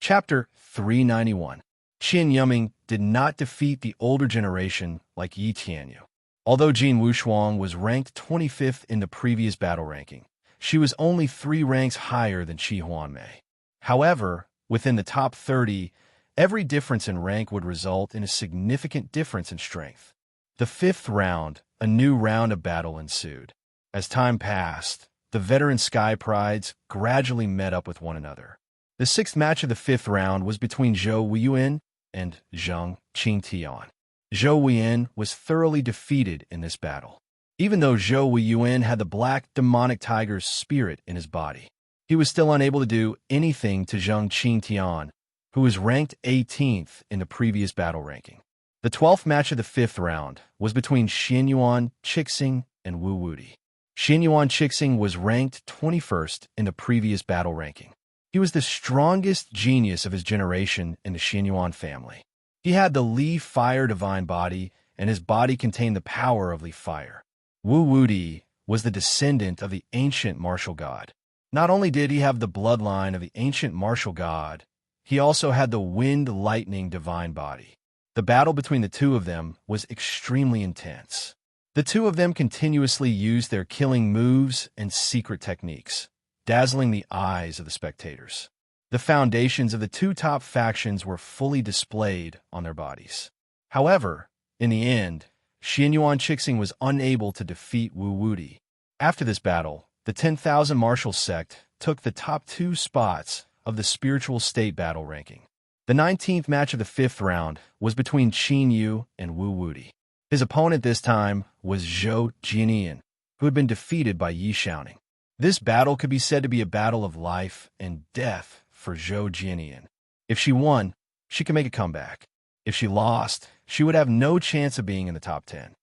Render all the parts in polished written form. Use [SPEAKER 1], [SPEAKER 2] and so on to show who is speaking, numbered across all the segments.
[SPEAKER 1] Chapter 391. Qin Yuming did not defeat the older generation like Yi Tianyu. Although Jin Wushuang was ranked 25th in the previous battle ranking, she was only 3 ranks higher than Qi Huanmei. However, within the top 30, every difference in rank would result in a significant difference in strength. The 5th round, a new round of battle ensued. As time passed, the veteran Sky Prides gradually met up with one another. The 6th match of the 5th round was between Zhou Weiyuan and Zhang Qingtian. Zhou Weiyuan was thoroughly defeated in this battle. Even though Zhou Weiyuan had the black demonic tiger's spirit in his body, he was still unable to do anything to Zhang Qingtian, who was ranked 18th in the previous battle ranking. The 12th match of the 5th round was between Xianyuan Chixing and Wu Wudi. Xianyuan Chixing was ranked 21st in the previous battle ranking. He was the strongest genius of his generation in the Xianyuan family. He had the Li Fire divine body, and his body contained the power of Li Fire. Wu Wudi was the descendant of the ancient martial god. Not only did he have the bloodline of the ancient martial god, he also had the wind lightning divine body. The battle between the two of them was extremely intense. The two of them continuously used their killing moves and secret techniques, dazzling the eyes of the spectators. The foundations of the two top factions were fully displayed on their bodies. However, in the end, Xianyuan Chixing was unable to defeat Wu Wudi. After this battle, the 10,000 Martial Sect took the top 2 spots of the spiritual state battle ranking. The 19th match of the 5th round was between Qin Yu and Wu Wudi. His opponent this time was Zhou Jianian, who had been defeated by Yi Xiaoning. This battle could be said to be a battle of life and death for Zhou Jianian. If she won, she could make a comeback. If she lost, she would have no chance of being in the top 10.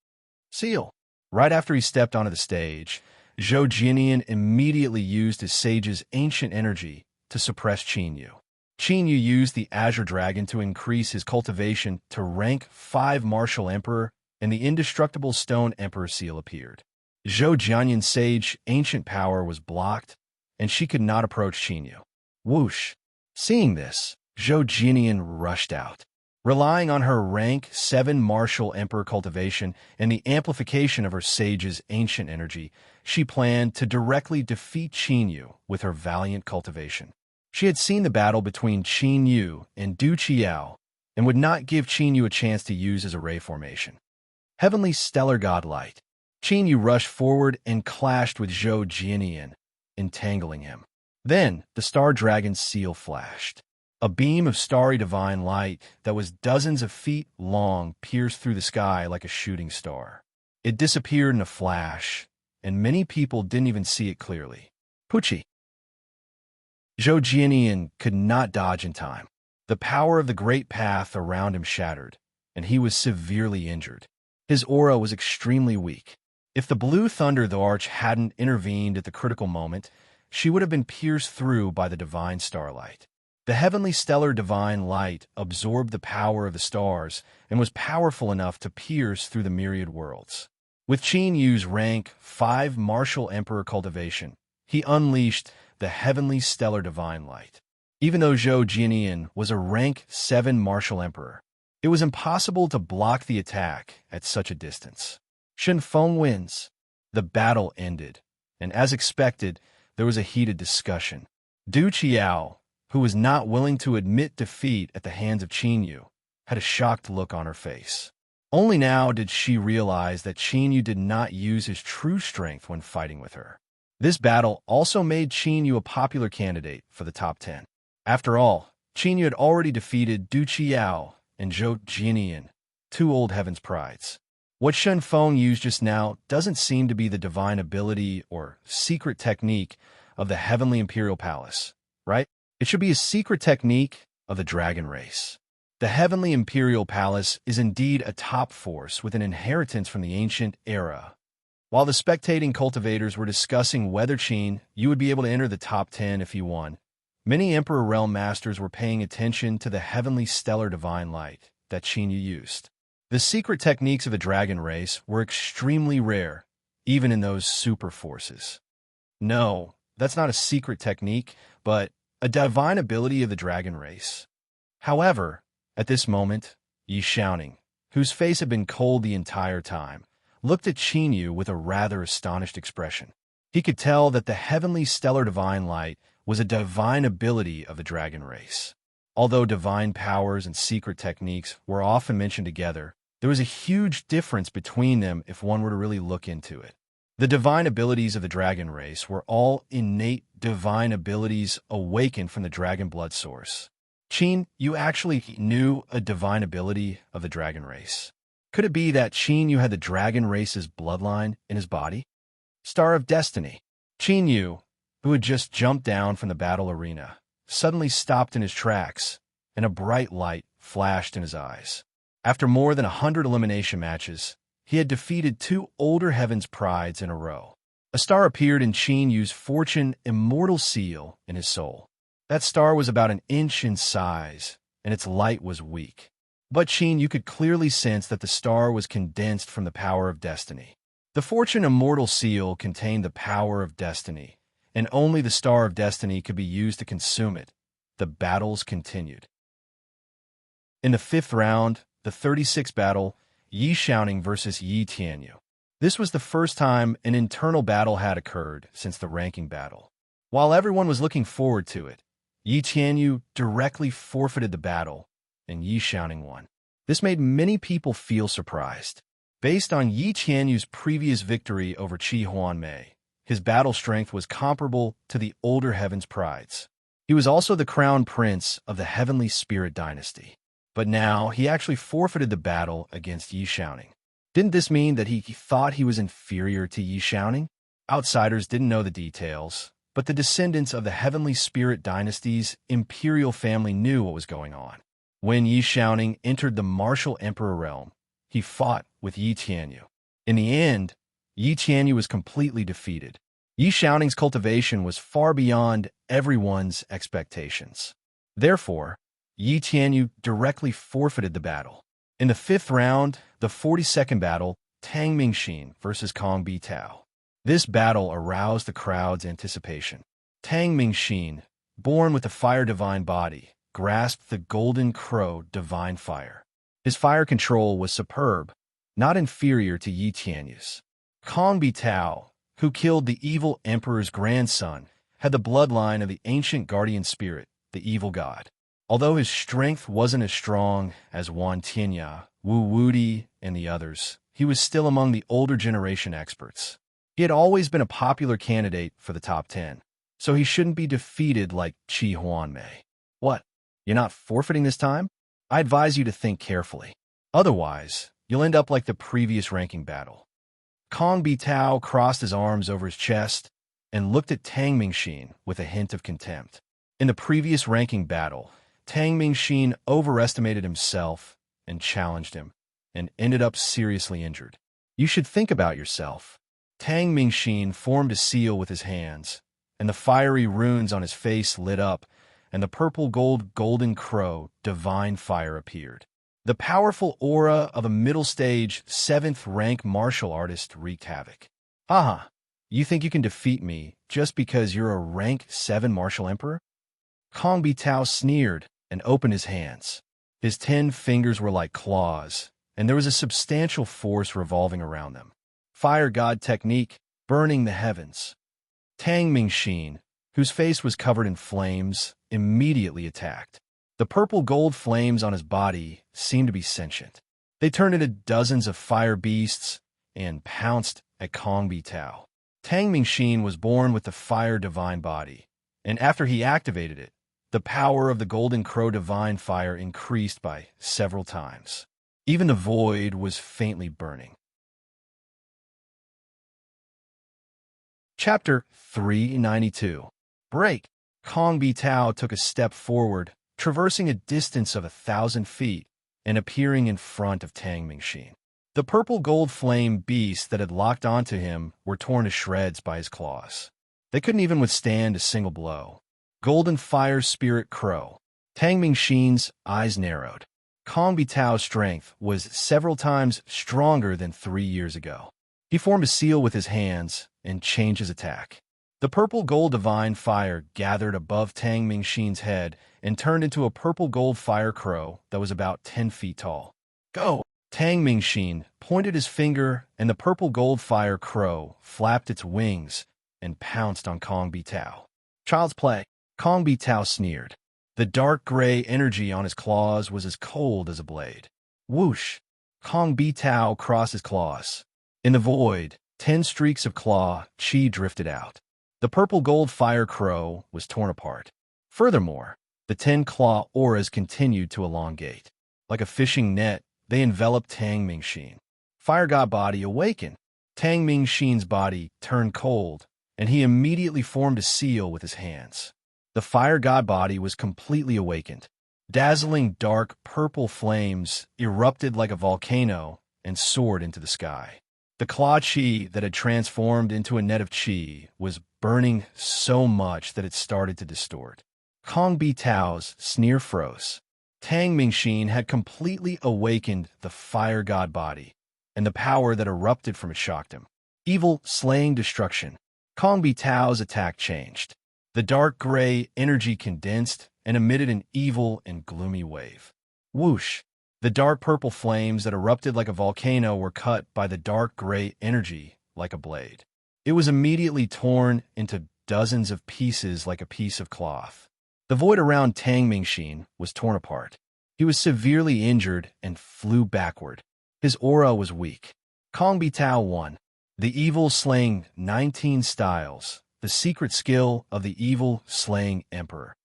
[SPEAKER 1] Seal. Right after he stepped onto the stage, Zhou Jianian immediately used his sage's ancient energy to suppress Qin Yu. Qin Yu used the Azure Dragon to increase his cultivation to rank 5 Martial Emperor, and the indestructible Stone Emperor seal appeared. Zhou Jianian's sage ancient power was blocked, and she could not approach Qin Yu. Whoosh! Seeing this, Zhou Jianian rushed out. Relying on her rank 7 Martial Emperor cultivation and the amplification of her sage's ancient energy, she planned to directly defeat Qin Yu with her valiant cultivation. She had seen the battle between Qin Yu and Du Qiao and would not give Qin Yu a chance to use his array formation. Heavenly Stellar God Light. Qin Yu rushed forward and clashed with Zhou Jianian, entangling him. Then the Star Dragon's seal flashed. A beam of starry divine light that was dozens of feet long pierced through the sky like a shooting star. It disappeared in a flash, and many people didn't even see it clearly. Pucci. Zhou Jianian could not dodge in time. The power of the great path around him shattered, and he was severely injured. His aura was extremely weak. If the Blue Thunder the Arch hadn't intervened at the critical moment, she would have been pierced through by the divine starlight. The heavenly stellar divine light absorbed the power of the stars and was powerful enough to pierce through the myriad worlds. With Qin Yu's rank 5 Martial Emperor cultivation, he unleashed the heavenly stellar divine light. Even though Zhou Jianian was a rank 7 Martial Emperor, it was impossible to block the attack at such a distance. Shen Feng wins. The battle ended, and as expected, there was a heated discussion. Du Qiao, who was not willing to admit defeat at the hands of Qin Yu, had a shocked look on her face. Only now did she realize that Qin Yu did not use his true strength when fighting with her. This battle also made Qin Yu a popular candidate for the top 10. After all, Qin Yu had already defeated Du Qiao and Zhou Jianian, 2 old heaven's prides. What Shen Feng used just now doesn't seem to be the divine ability or secret technique of the Heavenly Imperial Palace, right? It should be a secret technique of the dragon race. The Heavenly Imperial Palace is indeed a top force with an inheritance from the ancient era. While the spectating cultivators were discussing whether Qin Yu would be able to enter the top 10 if he won, many Emperor Realm Masters were paying attention to the heavenly stellar divine light that Qin Yu used. The secret techniques of the dragon race were extremely rare, even in those super forces. No, that's not a secret technique, but a divine ability of the dragon race. However, at this moment, Yi Xiaoning, whose face had been cold the entire time, looked at Qin Yu with a rather astonished expression. He could tell that the heavenly stellar divine light was a divine ability of the dragon race. Although divine powers and secret techniques were often mentioned together, there was a huge difference between them if one were to really look into it. The divine abilities of the dragon race were all innate divine abilities awakened from the dragon blood source. Qin, you actually knew a divine ability of the dragon race. Could it be that Qin Yu had the dragon race's bloodline in his body? Star of Destiny. Qin Yu, who had just jumped down from the battle arena, suddenly stopped in his tracks, and a bright light flashed in his eyes. After more than 100 elimination matches, he had defeated 2 older heavens prides in a row. A star appeared in Qin Yu's fortune immortal seal in his soul. That star was about an inch in size, and its light was weak. But Qin Yu could clearly sense that the star was condensed from the power of destiny. The fortune immortal seal contained the power of destiny, and only the star of destiny could be used to consume it. The battles continued. In the 5th round, the 36th battle, Yi Xiaoning versus Yi Tianyu. This was the first time an internal battle had occurred since the ranking battle. While everyone was looking forward to it, Yi Tianyu directly forfeited the battle, and Yi Xiaoning won. This made many people feel surprised. Based on Yi Tianyu's previous victory over Qi Huanmei, his battle strength was comparable to the older heavens prides. He was also the crown prince of the heavenly spirit dynasty. But now, he actually forfeited the battle against Yi Xiaoning. Didn't this mean that he thought he was inferior to Yi Xiaoning? Outsiders didn't know the details, but the descendants of the heavenly spirit dynasty's imperial family knew what was going on. When Yi Xiaoning entered the martial emperor realm, he fought with Yi Tianyu. In the end, Yi Tianyu was completely defeated. Yi Xiaoning's cultivation was far beyond everyone's expectations. Therefore, Yi Tianyu directly forfeited the battle. In the 5th round, the 42nd battle, Tang Mingxin versus Kong Bitao. This battle aroused the crowd's anticipation. Tang Mingxin, born with the fire divine body, grasped the golden crow divine fire. His fire control was superb, not inferior to Yi Tianyu's. Kong Bitao, who killed the evil emperor's grandson, had the bloodline of the ancient guardian spirit, the evil god. Although his strength wasn't as strong as Wan Tianya, Wu Wudi, and the others, he was still among the older generation experts. He had always been a popular candidate for the top 10, so he shouldn't be defeated like Qi Huanmei. What? You're not forfeiting this time? I advise you to think carefully. Otherwise, you'll end up like the previous ranking battle. Kong Bitao crossed his arms over his chest and looked at Tang Mingxin with a hint of contempt. In the previous ranking battle, Tang Mingxin overestimated himself and challenged him, and ended up seriously injured. You should think about yourself. Tang Mingxin formed a seal with his hands, and the fiery runes on his face lit up, and the purple-gold golden crow divine fire appeared. The powerful aura of a middle-stage, 7th-rank martial artist wreaked havoc. Haha, you think you can defeat me just because you're a rank 7 martial emperor? Kong Bitao sneered and opened his hands. His 10 fingers were like claws, and there was a substantial force revolving around them. Fire God technique, burning the heavens. Tang Mingxin, whose face was covered in flames, immediately attacked. The purple-gold flames on his body seemed to be sentient. They turned into dozens of fire beasts and pounced at Kong Bitao. Tang Mingxin was born with the fire divine body, and after he activated it, the power of the golden crow divine fire increased by several times. Even the void was faintly burning. Chapter 392. Break. Kong Bitao took a step forward, traversing a distance of 1,000 feet and appearing in front of Tang Mingxin. The purple-gold flame beasts that had locked onto him were torn to shreds by his claws. They couldn't even withstand a single blow. Golden fire spirit crow. Tang Mingxin's eyes narrowed. Kong Bitao's strength was several times stronger than 3 years ago. He formed a seal with his hands and changed his attack. The purple-gold divine fire gathered above Tang Mingxin's head and turned into a purple-gold fire crow that was about 10 feet tall. Go! Tang Mingxin pointed his finger, and the purple-gold fire crow flapped its wings and pounced on Kong Bitao. Child's play. Kong Bitao sneered. The dark gray energy on his claws was as cold as a blade. Whoosh! Kong Bitao crossed his claws. In the void, 10 streaks of claw chi drifted out. The purple-gold fire crow was torn apart. Furthermore, the 10 claw auras continued to elongate. Like a fishing net, they enveloped Tang Mingxin. Fire god body awakened. Tang Mingxin's body turned cold, and he immediately formed a seal with his hands. The fire god body was completely awakened. Dazzling dark purple flames erupted like a volcano and soared into the sky. The claw chi that had transformed into a net of chi was burning so much that it started to distort. Kong Bitao's sneer froze. Tang Mingxin had completely awakened the fire god body, and the power that erupted from it shocked him. Evil, slaying destruction. Kong Bitao's attack changed. The dark gray energy condensed and emitted an evil and gloomy wave. Whoosh! The dark purple flames that erupted like a volcano were cut by the dark gray energy like a blade. It was immediately torn into dozens of pieces like a piece of cloth. The void around Tang Mingxin was torn apart. He was severely injured and flew backward. His aura was weak. Kong Bitao won. The evil slaying 19 styles, the secret skill of the evil slaying emperor.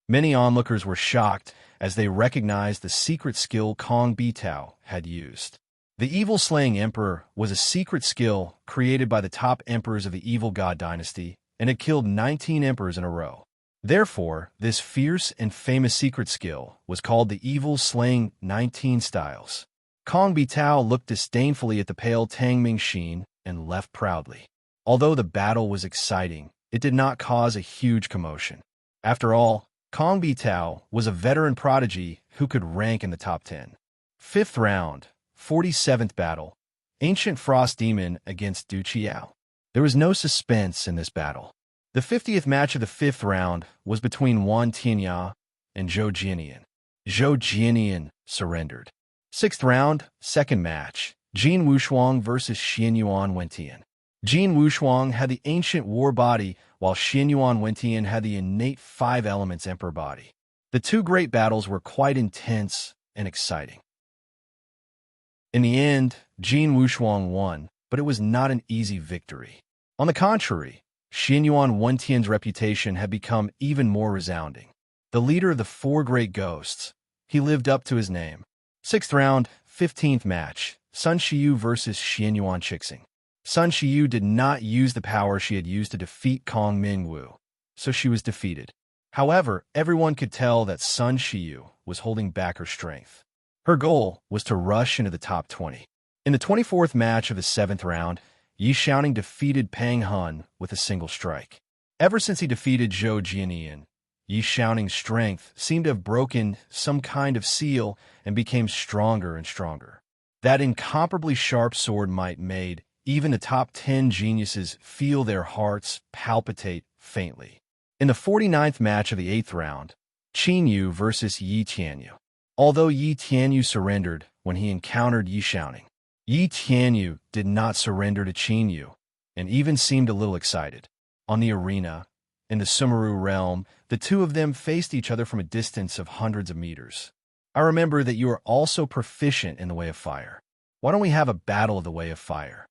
[SPEAKER 1] Many onlookers were shocked as they recognized the secret skill Kong Bitao had used. The evil slaying emperor was a secret skill created by the top emperors of the evil god dynasty and had killed 19 emperors in a row. Therefore, this fierce and famous secret skill was called the evil slaying 19 styles. Kong Bitao looked disdainfully at the pale Tang Mingxin and left proudly. Although the battle was exciting, it did not cause a huge commotion. After all, Kong Bitao was a veteran prodigy who could rank in the top 10. Fifth round, 47th battle, Ancient Frost Demon against Du Qiao. There was no suspense in this battle. The 50th match of the 5th round was between Wan Tianya and Zhou Jianian. Zhou Jianian surrendered. 6th round, 2nd match, Jin Wushuang versus Xianyuan Wentian. Jin Wushuang had the ancient war body, while Xianyuan Wentian had the innate 5 elements emperor body. The two great battles were quite intense and exciting. In the end, Jin Wushuang won, but it was not an easy victory. On the contrary, Xianyuan Wentian's reputation had become even more resounding. The leader of the 4 great ghosts, he lived up to his name. 6th round, 15th match, Sun Shiyu versus Xianyuan Chixing. Sun Shiyu did not use the power she had used to defeat Kong Mingwu, so she was defeated. However, everyone could tell that Sun Shiyu was holding back her strength. Her goal was to rush into the top 20. In the 24th match of the 7th round, Yi Xiaoning defeated Pang Hun with a single strike. Ever since he defeated Zhou Jianian, Yi Xiaoning's strength seemed to have broken some kind of seal and became stronger and stronger. That incomparably sharp sword might made even the top 10 geniuses feel their hearts palpitate faintly. In the 49th match of the 8th round, Qin Yu versus Yi Tianyu. Although Yi Tianyu surrendered when he encountered Yi Xiaoning, Yi Tianyu did not surrender to Qin Yu, and even seemed a little excited. On the arena, in the Sumeru realm, the two of them faced each other from a distance of hundreds of meters. I remember that you are also proficient in the way of fire. Why don't we have a battle of the way of fire?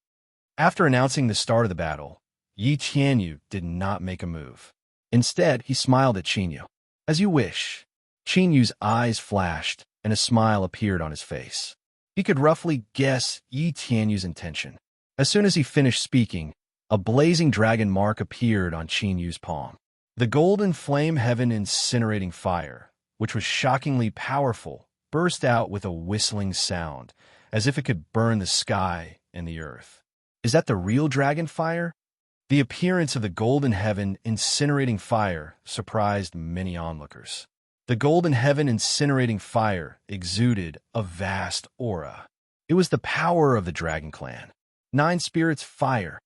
[SPEAKER 1] After announcing the start of the battle, Yi Tianyu did not make a move. Instead, he smiled at Qin Yu. As you wish. Qin Yu's eyes flashed, and a smile appeared on his face. He could roughly guess Yi Tianyu's intention. As soon as he finished speaking, a blazing dragon mark appeared on Qin Yu's palm. The golden flame heaven incinerating fire, which was shockingly powerful, burst out with a whistling sound, as if it could burn the sky and the earth. Is that the real dragon fire? The appearance of the golden heaven incinerating fire surprised many onlookers. The golden heaven incinerating fire exuded a vast aura. It was the power of the Dragon Clan. 9 spirits fire.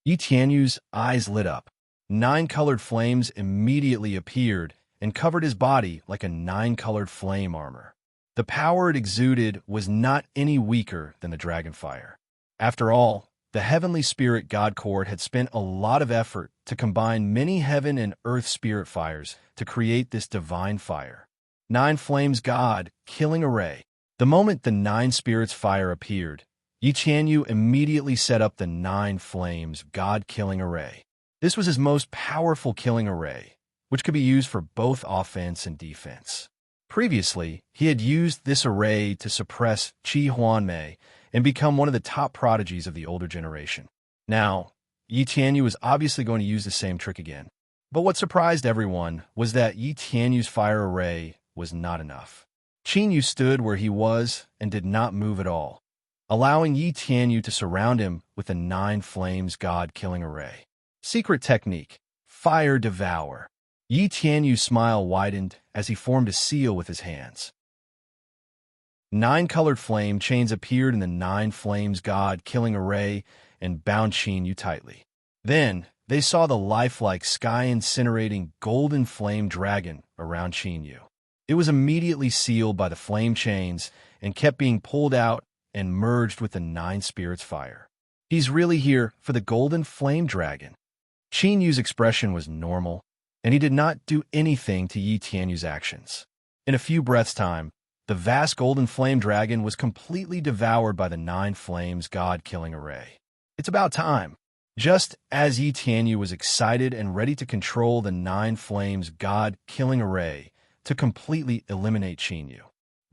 [SPEAKER 1] Yi Tianyu's eyes lit up. 9 colored flames immediately appeared and covered his body like a 9-colored flame armor. The power it exuded was not any weaker than the dragon fire. After all, the heavenly spirit god court had spent a lot of effort to combine many heaven and earth spirit fires to create this divine fire. 9 flames god, killing array. The moment the 9 spirits fire appeared, Yi Tianyu immediately set up the 9 flames god killing array. This was his most powerful killing array, which could be used for both offense and defense. Previously, he had used this array to suppress Qi Huanmei and become one of the top prodigies of the older generation. Now, Yi Tianyu was obviously going to use the same trick again. But what surprised everyone was that Yi Tianyu's fire array was not enough. Qin Yu stood where he was and did not move at all, allowing Yi Tianyu to surround him with a 9 flames god killing array. Secret technique: fire devour. Yi Tianyu's smile widened as he formed a seal with his hands. 9 colored flame chains appeared in the 9 flames god killing array and bound Qin Yu tightly. Then they saw the lifelike sky-incinerating golden flame dragon around Qin Yu. It was immediately sealed by the flame chains and kept being pulled out and merged with the 9 spirits fire. He's really here for the golden flame dragon. Qin Yu's expression was normal, and he did not do anything to Yi Tianyu's actions. In a few breaths' time, the vast golden flame dragon was completely devoured by the 9 flames god killing array. It's about time. Just as Yi Tianyu was excited and ready to control the 9 flames god killing array to completely eliminate Qin Yu.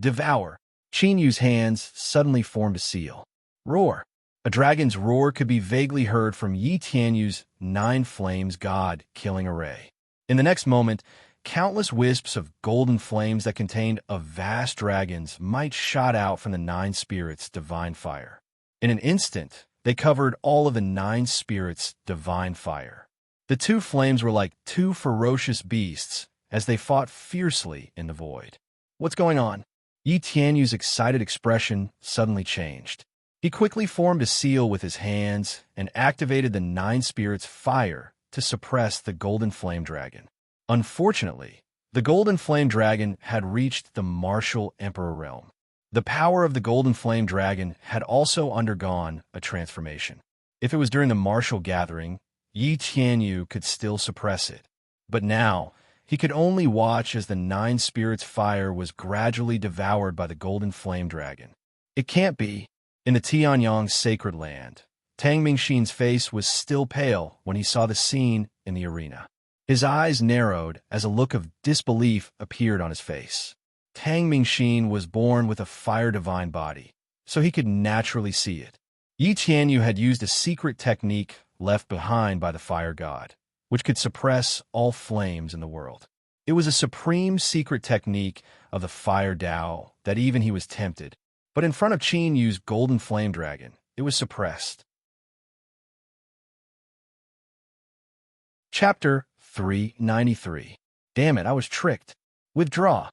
[SPEAKER 1] Devour. Qin Yu's hands suddenly formed a seal. Roar. A dragon's roar could be vaguely heard from Yi Tianyu's 9 flames god killing array. In the next moment, countless wisps of golden flames that contained a vast dragon's might shot out from the 9 spirits' divine fire. In an instant, they covered all of the 9 spirits' divine fire. The 2 flames were like 2 ferocious beasts as they fought fiercely in the void. What's going on? Yi Tianyu's excited expression suddenly changed. He quickly formed a seal with his hands and activated the 9 spirits' fire to suppress the golden flame dragon. Unfortunately, the golden flame dragon had reached the martial emperor realm. The power of the golden flame dragon had also undergone a transformation. If it was during the martial gathering, Yi Tianyu could still suppress it. But now, he could only watch as the 9 spirits' fire was gradually devoured by the golden flame dragon. It can't be. In the Tianyang's sacred land, Tang Mingxin's face was still pale when he saw the scene in the arena. His eyes narrowed as a look of disbelief appeared on his face. Tang Mingxin was born with a fire divine body, so he could naturally see it. Yi Tianyu had used a secret technique left behind by the fire god, which could suppress all flames in the world. It was a supreme secret technique of the fire Tao that even he was tempted, but in front of Qin Yu's golden flame dragon, it was suppressed. Chapter 393. Damn it, I was tricked. Withdraw.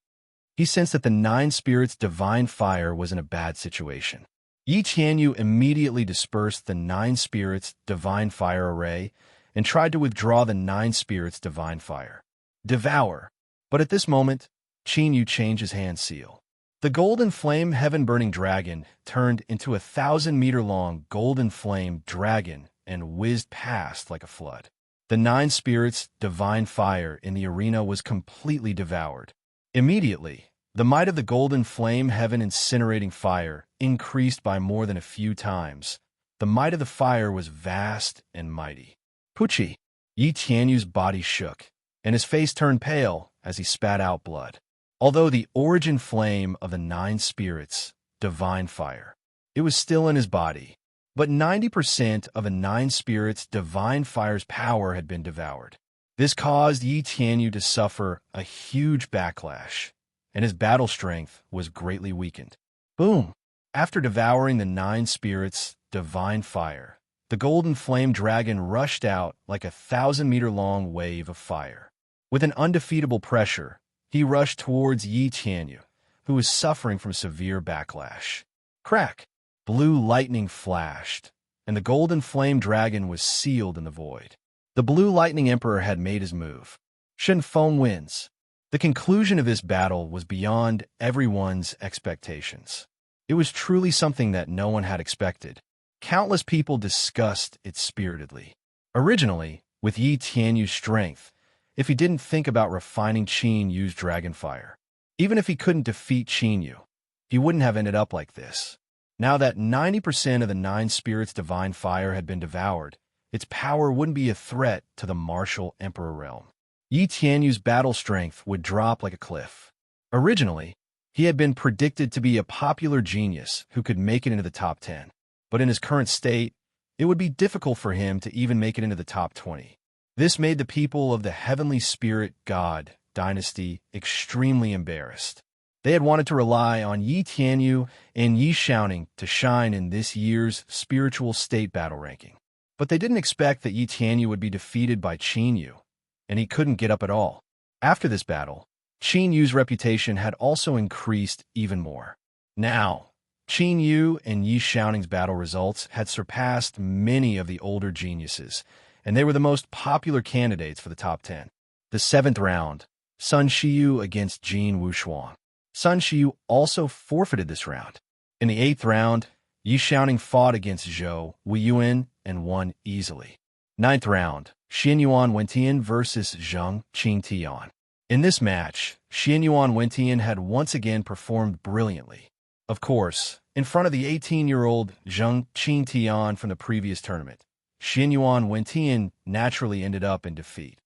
[SPEAKER 1] He sensed that the 9 spirits' divine fire was in a bad situation. Yi Tianyu immediately dispersed the 9 spirits' divine fire array and tried to withdraw the 9 spirits' divine fire. Devour. But at this moment, Qin Yu changed his hand seal. The golden flame heaven-burning dragon turned into a 1,000-meter-long golden flame dragon and whizzed past like a flood. The 9 spirits' divine fire in the arena was completely devoured. Immediately, the might of the golden flame heaven incinerating fire increased by more than a few times. The might of the fire was vast and mighty. Puchi! Yi Tianyu's body shook, and his face turned pale as he spat out blood. Although the origin flame of the 9 spirits, divine fire, it was still in his body, but 90% of the 9 spirits' divine fire's power had been devoured. This caused Yi Tianyu to suffer a huge backlash, and his battle strength was greatly weakened. Boom! After devouring the 9 spirits' divine fire, the golden flame dragon rushed out like a 1,000-meter-long wave of fire. With an undefeatable pressure, he rushed towards Yi Tianyu, who was suffering from severe backlash. Crack! Blue lightning flashed, and the golden flame dragon was sealed in the void. The Blue Lightning Emperor had made his move. Shen Feng wins. The conclusion of this battle was beyond everyone's expectations. It was truly something that no one had expected. Countless people discussed it spiritedly. Originally, with Yi Tianyu's strength, if he didn't think about refining Qin Yu's dragon fire, even if he couldn't defeat Qin Yu, he wouldn't have ended up like this. Now that 90% of the Nine Spirits' divine fire had been devoured, its power wouldn't be a threat to the martial emperor realm. Yi Tianyu's battle strength would drop like a cliff. Originally, he had been predicted to be a popular genius who could make it into the top 10. But in his current state, it would be difficult for him to even make it into the top 20. This made the people of the Heavenly Spirit God dynasty extremely embarrassed. They had wanted to rely on Yi Tianyu and Yi Xiaoning to shine in this year's spiritual state battle ranking. But they didn't expect that Yi Tianyu would be defeated by Qin Yu, and he couldn't get up at all. After this battle, Qin Yu's reputation had also increased even more. Now, Qin Yu and Yi Xiaoning's battle results had surpassed many of the older geniuses, and they were the most popular candidates for the top 10. The 7th round, Sun Shiyu against Jin Wushuang. Sun Shiyu also forfeited this round. In the 8th round, Yi Xiaoning fought against Zhou Weiyuan and won easily. 9th round, Xianyuan Wentian versus Zheng Qingtian. In this match, Xianyuan Wentian had once again performed brilliantly. Of course, in front of the 18-year-old Zheng Qingtian from the previous tournament, Xianyuan Wentian naturally ended up in defeat.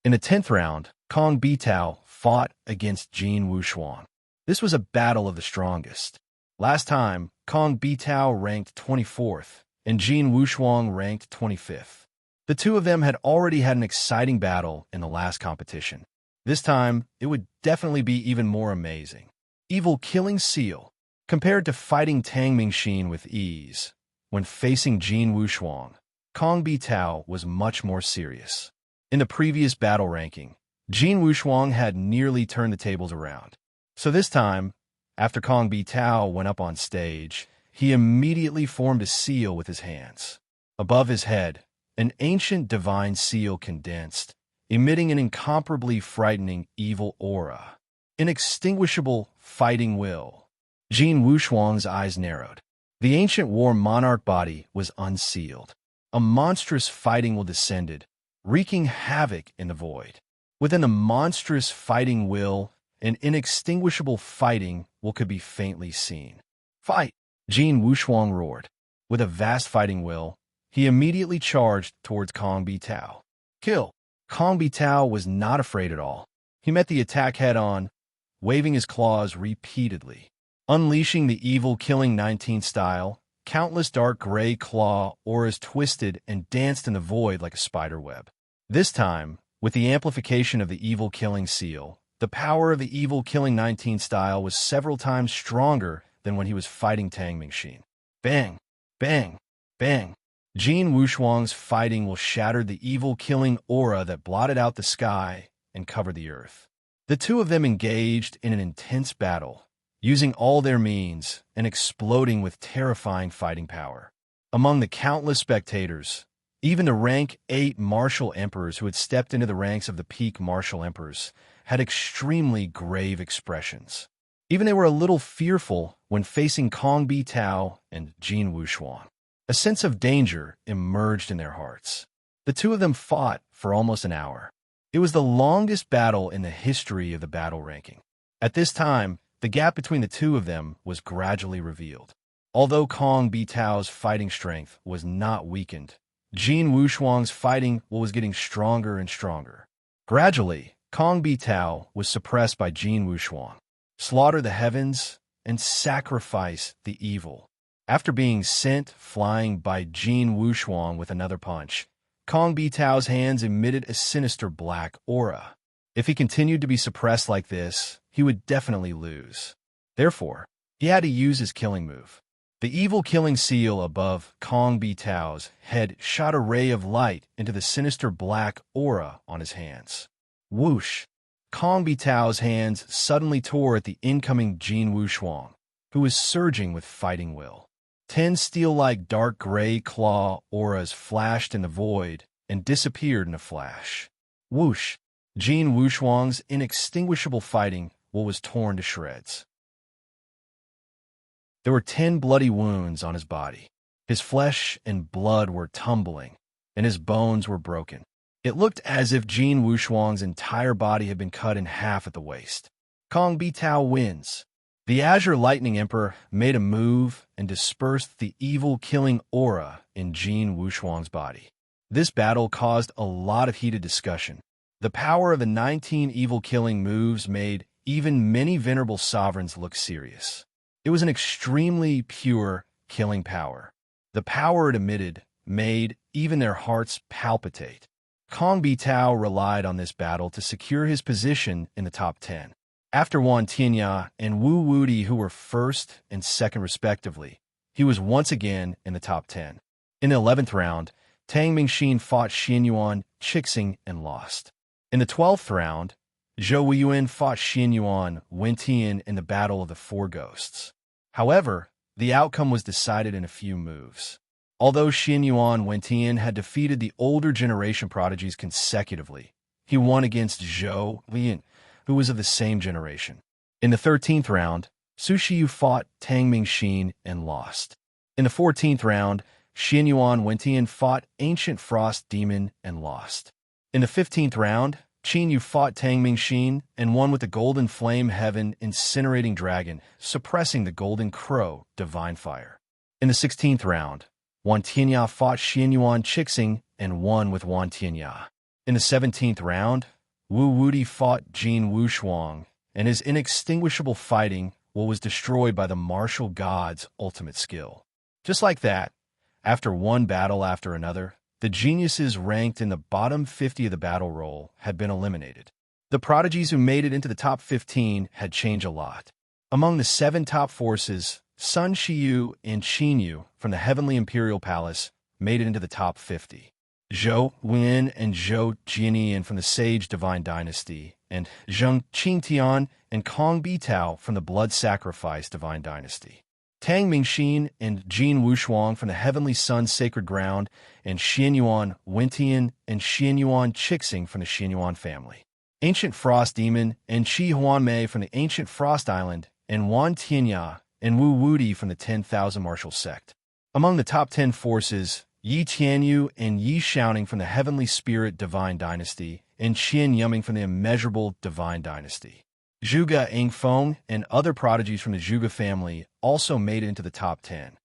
[SPEAKER 1] In the 10th round, Kong Bitao fought against Jin Wushuang. This was a battle of the strongest. Last time, Kong Bitao ranked 24th, and Jin Wushuang ranked 25th. The two of them had already had an exciting battle in the last competition. This time, it would definitely be even more amazing. Evil Killing Seal. Compared to fighting Tang Mingxin with ease, when facing Jin Wushuang, Kong Bitao was much more serious. In the previous battle ranking, Jin Wushuang had nearly turned the tables around. So this time, after Kong Bitao went up on stage, he immediately formed a seal with his hands. Above his head, an ancient divine seal condensed, emitting an incomparably frightening evil aura. Inextinguishable fighting will. Jin Wushuang's eyes narrowed. The ancient war monarch body was unsealed. A monstrous fighting will descended, wreaking havoc in the void. Within the monstrous fighting will, an inextinguishable fighting will could be faintly seen. Fight! Jin Wushuang roared. With a vast fighting will, he immediately charged towards Kong Bitao. Kill! Kong Bitao was not afraid at all. He met the attack head-on, waving his claws repeatedly. Unleashing the evil Killing 19 style, countless dark gray claw auras twisted and danced in the void like a spider web. This time, with the amplification of the evil Killing seal, the power of the evil Killing 19 style was several times stronger than when he was fighting Tang Mingxin. Bang! Bang! Bang! Jin Wushuang's fighting will shattered the evil Killing aura that blotted out the sky and covered the earth. The two of them engaged in an intense battle, using all their means and exploding with terrifying fighting power. Among the countless spectators, even the rank 8 martial emperors who had stepped into the ranks of the peak martial emperors had extremely grave expressions. Even they were a little fearful when facing Kong Bitao and Jin Wushuang. A sense of danger emerged in their hearts. The two of them fought for almost an hour. It was the longest battle in the history of the battle ranking. At this time, the gap between the two of them was gradually revealed. Although Kong Bitao's fighting strength was not weakened, Jin Wushuang's fighting was getting stronger and stronger. Gradually, Kong Bitao was suppressed by Jin Wushuang. Slaughter the heavens and sacrifice the evil. After being sent flying by Jin Wushuang with another punch, Kong Bitao's hands emitted a sinister black aura. If he continued to be suppressed like this, he would definitely lose. Therefore, he had to use his killing move. The evil Killing seal above Kong Bitao's head shot a ray of light into the sinister black aura on his hands. Whoosh! Kong Bitao's hands suddenly tore at the incoming Jin Wushuang, who was surging with fighting will. 10 steel-like dark gray claw auras flashed in the void and disappeared in a flash. Whoosh! Jin Wuxuang's inextinguishable fighting will was torn to shreds. There were 10 bloody wounds on his body. His flesh and blood were tumbling, and his bones were broken. It looked as if Jin Wuxuang's entire body had been cut in half at the waist. Kong Bitao wins. The Azure Lightning Emperor made a move and dispersed the evil-killing aura in Jin Wuxuang's body. This battle caused a lot of heated discussion. The power of the 19 evil-killing moves made even many venerable sovereigns look serious. It was an extremely pure killing power. The power it emitted made even their hearts palpitate. Kong Bitao relied on this battle to secure his position in the top 10. After Wan Tianya and Wu Wudi, who were first and second respectively, he was once again in the top 10. In the 11th round, Tang Mingxin fought Xianyuan Chixing and lost. In the 12th round, Zhou Weiyuan fought Xianyuan Wentian in the Battle of the Four Ghosts. However, the outcome was decided in a few moves. Although Xianyuan Wentian had defeated the older generation prodigies consecutively, he won against Zhou Weiyuan, who was of the same generation. In the 13th round, Su Shiyu fought Tang Mingxin and lost. In the 14th round, Xianyuan Wentian fought Ancient Frost Demon and lost. In the 15th round, Qin Yu fought Tang Mingxin and won with the Golden Flame Heaven Incinerating Dragon, suppressing the Golden Crow Divine Fire. In the 16th round, Wan Tianya fought Xianyuan Chixing and won with Wan Tianya. In the 17th round, Wu Wudi fought Jin Wuxuang, and his inextinguishable fighting was destroyed by the martial god's ultimate skill. Just like that, after one battle after another, the geniuses ranked in the bottom 50 of the battle roll had been eliminated. The prodigies who made it into the top 15 had changed a lot. Among the 7 top forces, Sun Shiyu and Qin Yu from the Heavenly Imperial Palace made it into the top 50. Zhou Weiyuan and Zhou Jianian from the Sage Divine Dynasty, and Zheng Qingtian and Kong Bitao from the Blood Sacrifice Divine Dynasty. Tang Mingxin and Jin Wuxuang from the Heavenly Sun Sacred Ground, and Xianyuan Wentian and Xianyuan Chixing from the Xianyuan family. Ancient Frost Demon and Qi Huanmei from the Ancient Frost Island, and Wan Tianya and Wu Wudi from the 10,000 Martial Sect. Among the top 10 forces, Yi Tianyu and Yi Xiaoning from the Heavenly Spirit Divine Dynasty, and Qian Yuming from the Immeasurable Divine Dynasty. Zhuge Engfeng and other prodigies from the Zhuge family also made it into the top 10.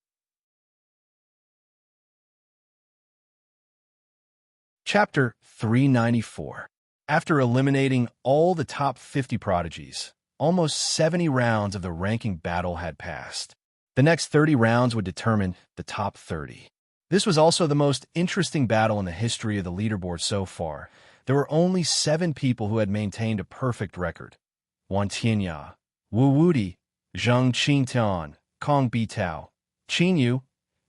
[SPEAKER 1] Chapter 394. After eliminating all the top 50 prodigies, almost 70 rounds of the ranking battle had passed. The next 30 rounds would determine the top 30. This was also the most interesting battle in the history of the leaderboard so far. There were only 7 people who had maintained a perfect record. Wan Tianya, Wu Wudi, Zheng Qingtian, Kong Bitao, Qin Yu,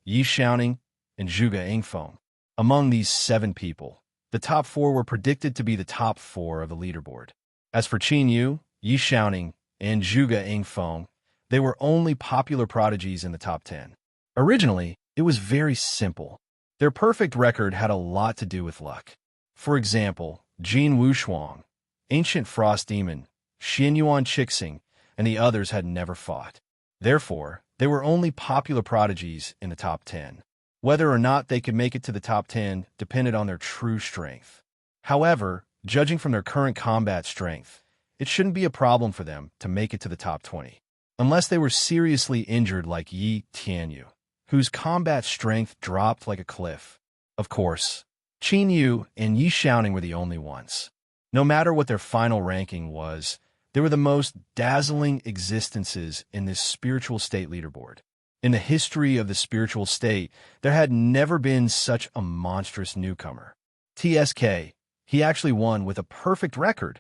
[SPEAKER 1] Yi Xiaoning, and Zhuge Engfeng. Among these 7 people, the top 4 were predicted to be the top 4 of the leaderboard. As for Qin Yu, Yi Xiaoning, and Zhuge Engfeng, they were only popular prodigies in the top 10. Originally, it was very simple. Their perfect record had a lot to do with luck. For example, Jin Wuxuang, Ancient Frost Demon, Xianyuan Chixing, and the others had never fought. Therefore, they were only popular prodigies in the top 10. Whether or not they could make it to the top 10 depended on their true strength. However, judging from their current combat strength, it shouldn't be a problem for them to make it to the top 20, unless they were seriously injured like Yi Tianyu, whose combat strength dropped like a cliff. Of course, Qin Yu and Yi Xiaoning were the only ones. No matter what their final ranking was, they were the most dazzling existences in this spiritual state leaderboard. In the history of the spiritual state, there had never been such a monstrous newcomer. TSK, he actually won with a perfect record.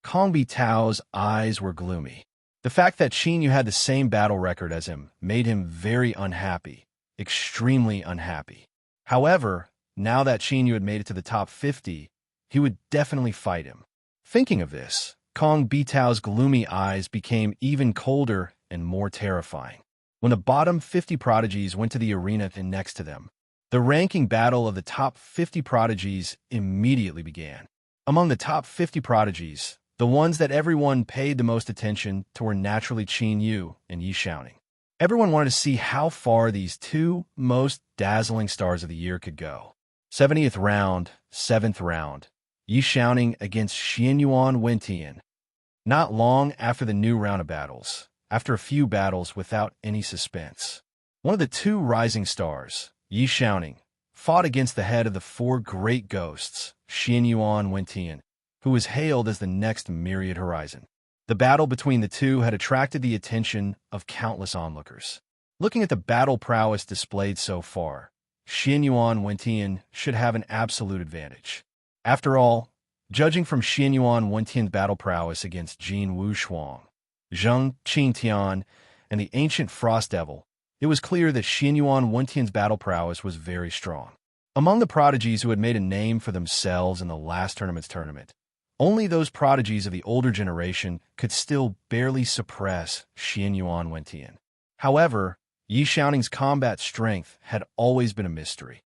[SPEAKER 1] Kong Bitao's eyes were gloomy. The fact that Qin Yu had the same battle record as him made him very unhappy, extremely unhappy. However, now that Qin Yu had made it to the top 50, he would definitely fight him. Thinking of this, Kong Bitao's gloomy eyes became even colder and more terrifying. when the bottom 50 prodigies went to the arena and next to them. The ranking battle of the top 50 prodigies immediately began. Among the top 50 prodigies, the ones that everyone paid the most attention to were naturally Qin Yu and Yi Xiaoning. Everyone wanted to see how far these two most dazzling stars of the year could go. 70th round, 7th round, Yi Xiaoning against Xianyuan Wentian. Not long after the new round of battles, after a few battles without any suspense, one of the two rising stars, Yi Xiaoning, fought against the head of the four great ghosts, Xianyuan Wentian, who was hailed as the next myriad horizon. The battle between the two had attracted the attention of countless onlookers. Looking at the battle prowess displayed so far, Xianyuan Wentian should have an absolute advantage. After all, judging from Xianyuan Wentian's battle prowess against Jin Wushuang, Zheng Qingtian, and the ancient Frost Devil, it was clear that Xianyuan Wentian's battle prowess was very strong. Among the prodigies who had made a name for themselves in the last tournament, only those prodigies of the older generation could still barely suppress Xianyuan Wentian. However, Yi Xiaoning's combat strength had always been a mystery.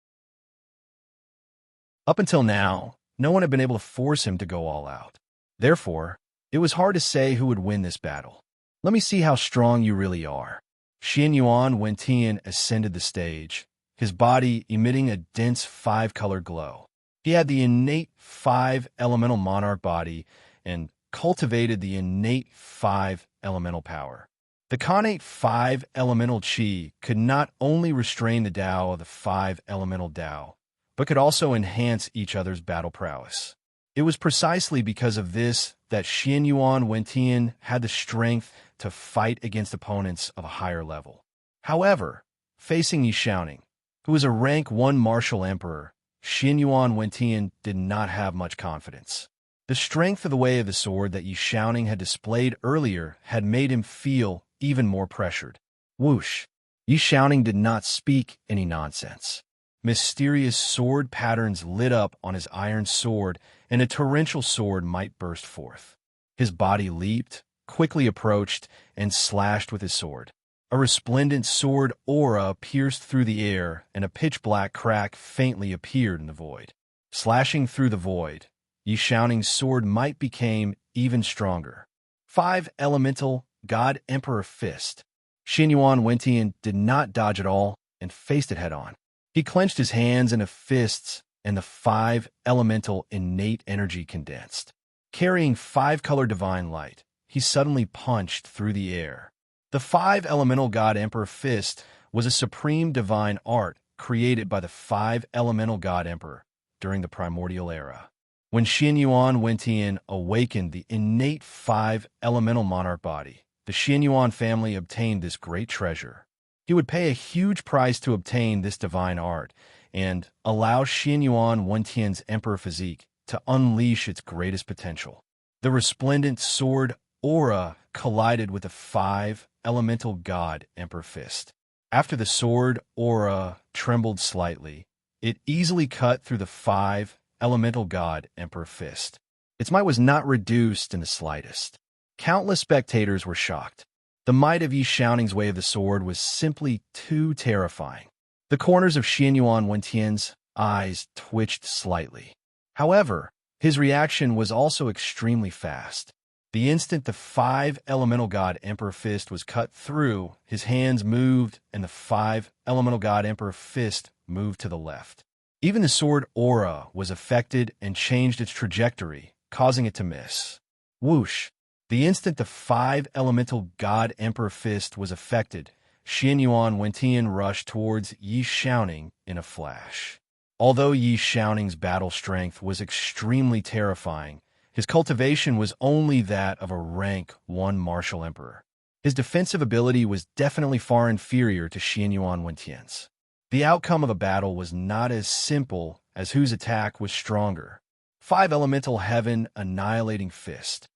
[SPEAKER 1] Up until now, no one had been able to force him to go all out. Therefore, it was hard to say who would win this battle. Let me see how strong you really are. Xianyuan Wentian ascended the stage, his body emitting a dense 5-color glow. He had the innate 5-elemental monarch body and cultivated the innate 5-elemental power. The connate 5-elemental qi could not only restrain the Tao of the 5-elemental Tao, but could also enhance each other's battle prowess. It was precisely because of this that Xianyuan Wentian had the strength to fight against opponents of a higher level. However, facing Yi Xiaoning, who was a rank 1 martial emperor, Xianyuan Wentian did not have much confidence. The strength of the way of the sword that Yi Xiaoning had displayed earlier had made him feel even more pressured. Whoosh! Yi Xiaoning did not speak any nonsense. Mysterious sword patterns lit up on his iron sword, and a torrential sword might burst forth. His body leaped, quickly approached, and slashed with his sword. A resplendent sword aura pierced through the air, and a pitch-black crack faintly appeared in the void. Slashing through the void, Yi Xiaoning's sword might became even stronger. 5-elemental God Emperor Fist. Xianyuan Wentian did not dodge at all and faced it head-on. He clenched his hands into fists, and the 5-elemental innate energy condensed. Carrying 5-color divine light, he suddenly punched through the air. The 5-elemental God Emperor Fist was a supreme divine art created by the 5-elemental God Emperor during the primordial era. When Xianyuan Wentian awakened the innate 5-elemental monarch body, the Xianyuan family obtained this great treasure. He would pay a huge price to obtain this divine art and allow Xianyuan Wentian's emperor physique to unleash its greatest potential. The resplendent sword aura collided with the 5-elemental God Emperor Fist. After the sword aura trembled slightly, it easily cut through the 5-elemental God Emperor Fist. Its might was not reduced in the slightest. Countless spectators were shocked. The might of Yi Xiaoning's way of the sword was simply too terrifying. The corners of Xianyuan Wentian's eyes twitched slightly. However, his reaction was also extremely fast. The instant the 5-elemental God Emperor Fist was cut through, his hands moved, and the 5-elemental God Emperor Fist moved to the left. Even the sword aura was affected and changed its trajectory, causing it to miss. Whoosh! The instant the 5-elemental God Emperor Fist was affected, Xianyuan Wentian rushed towards Yi Xiaoning in a flash. Although Yi Xiaoning's battle strength was extremely terrifying, his cultivation was only that of a rank 1 martial emperor. His defensive ability was definitely far inferior to Xianyuan Wentian's. The outcome of the battle was not as simple as whose attack was stronger. 5-elemental heaven annihilating fist.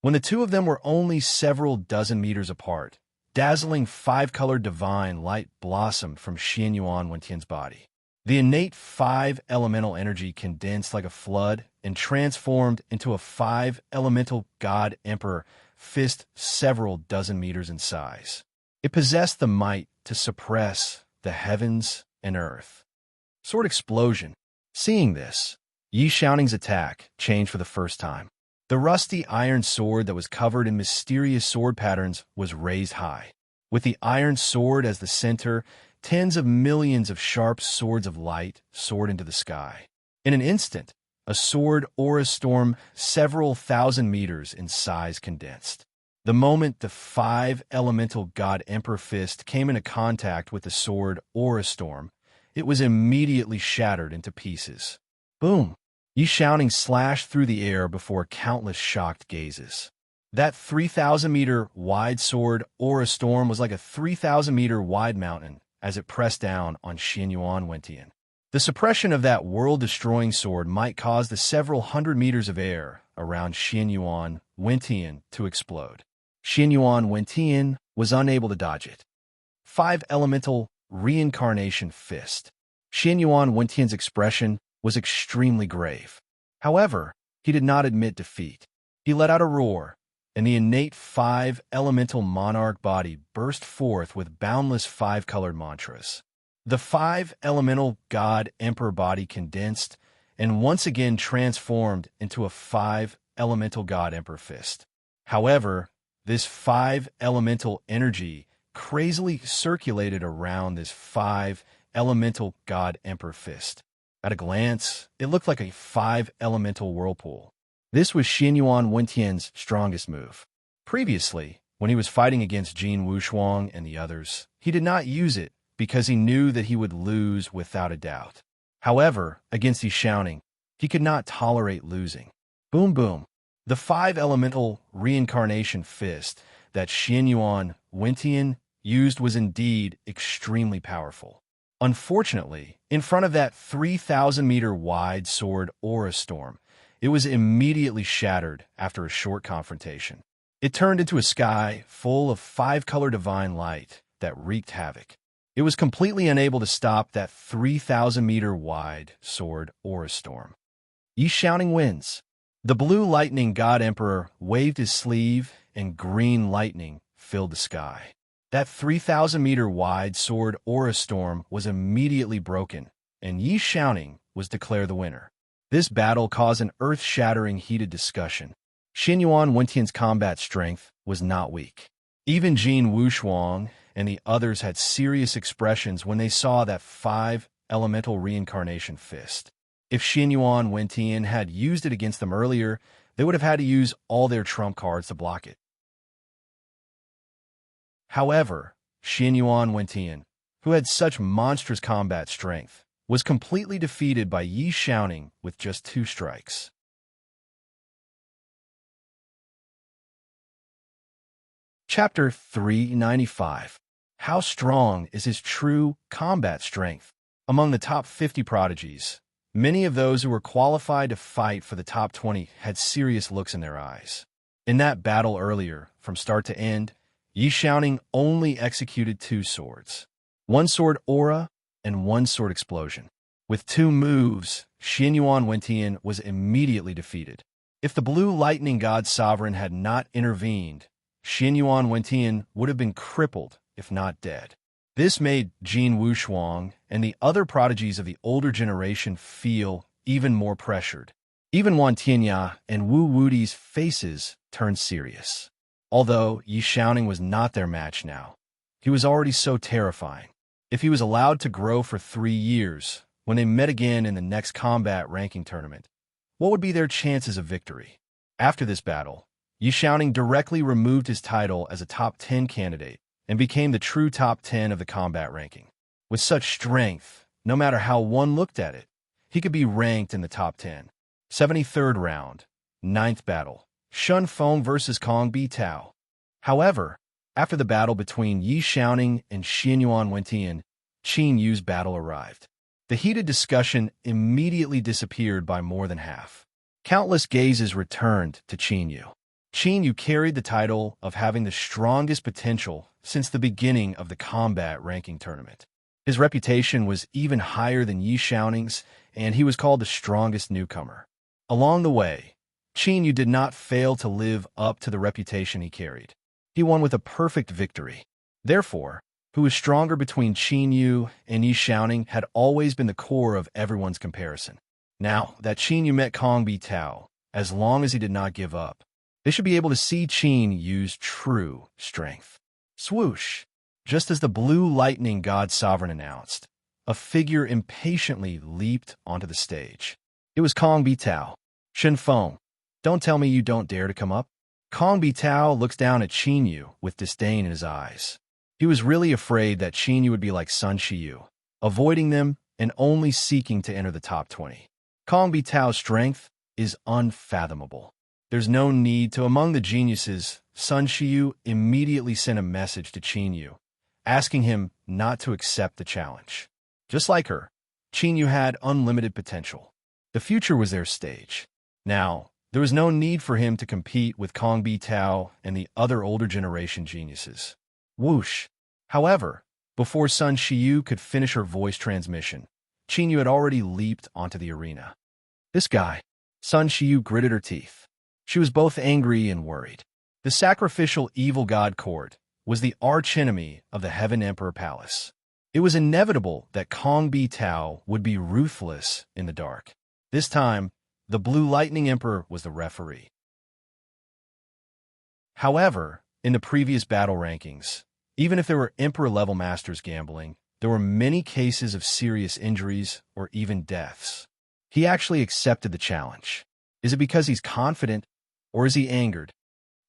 [SPEAKER 1] When the two of them were only several dozen meters apart, dazzling 5-color divine light blossomed from Xianyuan Wentian's body. The innate 5 elemental energy condensed like a flood and transformed into a 5 elemental god emperor fist several dozen meters in size. It possessed the might to suppress the heavens and earth. Sword explosion. Seeing this, Yi Xiaoning's attack changed for the first time. The rusty iron sword that was covered in mysterious sword patterns was raised high. With the iron sword as the center, tens of millions of sharp swords of light soared into the sky. In an instant, a sword aura storm several thousand meters in size condensed. The moment the 5 elemental god emperor fist came into contact with the sword aura storm, it was immediately shattered into pieces. Boom! Yi Xiaoning slashed through the air before countless shocked gazes. That 3,000-meter wide sword aura storm was like a 3,000-meter wide mountain as it pressed down on Xianyuan Wentian. The suppression of that world-destroying sword might cause the several hundred meters of air around Xianyuan Wentian to explode. Xianyuan Wentian was unable to dodge it. 5 elemental reincarnation fist. Xianyuan Wentian's expression was extremely grave. However, he did not admit defeat. He let out a roar, and the innate 5 elemental monarch body burst forth with boundless 5-colored mantras. The 5 elemental god emperor body condensed and once again transformed into a 5 elemental god emperor fist. However, this 5 elemental energy crazily circulated around this 5 elemental god emperor fist. At a glance, it looked like a 5 elemental whirlpool. This was Xianyuan Wentian's strongest move. Previously, when he was fighting against Jin Wushuang and the others, he did not use it because he knew that he would lose without a doubt. However, against Yi Xiaoning, he could not tolerate losing. Boom boom. The 5 elemental reincarnation fist that Xianyuan Wentian used was indeed extremely powerful. Unfortunately, in front of that 3,000-meter wide sword aura storm, it was immediately shattered after a short confrontation. It turned into a sky full of 5-color divine light that wreaked havoc. It was completely unable to stop that 3,000-meter wide sword aura storm. Yi Xiaoning wins. The blue lightning god emperor waved his sleeve and green lightning filled the sky. That 3,000-meter wide sword aura storm was immediately broken, and Yi Xiaoning was declared the winner. This battle caused an earth-shattering heated discussion. Xianyuan Wentian's combat strength was not weak. Even Jin Wushuang and the others had serious expressions when they saw that 5 elemental reincarnation fist. If Xianyuan Wentian had used it against them earlier, they would have had to use all their trump cards to block it. However, Xianyuan Wentian, who had such monstrous combat strength, was completely defeated by Yi Xiaoning with just 2 strikes. Chapter 395. How strong is his true combat strength? Among the top 50 prodigies, many of those who were qualified to fight for the top 20 had serious looks in their eyes. In that battle earlier, from start to end, Yi Xiaoning only executed 2 swords. 1 sword aura and 1 sword explosion. With 2 moves, Xianyuan Wentian was immediately defeated. If the blue lightning god sovereign had not intervened, Xianyuan Wentian would have been crippled, if not dead. This made Jin Wushuang and the other prodigies of the older generation feel even more pressured. Even Wan Tianya and Wu Wudi's faces turned serious. Although Yi Xiaoning was not their match now, he was already so terrifying. If he was allowed to grow for 3 years, when they met again in the next combat ranking tournament, what would be their chances of victory? After this battle, Yi Xiaoning directly removed his title as a top 10 candidate and became the true top 10 of the combat ranking. With such strength, no matter how one looked at it, he could be ranked in the top 10. 73rd round, 9th battle, Shun Feng versus Kong Bi Tao. However, after the battle between Yi Xiaoning and Xianyuan Wentian, Qin Yu's battle arrived. The heated discussion immediately disappeared by more than half. Countless gazes returned to Qin Yu. Qin Yu carried the title of having the strongest potential since the beginning of the combat ranking tournament. His reputation was even higher than Yi Xiaoning's, and he was called the strongest newcomer. Along the way, Qin Yu did not fail to live up to the reputation he carried. He won with a perfect victory. Therefore, who was stronger between Qin Yu and Yi Xiaoning had always been the core of everyone's comparison. Now that Qin Yu met Kong Bi Tao, as long as he did not give up, they should be able to see Qin Yu's true strength. Swoosh! Just as the blue lightning god sovereign announced, a figure impatiently leaped onto the stage. It was Kong Bi Tao. Shen Feng, don't tell me you don't dare to come up. Kong Bi Tao looks down at Qin Yu with disdain in his eyes. He was really afraid that Qin Yu would be like Sun Shiyu, avoiding them and only seeking to enter the top 20. Kong Bi Tao's strength is unfathomable. There's no need to. Among the geniuses, Sun Shiyu immediately sent a message to Qin Yu, asking him not to accept the challenge. Just like her, Qin Yu had unlimited potential. The future was their stage. Now, there was no need for him to compete with Kong Bi Tao and the other older generation geniuses. Whoosh! However, before Sun Shiyu could finish her voice transmission, Qin Yu had already leaped onto the arena. This guy. Sun Shiyu gritted her teeth. She was both angry and worried. The sacrificial evil god court was the archenemy of the Heaven Emperor Palace. It was inevitable that Kong Bi Tao would be ruthless in the dark. This time, the Blue Lightning Emperor was the referee. However, in the previous battle rankings, even if there were Emperor-level masters gambling, there were many cases of serious injuries or even deaths. He actually accepted the challenge. Is it because he's confident, or is he angered?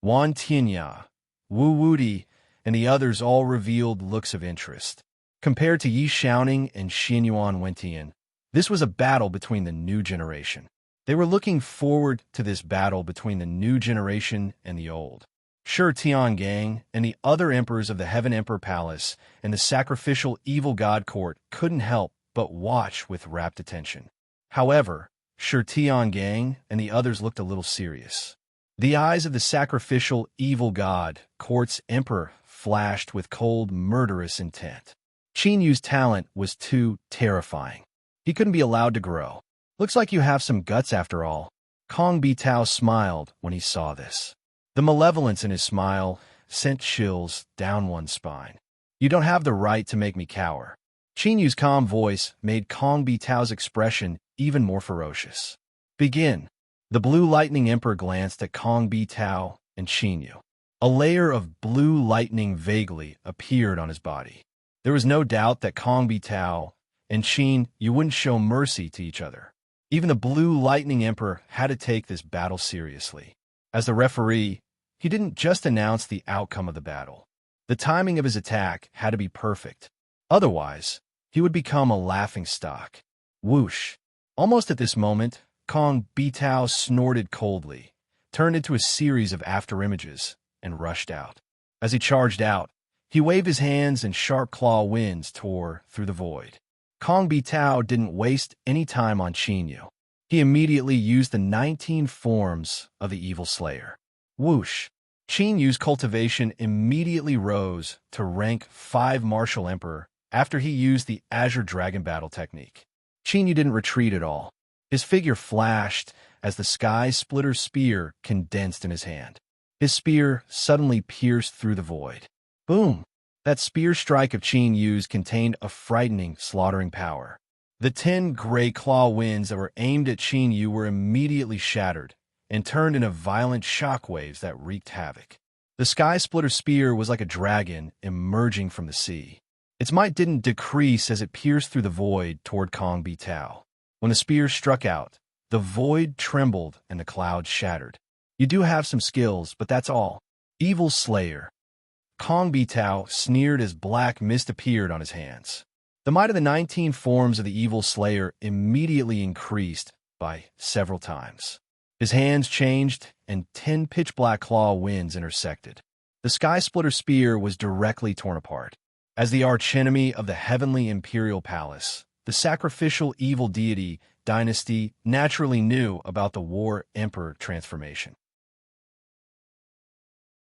[SPEAKER 1] Wan Tianya, Wu Wudi, and the others all revealed looks of interest. Compared to Yi Xiaoning and Xin Yuan Wentian, this was a battle between the new generation. They were looking forward to this battle between the new generation and the old. Shi Tiangang and the other emperors of the Heaven Emperor Palace and the sacrificial evil god court couldn't help but watch with rapt attention. However, Shi Tiangang and the others looked a little serious. The eyes of the sacrificial evil god court's emperor flashed with cold, murderous intent. Qin Yu's talent was too terrifying. He couldn't be allowed to grow. Looks like you have some guts after all. Kong Bi Tao smiled when he saw this. The malevolence in his smile sent chills down one's spine. You don't have the right to make me cower. Qin Yu's calm voice made Kong Bi Tao's expression even more ferocious. Begin. The Blue Lightning Emperor glanced at Kong Bi Tao and Qin Yu. A layer of blue lightning vaguely appeared on his body. There was no doubt that Kong Bi Tao and Qin Yu wouldn't show mercy to each other. Even the Blue Lightning Emperor had to take this battle seriously. As the referee, he didn't just announce the outcome of the battle. The timing of his attack had to be perfect. Otherwise, he would become a laughingstock. Whoosh! Almost at this moment, Kong Bi Tao snorted coldly, turned into a series of afterimages, and rushed out. As he charged out, he waved his hands and sharp claw winds tore through the void. Kong Bi Tao didn't waste any time on Qin Yu. He immediately used the 19 forms of the Evil Slayer. Whoosh! Qin Yu's cultivation immediately rose to rank 5 Martial Emperor after he used the Azure Dragon Battle technique. Qin Yu didn't retreat at all. His figure flashed as the Sky Splitter spear condensed in his hand. His spear suddenly pierced through the void. Boom! That spear strike of Qin Yu's contained a frightening, slaughtering power. The 10 gray claw winds that were aimed at Qin Yu were immediately shattered and turned into violent shockwaves that wreaked havoc. The Sky Splitter spear was like a dragon emerging from the sea. Its might didn't decrease as it pierced through the void toward Kong Bi Tao. When the spear struck out, the void trembled and the clouds shattered. You do have some skills, but that's all. Evil Slayer. Kong Bi Tao sneered as black mist appeared on his hands. The might of the 19 forms of the Evil Slayer immediately increased by several times. His hands changed, and 10 pitch-black claw winds intersected. The Sky Splitter spear was directly torn apart. As the archenemy of the Heavenly Imperial Palace, the sacrificial evil deity dynasty naturally knew about the War Emperor transformation.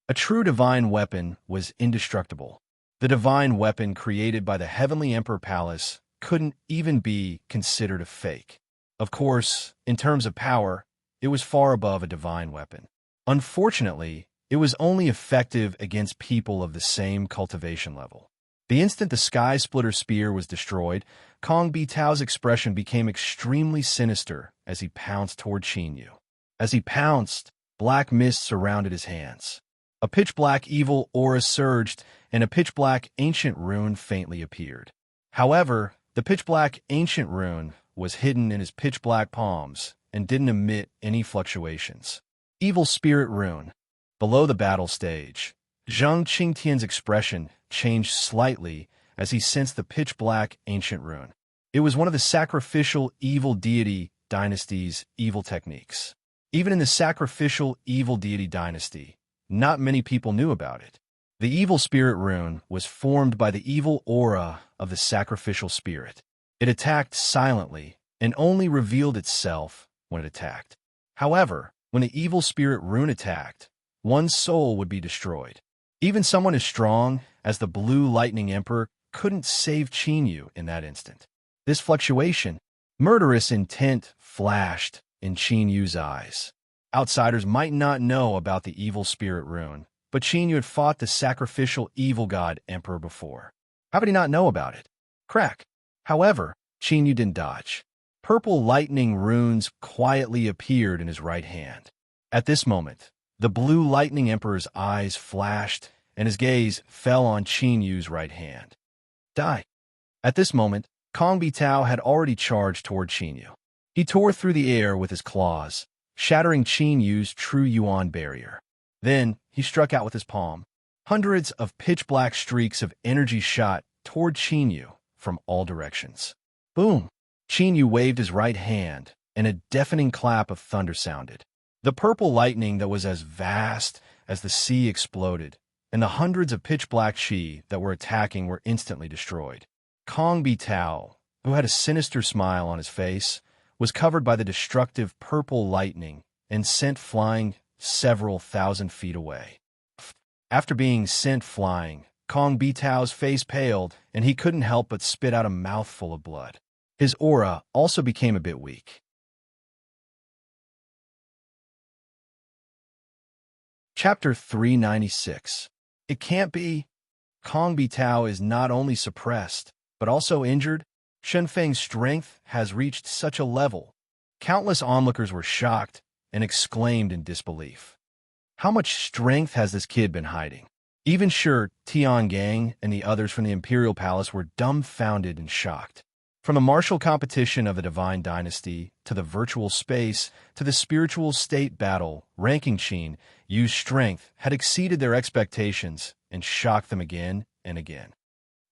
[SPEAKER 1] A true divine weapon was indestructible. The divine weapon created by the Heavenly Emperor Palace couldn't even be considered a fake. Of course, in terms of power, it was far above a divine weapon. Unfortunately, it was only effective against people of the same cultivation level. The instant the Sky Splitter Spear was destroyed, Kong Bitao's expression became extremely sinister as he pounced toward Qin Yu. As he pounced, black mist surrounded his hands. A pitch-black evil aura surged, and a pitch-black ancient rune faintly appeared. However, the pitch-black ancient rune was hidden in his pitch-black palms and didn't emit any fluctuations. Evil Spirit Rune. Below the battle stage, Zhang Qingtian's expression changed slightly as he sensed the pitch-black ancient rune. It was one of the sacrificial evil deity dynasty's evil techniques. Even in the sacrificial evil deity dynasty, not many people knew about it. The evil spirit rune was formed by the evil aura of the sacrificial spirit. It attacked silently and only revealed itself when it attacked. However, when the evil spirit rune attacked, one's soul would be destroyed. Even someone as strong as the Blue Lightning Emperor couldn't save Qin Yu in that instant. This fluctuation, murderous intent flashed in Qin Yu's eyes. Outsiders might not know about the evil spirit rune, but Qin Yu had fought the sacrificial evil god emperor before. How could he not know about it? Crack. However, Qin Yu didn't dodge. Purple lightning runes quietly appeared in his right hand. At this moment, the Blue Lightning Emperor's eyes flashed, and his gaze fell on Qin Yu's right hand. Die. At this moment, Kong Bitao had already charged toward Qin Yu. He tore through the air with his claws, shattering Qin Yu's true Yuan barrier. Then, he struck out with his palm. Hundreds of pitch-black streaks of energy shot toward Qin Yu from all directions. Boom! Qin Yu waved his right hand, and a deafening clap of thunder sounded. The purple lightning that was as vast as the sea exploded, and the hundreds of pitch-black chi that were attacking were instantly destroyed. Kong Bitao, who had a sinister smile on his face, was covered by the destructive purple lightning and sent flying several thousand feet away. After being sent flying, Kong Bitao's face paled, and he couldn't help but spit out a mouthful of blood. His aura also became a bit weak. Chapter 396. It can't be. Kong Bitao is not only suppressed, but also injured. Shen Feng's strength has reached such a level. Countless onlookers were shocked and exclaimed in disbelief. How much strength has this kid been hiding? Even Shi, Tiangang, and the others from the Imperial Palace were dumbfounded and shocked. From a martial competition of the Divine Dynasty, to the virtual space, to the spiritual state battle, ranking Qin Yu's strength had exceeded their expectations and shocked them again and again.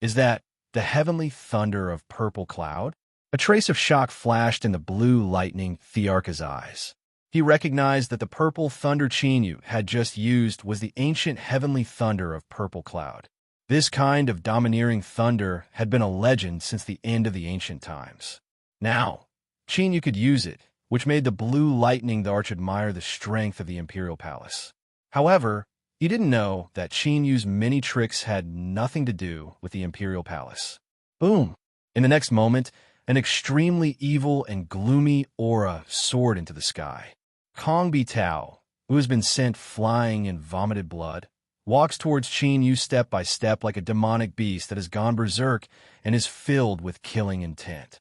[SPEAKER 1] Is that the heavenly thunder of purple cloud? A trace of shock flashed in the Blue Lightning Thearcha's eyes. He recognized that the purple thunder Qin Yu had just used was the ancient heavenly thunder of purple cloud. This kind of domineering thunder had been a legend since the end of the ancient times. Now, Qin Yu could use it, which made the Blue Lightning Arch admire the strength of the Imperial Palace. However, he didn't know that Qin Yu's many tricks had nothing to do with the Imperial Palace. Boom! In the next moment, an extremely evil and gloomy aura soared into the sky. Kong Bitao, who has been sent flying in vomited blood, walks towards Qin Yu step by step like a demonic beast that has gone berserk and is filled with killing intent.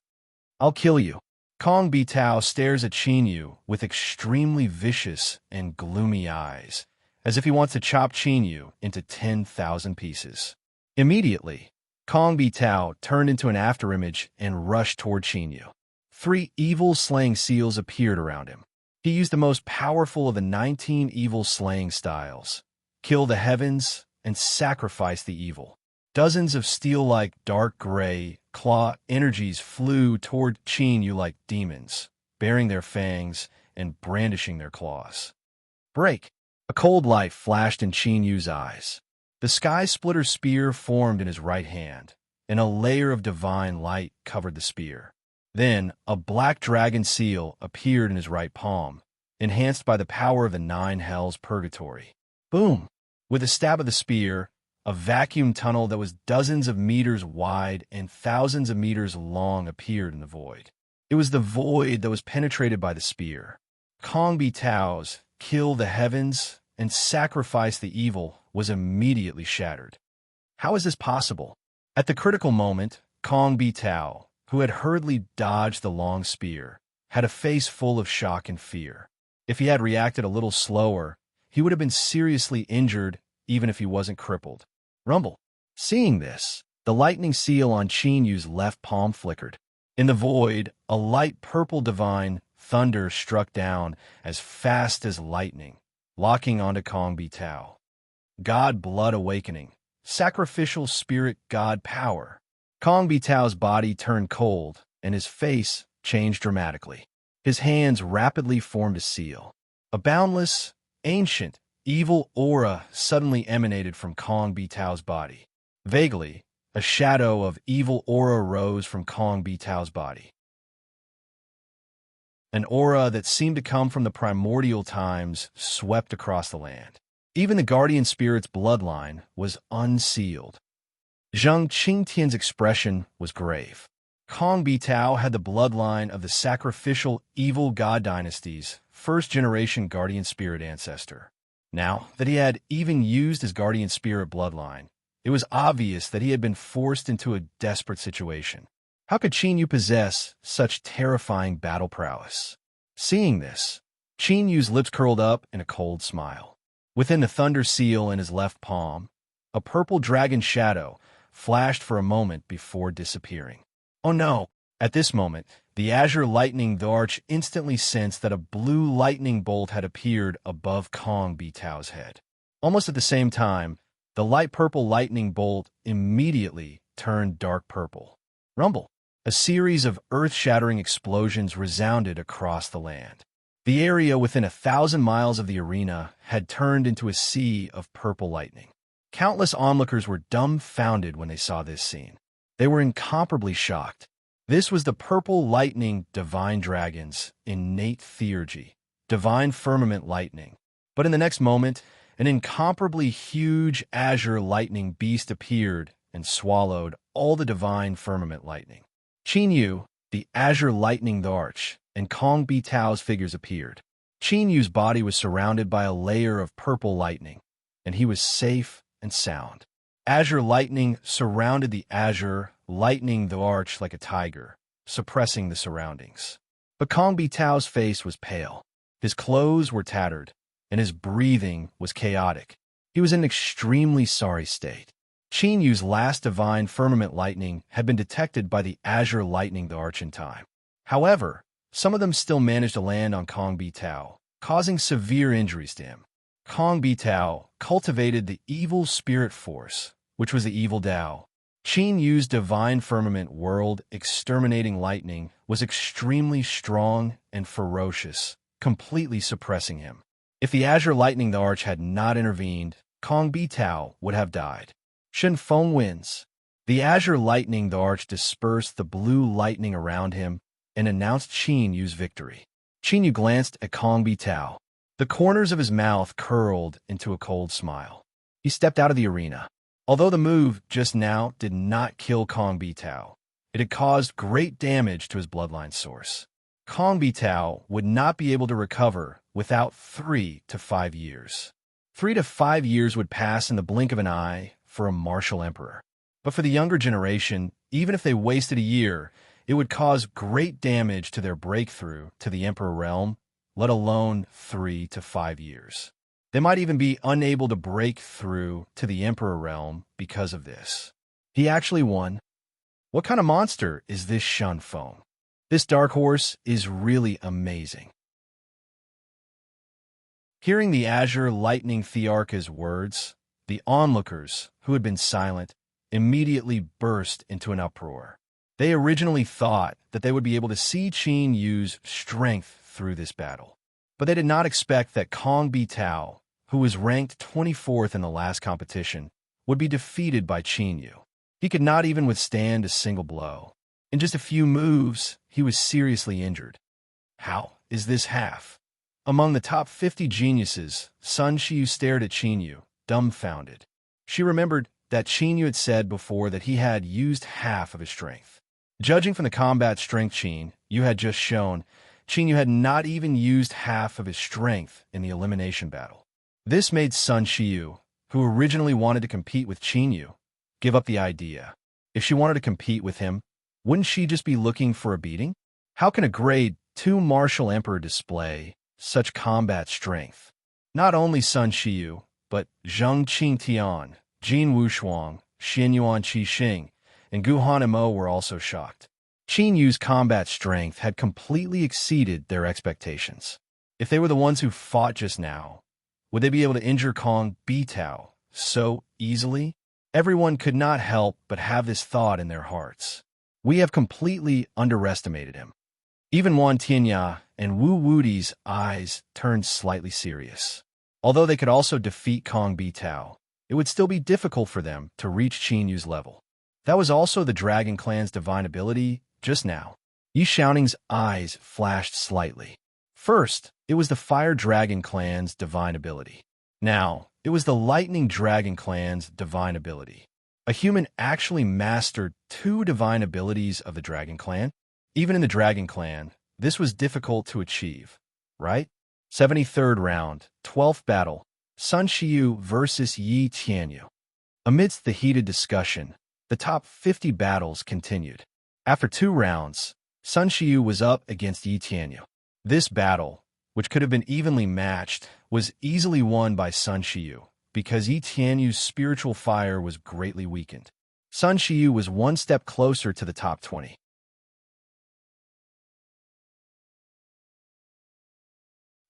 [SPEAKER 1] I'll kill you. Kong Bitao stares at Qin Yu with extremely vicious and gloomy eyes, as if he wants to chop Qin Yu into 10,000 pieces. Immediately, Kong Bitao turned into an afterimage and rushed toward Qin Yu. 3 evil slaying seals appeared around him. He used the most powerful of the 19 evil slaying styles. Kill the heavens and sacrifice the evil. Dozens of steel-like dark gray claw energies flew toward Qin Yu like demons, baring their fangs and brandishing their claws. Break! A cold light flashed in Qin Yu's eyes. The Sky Splitter Spear formed in his right hand, and a layer of divine light covered the spear. Then, a black dragon seal appeared in his right palm, enhanced by the power of the 9 hells purgatory. Boom! With a stab of the spear, A vacuum tunnel that was dozens of meters wide and thousands of meters long appeared in the void. It was the void that was penetrated by the spear. Kong Bi Tao's kill the heavens and sacrifice the evil was immediately shattered. How is this possible? At the critical moment, Kong Bi Tao, who had hurriedly dodged the long spear, had a face full of shock and fear. If he had reacted a little slower, he would have been seriously injured even if he wasn't crippled. Rumble. Seeing this, the lightning seal on Qin Yu's left palm flickered. In the void, a light purple divine thunder struck down as fast as lightning, locking onto Kong Bi Tao. God blood awakening. Sacrificial spirit God power. Kong Bi Tao's body turned cold, and his face changed dramatically. His hands rapidly formed a seal. A boundless, ancient, evil aura suddenly emanated from Kong Bi Tao's body. Vaguely, a shadow of evil aura rose from Kong Bi Tao's body. An aura that seemed to come from the primordial times swept across the land. Even the guardian spirit's bloodline was unsealed. Zhang Qingtian's expression was grave. Kong Bi Tao had the bloodline of the sacrificial evil god dynasty's first-generation guardian spirit ancestor. Now that he had even used his guardian spirit bloodline, it was obvious that he had been forced into a desperate situation. How could Qin Yu possess such terrifying battle prowess? Seeing this, Qin Yu's lips curled up in a cold smile. Within the thunder seal in his left palm, a purple dragon shadow flashed for a moment before disappearing. Oh no! At this moment, the azure lightning the arch instantly sensed that a blue lightning bolt had appeared above Kong Bi Tao's head. Almost at the same time, the light purple lightning bolt immediately turned dark purple. Rumble! A series of earth-shattering explosions resounded across the land. The area within 1,000 miles of the arena had turned into a sea of purple lightning. Countless onlookers were dumbfounded when they saw this scene. They were incomparably shocked. This was the purple lightning divine dragon's innate theurgy, divine firmament lightning. But in the next moment, an incomparably huge azure lightning beast appeared and swallowed all the divine firmament lightning. Qin Yu, the azure lightning the arch, and Kong Bi Tao's figures appeared. Qin Yu's body was surrounded by a layer of purple lightning, and he was safe and sound. Azure lightning surrounded the azure lightning the arch like a tiger, suppressing the surroundings. But Kong Bi Tao's face was pale. His clothes were tattered, and his breathing was chaotic. He was in an extremely sorry state. Qin Yu's last divine firmament lightning had been detected by the azure lightning the arch in time. However, some of them still managed to land on Kong Bi Tao, causing severe injuries to him. Kong Bi Tao cultivated the evil spirit force, which was the evil Tao. Qin Yu's divine firmament world exterminating lightning was extremely strong and ferocious, completely suppressing him. If the azure lightning the arch had not intervened, Kong Bi Tao would have died. Shen Feng wins. The azure lightning the arch dispersed the blue lightning around him and announced Qin Yu's victory. Qin Yu glanced at Kong Bi Tao. The corners of his mouth curled into a cold smile. He stepped out of the arena. Although the move just now did not kill Kong Bi Tao, it had caused great damage to his bloodline source. Kong Bi Tao would not be able to recover without 3 to 5 years. 3 to 5 years would pass in the blink of an eye for a martial emperor. But for the younger generation, even if they wasted a year, it would cause great damage to their breakthrough to the emperor realm, let alone 3 to 5 years. They might even be unable to break through to the emperor realm because of this. He actually won. What kind of monster is this Shen Feng? This dark horse is really amazing. Hearing the azure lightning Thearcha's words, the onlookers, who had been silent, immediately burst into an uproar. They originally thought that they would be able to see Qin Yu's strength through this battle, but they did not expect that Kong Bi Tao, who was ranked 24th in the last competition, would be defeated by Qin Yu. He could not even withstand a single blow. In just a few moves, he was seriously injured. How is this half? Among the top 50 geniuses, Sun Xiu stared at Qin Yu, dumbfounded. She remembered that Qin Yu had said before that he had used half of his strength. Judging from the combat strength Qin Yu had just shown, Qin Yu had not even used half of his strength in the elimination battle. This made Sun Shiyu, who originally wanted to compete with Qin Yu, give up the idea. If she wanted to compete with him, wouldn't she just be looking for a beating? How can a grade 2 martial emperor display such combat strength? Not only Sun Shiyu, but Zheng Qingtian, Jin Wushuang, Xianyuan Qixing, and Gu Hanmo were also shocked. Qin Yu's combat strength had completely exceeded their expectations. If they were the ones who fought just now, would they be able to injure Kong Bitao so easily? Everyone could not help but have this thought in their hearts. We have completely underestimated him. Even Wan Tianya and Wu Wudi's eyes turned slightly serious. Although they could also defeat Kong Bitao, it would still be difficult for them to reach Qin Yu's level. That was also the Dragon Clan's divine ability just now. Yi Xiaoning's eyes flashed slightly. First, it was the Fire Dragon Clan's divine ability. Now, it was the Lightning Dragon Clan's divine ability. A human actually mastered 2 divine abilities of the Dragon Clan. Even in the Dragon Clan, this was difficult to achieve, right? 73rd round, 12th battle, Sun Shiyu versus Yi Tianyu. Amidst the heated discussion, the top 50 battles continued. After 2 rounds, Sun Shiyu was up against Yi Tianyu. This battle, which could have been evenly matched, was easily won by Sun Shiyu because Yi Tianyu's spiritual fire was greatly weakened. Sun Shiyu was 1 step closer to the top 20.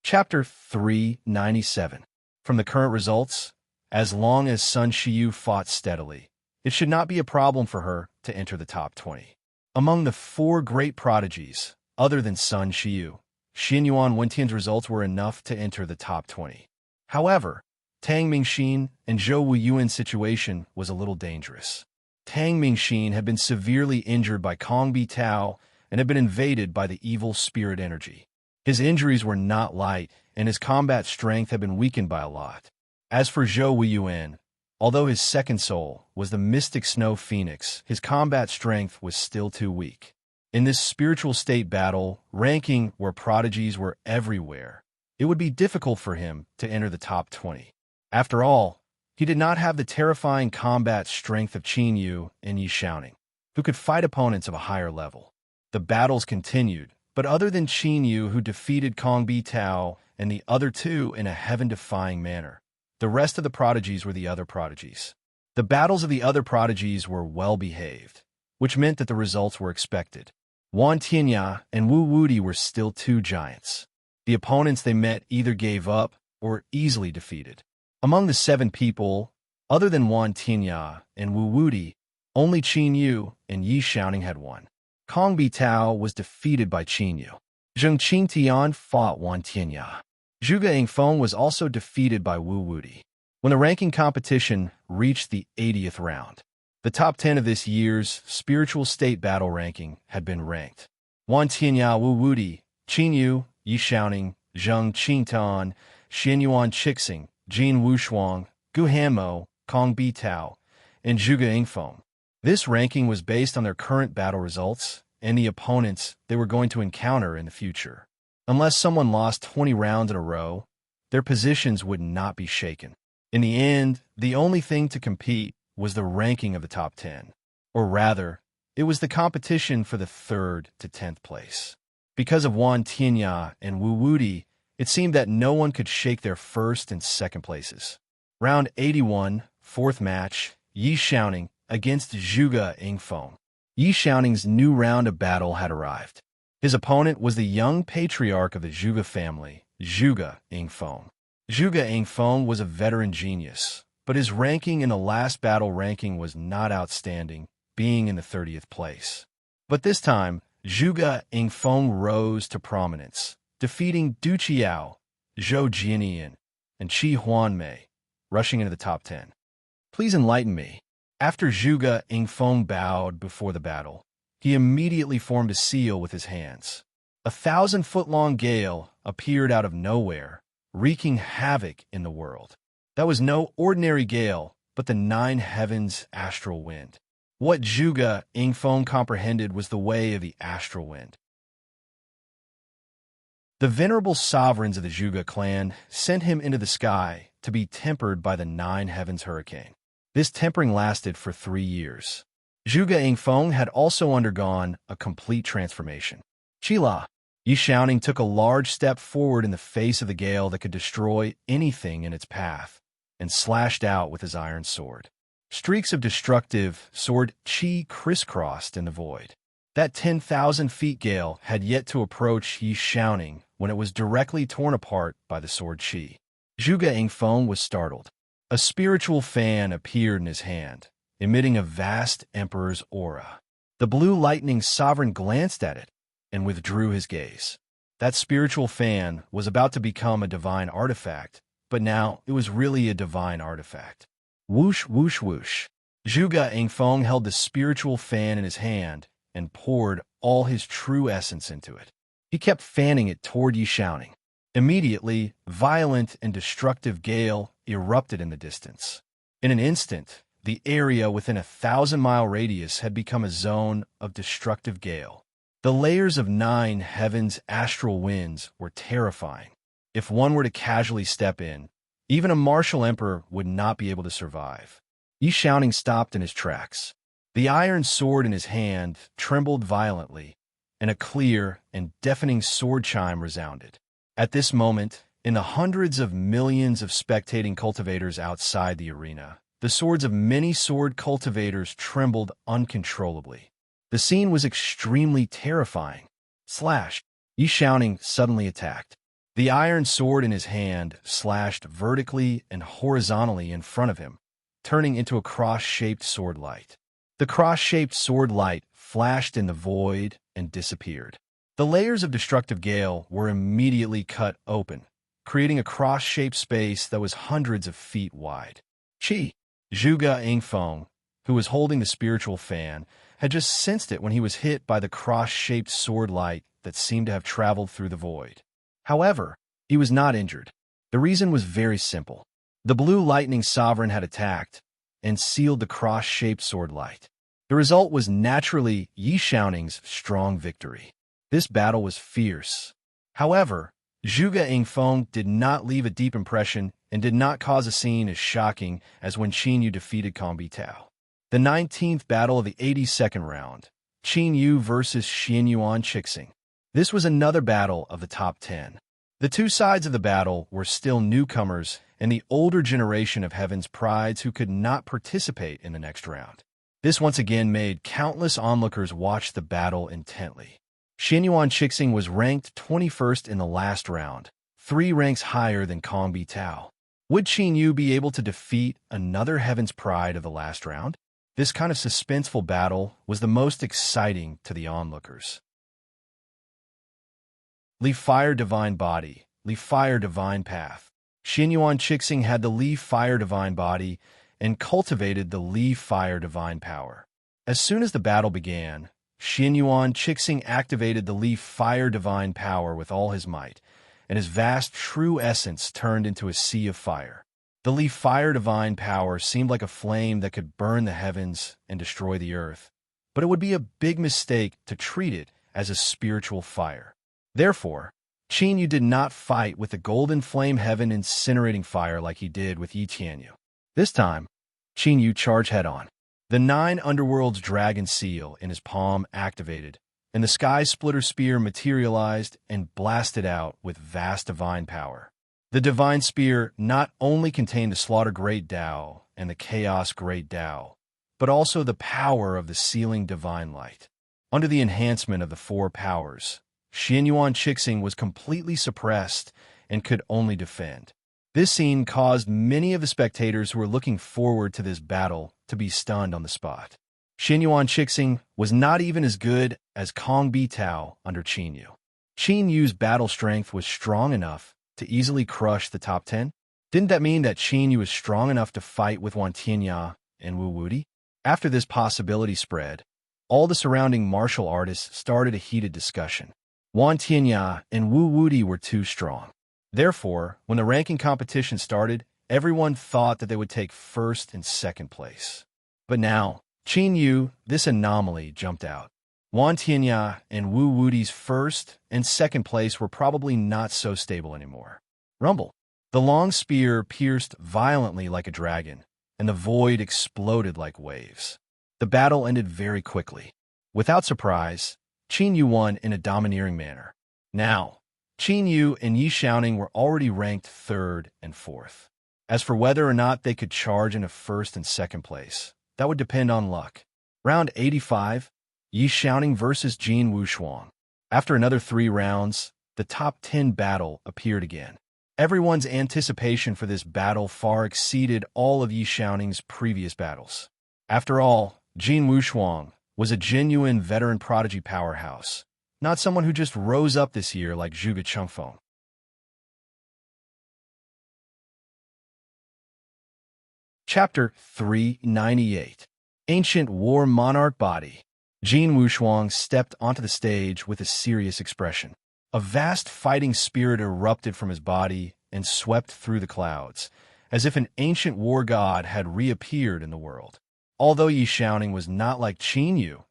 [SPEAKER 1] Chapter 397. From the current results, as long as Sun Shiyu fought steadily, it should not be a problem for her to enter the top 20. Among the 4 great prodigies, other than Sun Shiyu, Xianyuan Wentian's results were enough to enter the top 20. However, Tang Mingxin and Zhou Wuyuan's situation was a little dangerous. Tang Mingxin had been severely injured by Kong Bitao and had been invaded by the evil spirit energy. His injuries were not light, and his combat strength had been weakened by a lot. As for Zhou Wuyuan, although his second soul was the mystic snow phoenix, his combat strength was still too weak. In this spiritual state battle, ranking where prodigies were everywhere, it would be difficult for him to enter the top 20. After all, he did not have the terrifying combat strength of Qin Yu and Yi Xiaoning, who could fight opponents of a higher level. The battles continued, but other than Qin Yu, who defeated Kong Bitao and the other 2 in a heaven-defying manner, the rest of the prodigies were the other prodigies. The battles of the other prodigies were well-behaved, which meant that the results were expected. Wan Tianya and Wu Wudi were still 2 giants. The opponents they met either gave up or were easily defeated. Among the 7 people, other than Wan Tianya and Wu Wudi, only Qin Yu and Yi Xiaoning had won. Kong Bitao was defeated by Qin Yu. Zheng Qingtian fought Wan Tianya. Zhuge Yingfeng was also defeated by Wu Wudi. When the ranking competition reached the 80th round, the top 10 of this year's spiritual state battle ranking had been ranked. Wan Tianya, Wu Wudi, Qin Yu, Yi Xiaoning, Zheng Qingtian, Xianyuan Qixing, Jin Wushuang, Gu Hanmo, Kong Bitao, and Zhuge Yingfeng. This ranking was based on their current battle results and the opponents they were going to encounter in the future. Unless someone lost 20 rounds in a row, their positions would not be shaken. In the end, the only thing to compete was the ranking of the top 10. Or rather, it was the competition for the 3rd to 10th place. Because of Wan Tianya and Wu Wudi, it seemed that no one could shake their 1st and 2nd places. Round 81, 4th match, Yi Xiaoning against Zhuge Yingfeng. Yi Xiaoning's new round of battle had arrived. His opponent was the young patriarch of the Zhuge family, Zhuge Yingfeng. Zhuge Yingfeng was a veteran genius, but his ranking in the last battle ranking was not outstanding, being in the 30th place. But this time, Zhuge Yingfeng rose to prominence, defeating Du Qiao, Zhou Jianian, and Qi Huanmei, rushing into the top 10. Please enlighten me. After Zhuge Yingfeng bowed before the battle, he immediately formed a seal with his hands. A 1,000-foot-long gale appeared out of nowhere, wreaking havoc in the world. That was no ordinary gale, but the nine heavens' astral wind. What Zhuge Yingfeng comprehended was the way of the astral wind. The venerable sovereigns of the Zhuge clan sent him into the sky to be tempered by the nine heavens hurricane. This tempering lasted for 3 years. Zhuge Yingfeng had also undergone a complete transformation. Qila Yi Xiaoning took a large step forward in the face of the gale that could destroy anything in its path, and slashed out with his iron sword. Streaks of destructive sword qi crisscrossed in the void. That 10,000 feet gale had yet to approach Yi Xiaoning when it was directly torn apart by the sword qi. Zhuge Yingfeng was startled. A spiritual fan appeared in his hand, emitting a vast emperor's aura. The blue lightning sovereign glanced at it and withdrew his gaze. That spiritual fan was about to become a divine artifact, but now it was really a divine artifact. Whoosh, whoosh, whoosh. Zhuge Yingfeng held the spiritual fan in his hand and poured all his true essence into it. He kept fanning it toward Yi Xiaoning. Immediately, violent and destructive gale erupted in the distance. In an instant, the area within a 1,000-mile radius had become a zone of destructive gale. The layers of nine heavens' astral winds were terrifying. If one were to casually step in, even a martial emperor would not be able to survive. Yi Xiaoning stopped in his tracks. The iron sword in his hand trembled violently, and a clear and deafening sword chime resounded. At this moment, in the hundreds of millions of spectating cultivators outside the arena, the swords of many sword cultivators trembled uncontrollably. The scene was extremely terrifying. Slash! Yi Xiaoning suddenly attacked. The iron sword in his hand slashed vertically and horizontally in front of him, turning into a cross-shaped sword light. The cross-shaped sword light flashed in the void and disappeared. The layers of destructive gale were immediately cut open, creating a cross-shaped space that was hundreds of feet wide. Zhuge Yingfeng, who was holding the spiritual fan, had just sensed it when he was hit by the cross-shaped sword light that seemed to have traveled through the void. However, he was not injured. The reason was very simple. The blue lightning sovereign had attacked and sealed the cross-shaped sword light. The result was naturally Yi Xiaoning's strong victory. This battle was fierce. However, Zhuge Yingfeng did not leave a deep impression and did not cause a scene as shocking as when Qin Yu defeated Kong Bitao. The 19th battle of the 82nd round, Qin Yu versus Xianyuan Chixing. This was another battle of the top 10. The two sides of the battle were still newcomers and the older generation of Heaven's Prides who could not participate in the next round. This once again made countless onlookers watch the battle intently. Xianyuan Chixing was ranked 21st in the last round, 3 ranks higher than Kong Bitao. Would Qin Yu be able to defeat another Heaven's Pride of the last round? This kind of suspenseful battle was the most exciting to the onlookers. Li Fire Divine Body, Li Fire Divine Path. Xianyuan Chixing had the Li Fire Divine Body and cultivated the Li Fire Divine Power. As soon as the battle began, Xianyuan Chixing activated the Li Fire Divine Power with all his might, and his vast true essence turned into a sea of fire. The Li Fire Divine Power seemed like a flame that could burn the heavens and destroy the earth, but it would be a big mistake to treat it as a spiritual fire. Therefore, Qin Yu did not fight with the golden flame heaven incinerating fire like he did with Yi Tianyu. This time, Qin Yu charged head-on. The 9 underworlds dragon seal in his palm activated, and the sky splitter spear materialized and blasted out with vast divine power. The divine spear not only contained the slaughter great Tao and the chaos great Tao, but also the power of the sealing divine light. Under the enhancement of the 4 powers, Xianyuan Chixing was completely suppressed and could only defend. This scene caused many of the spectators who were looking forward to this battle to be stunned on the spot. Xianyuan Chixing was not even as good as Kong Bitao under Qin Yu. Qin Yu's battle strength was strong enough to easily crush the top 10? Didn't that mean that Qin Yu was strong enough to fight with Wan Tianya and Wu Wudi? After this possibility spread, all the surrounding martial artists started a heated discussion. Wan Tianya and Wu Wudi were too strong. Therefore, when the ranking competition started, everyone thought that they would take first and second place. But now, Qin Yu, this anomaly jumped out. Wan Tianya and Wu Wudi's first and second place were probably not so stable anymore. Rumble. The long spear pierced violently like a dragon, and the void exploded like waves. The battle ended very quickly. Without surprise, Qin Yu won in a domineering manner. Now, Qin Yu and Yi Xiaoning were already ranked third and fourth. As for whether or not they could charge into first and second place, that would depend on luck. Round 85, Yi Xiaoning versus Jin Wushuang. After another 3 rounds, the top 10 battle appeared again. Everyone's anticipation for this battle far exceeded all of Yi Xiaoning's previous battles. After all, Jin Wushuang was a genuine veteran prodigy powerhouse, not someone who just rose up this year like Zhuge Chengfeng. Chapter 398. Ancient War Monarch Body. Jin Wushuang stepped onto the stage with a serious expression. A vast fighting spirit erupted from his body and swept through the clouds, as if an ancient war god had reappeared in the world. Although Yi Xiaoning was not like Qin Yu,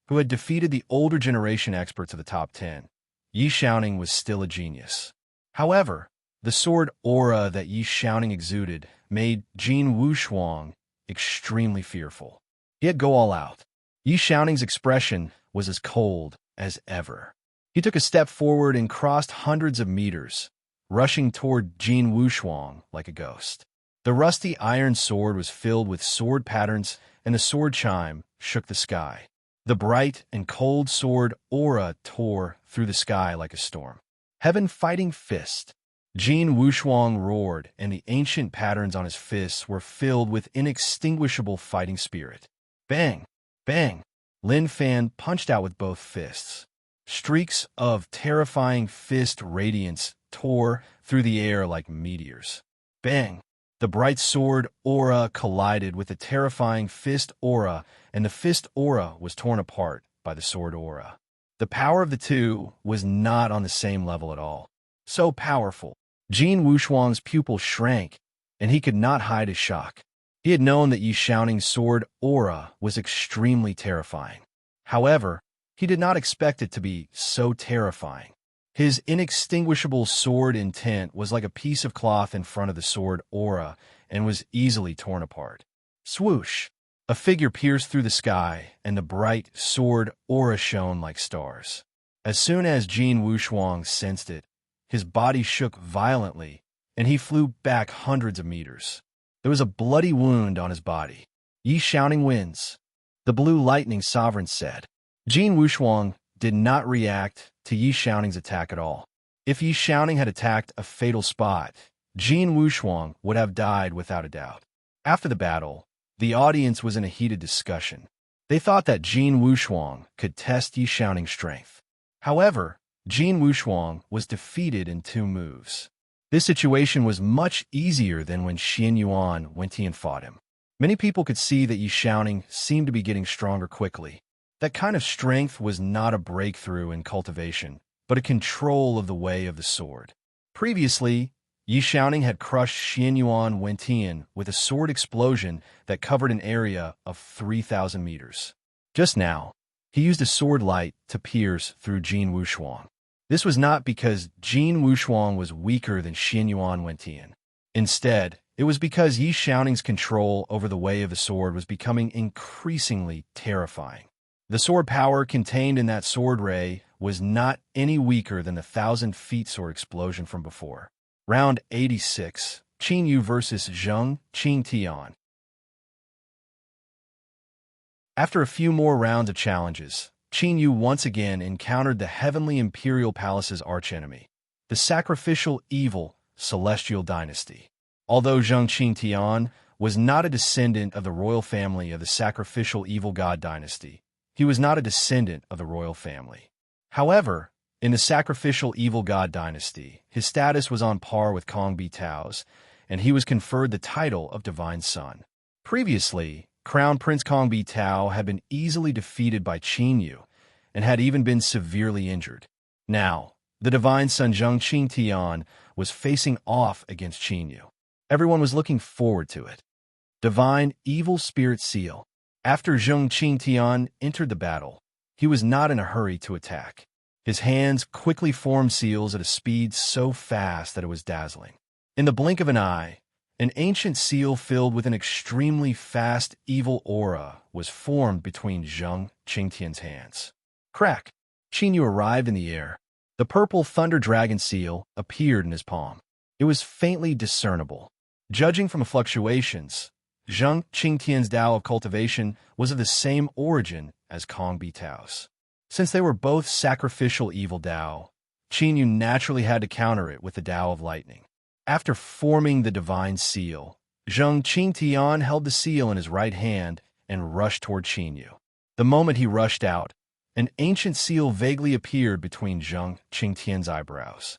[SPEAKER 1] who had defeated the older generation experts of the top 10, Yi Xiaoning was still a genius. However, the sword aura that Yi Xiaoning exuded made Jin Wushuang extremely fearful. He had go all out. Yi Xiaoning's expression was as cold as ever. He took a step forward and crossed hundreds of meters, rushing toward Jin Wushuang like a ghost. The rusty iron sword was filled with sword patterns, and the sword chime shook the sky. The bright and cold sword aura tore through the sky like a storm. Heaven fighting fist. Jin Wushuang roared, and the ancient patterns on his fists were filled with inextinguishable fighting spirit. Bang! Bang! Lin Fan punched out with both fists. Streaks of terrifying fist radiance tore through the air like meteors. Bang! The bright sword aura collided with the terrifying fist aura, and the fist aura was torn apart by the sword aura. The power of the two was not on the same level at all. So powerful. Jin Wushuang's pupil shrank, and he could not hide his shock. He had known that Yi Xiaoning's sword aura was extremely terrifying. However, he did not expect it to be so terrifying. His inextinguishable sword intent was like a piece of cloth in front of the sword aura and was easily torn apart. Swoosh! A figure pierced through the sky, and the bright sword aura shone like stars. As soon as Jin Wushuang sensed it, his body shook violently, and he flew back hundreds of meters. There was a bloody wound on his body. Yi Xiaoning wins, the Blue Lightning Sovereign said. Jin Wushuang did not react to Yi Xiaoning's attack at all. If Yi Xiaoning had attacked a fatal spot, Jin Wushuang would have died without a doubt. After the battle, the audience was in a heated discussion. They thought that Jin Wushuang could test Yi Xiaoning's strength. However, Jin Wushuang was defeated in 2 moves. This situation was much easier than when Xian Yuan went and fought him. Many people could see that Yi Xiaoning seemed to be getting stronger quickly. That kind of strength was not a breakthrough in cultivation, but a control of the way of the sword. Previously, Yi Xiaoning had crushed Xian Yuan Wentian with a sword explosion that covered an area of 3,000 meters. Just now, he used a sword light to pierce through Jin Wushuang. This was not because Jin Wushuang was weaker than Xian Yuan Wentian. Instead, it was because Yi Xiaoning's control over the way of the sword was becoming increasingly terrifying. The sword power contained in that sword ray was not any weaker than the 1,000-feet sword explosion from before. Round 86, Qin Yu versus Zheng Qingtian. After a few more rounds of challenges, Qin Yu once again encountered the Heavenly Imperial Palace's archenemy, the sacrificial evil Celestial Dynasty. Although Zheng Qingtian was not a descendant of the royal family of the sacrificial evil god dynasty, he was not a descendant of the royal family. However, in the sacrificial evil god dynasty, his status was on par with Kong Bi Tao's, and he was conferred the title of Divine Son. Previously, Crown Prince Kong Bi Tao had been easily defeated by Qin Yu, and had even been severely injured. Now, the Divine Son Zheng Qingtian was facing off against Qin Yu. Everyone was looking forward to it. Divine Evil Spirit Seal. After Zheng Qingtian entered the battle, he was not in a hurry to attack. His hands quickly formed seals at a speed so fast that it was dazzling. In the blink of an eye, an ancient seal filled with an extremely fast evil aura was formed between Zheng Qingtian's hands. Crack! Qingyu arrived in the air. The purple thunder dragon seal appeared in his palm. It was faintly discernible. Judging from the fluctuations, Zheng Qingtian's Tao of cultivation was of the same origin as Kong Bi Tao's. Since they were both sacrificial evil Tao, Qingyu naturally had to counter it with the Tao of lightning. After forming the divine seal, Zheng Qingtian held the seal in his right hand and rushed toward Qingyu. The moment he rushed out, an ancient seal vaguely appeared between Zheng Qingtian's eyebrows.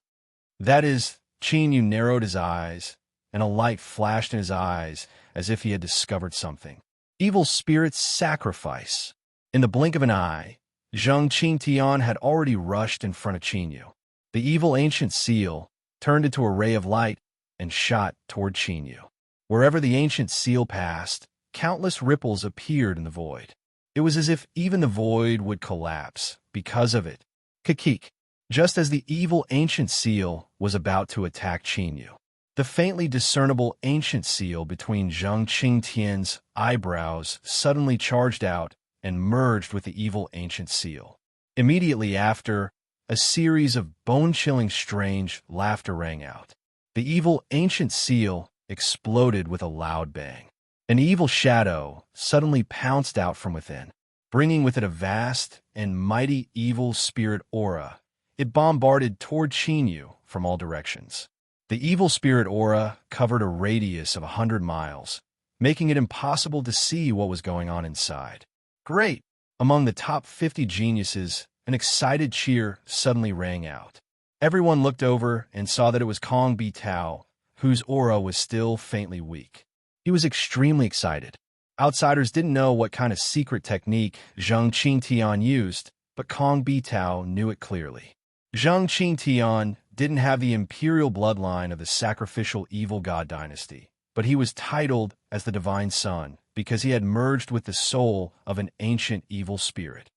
[SPEAKER 1] That is, Qingyu narrowed his eyes, and a light flashed in his eyes as if he had discovered something. Evil Spirit's Sacrifice. In the blink of an eye, Zheng Qingtian had already rushed in front of Qingyu. The evil ancient seal turned into a ray of light and shot toward Qingyu. Wherever the ancient seal passed, countless ripples appeared in the void. It was as if even the void would collapse because of it. Kikik. Just as the evil ancient seal was about to attack Qingyu, the faintly discernible ancient seal between Zheng Qingtian's eyebrows suddenly charged out and merged with the evil ancient seal. Immediately after, a series of bone-chilling strange laughter rang out. The evil ancient seal exploded with a loud bang. An evil shadow suddenly pounced out from within, bringing with it a vast and mighty evil spirit aura. It bombarded toward Qingyu from all directions. The evil spirit aura covered a radius of 100 miles, making it impossible to see what was going on inside. Great! Among the top 50 geniuses, an excited cheer suddenly rang out. Everyone looked over and saw that it was Kong Bi Tao, whose aura was still faintly weak. He was extremely excited. Outsiders didn't know what kind of secret technique Zheng Qingtian used, but Kong Bi Tao knew it clearly. Zheng Qingtian didn't have the imperial bloodline of the sacrificial evil god dynasty, but he was titled as the divine son because he had merged with the soul of an ancient evil spirit.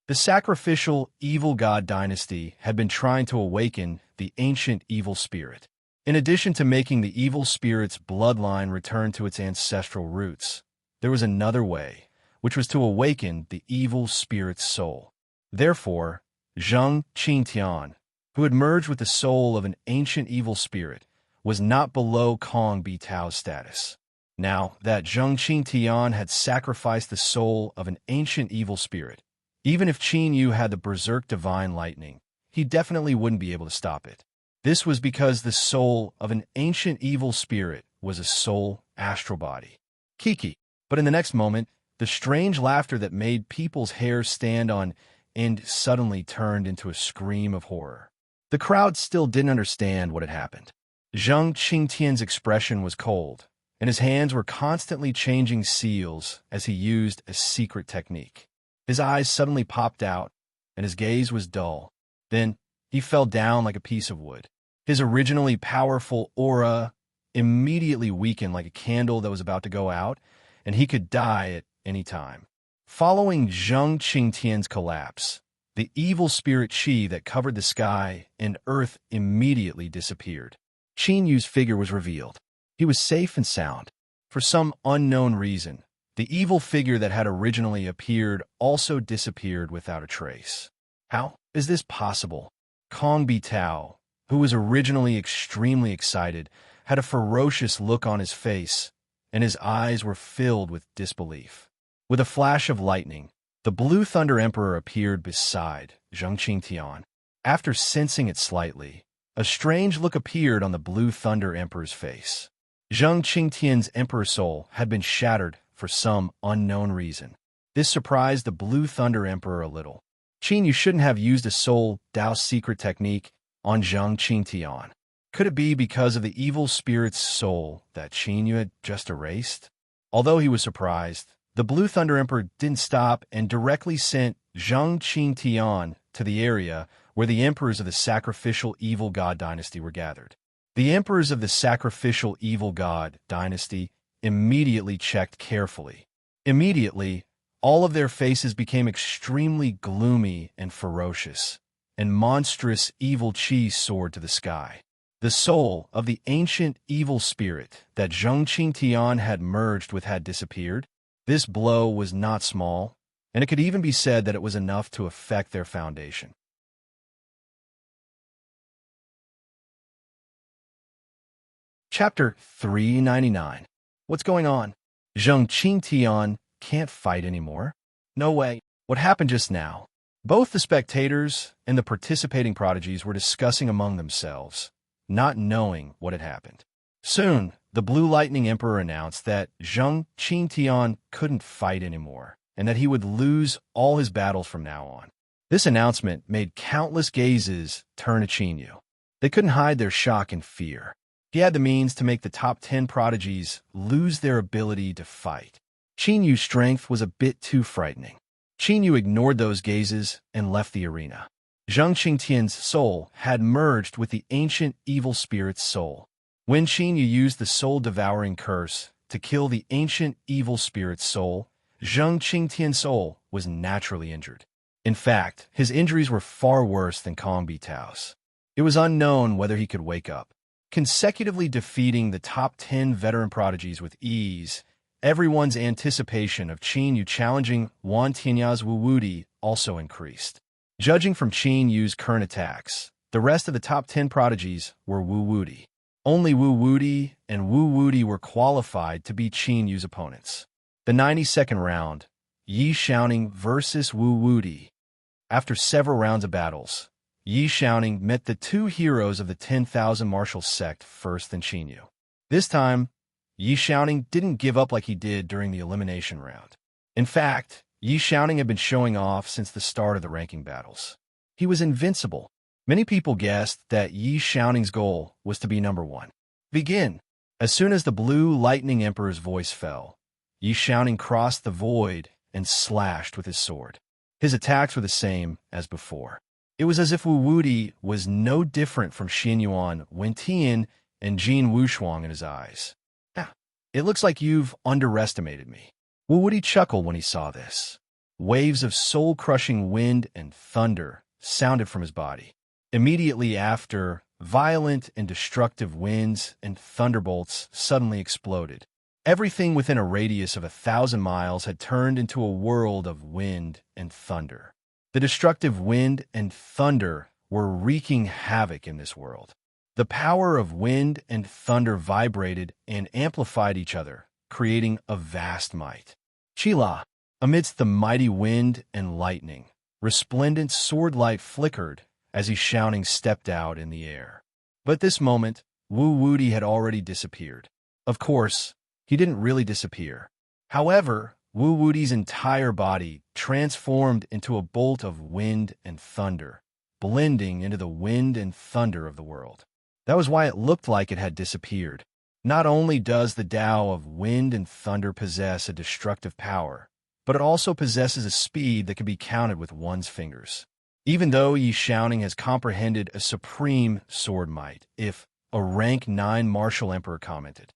[SPEAKER 1] The sacrificial evil god dynasty had been trying to awaken the ancient evil spirit. In addition to making the evil spirit's bloodline return to its ancestral roots, there was another way, which was to awaken the evil spirit's soul. Therefore, Zheng Qingtian, who had merged with the soul of an ancient evil spirit, was not below Kong Bi Tao's status. Now that Zheng Qingtian had sacrificed the soul of an ancient evil spirit, even if Qingyu had the berserk divine lightning, he definitely wouldn't be able to stop it. This was because the soul of an ancient evil spirit was a soul astral body. Kiki. But in the next moment, the strange laughter that made people's hair stand on end suddenly turned into a scream of horror. The crowd still didn't understand what had happened. Zheng Qingtian's expression was cold, and his hands were constantly changing seals as he used a secret technique. His eyes suddenly popped out, and his gaze was dull. Then he fell down like a piece of wood. His originally powerful aura immediately weakened like a candle that was about to go out, and he could die at any time. Following Zheng Qingtian's collapse, the evil spirit Qi that covered the sky and earth immediately disappeared. Qinyu's figure was revealed. He was safe and sound. For some unknown reason, the evil figure that had originally appeared also disappeared without a trace. How is this possible? Kong Bi Tao, who was originally extremely excited, had a ferocious look on his face, and his eyes were filled with disbelief. With a flash of lightning, the Blue Thunder Emperor appeared beside Zheng Qingtian. After sensing it slightly, a strange look appeared on the Blue Thunder Emperor's face. Zheng Qingtian's Emperor soul had been shattered for some unknown reason. This surprised the Blue Thunder Emperor a little. Qingyu shouldn't have used a soul Dao secret technique on Zheng Qingtian. Could it be because of the evil spirit's soul that Qingyu had just erased? Although he was surprised, the Blue Thunder Emperor didn't stop and directly sent Zheng Qingtian to the area where the emperors of the sacrificial evil god dynasty were gathered. The emperors of the sacrificial evil god dynasty immediately checked carefully. Immediately, all of their faces became extremely gloomy and ferocious, and monstrous evil chi soared to the sky. The soul of the ancient evil spirit that Zheng Qingtian had merged with had disappeared. This blow was not small, and it could even be said that it was enough to affect their foundation. Chapter 399. What's going on? Zheng Qingtian can't fight anymore. No way. What happened just now? Both the spectators and the participating prodigies were discussing among themselves, not knowing what had happened. Soon, the Blue Lightning Emperor announced that Zheng Qingtian couldn't fight anymore, and that he would lose all his battles from now on. This announcement made countless gazes turn to Qinyu. They couldn't hide their shock and fear. He had the means to make the top 10 prodigies lose their ability to fight. Qinyu's strength was a bit too frightening. Qinyu ignored those gazes and left the arena. Zheng Qingtian's soul had merged with the ancient evil spirit's soul. When Qinyu used the soul-devouring curse to kill the ancient evil spirit's soul, Zheng Qingtian's soul was naturally injured. In fact, his injuries were far worse than Kong Bitao's. It was unknown whether he could wake up. Consecutively defeating the top 10 veteran prodigies with ease, everyone's anticipation of Qinyu challenging Wan Tianya's Wu Wudi also increased. Judging from Qinyu's current attacks, the rest of the top 10 prodigies were Wu Wudi. Only Wu Wudi and Wu Wudi were qualified to be Qinyu's opponents. The 92nd round, Yi Xiaoning versus Wu Wudi. After several rounds of battles, Yi Xiaoning met the two heroes of the 10,000 martial sect first than Qinyu. This time, Yi Xiaoning didn't give up like he did during the elimination round. In fact, Yi Xiaoning had been showing off since the start of the ranking battles. He was invincible. Many people guessed that Yi Xiaoning's goal was to be number 1. Begin. As soon as the Blue Lightning Emperor's voice fell, Yi Xiaoning crossed the void and slashed with his sword. His attacks were the same as before. It was as if Wu Wudi was no different from Xin Yuan, Wen Tian, and Jin Wushuang in his eyes. It looks like you've underestimated me. Wu Wudi chuckled when he saw this. Waves of soul-crushing wind and thunder sounded from his body. Immediately after, violent and destructive winds and thunderbolts suddenly exploded. Everything within a radius of 1,000 miles had turned into a world of wind and thunder. The destructive wind and thunder were wreaking havoc in this world. The power of wind and thunder vibrated and amplified each other, creating a vast might. Qila, amidst the mighty wind and lightning, resplendent sword light flickered as Yi Xiaoning stepped out in the air. But at this moment, Wu Wudi had already disappeared. Of course, he didn't really disappear. However, Wu Wudi's entire body transformed into a bolt of wind and thunder, blending into the wind and thunder of the world. That was why it looked like it had disappeared. Not only does the Tao of wind and thunder possess a destructive power, but it also possesses a speed that can be counted with one's fingers. Even though Yi Xiaoning has comprehended a supreme sword might, if a rank 9 martial emperor commented.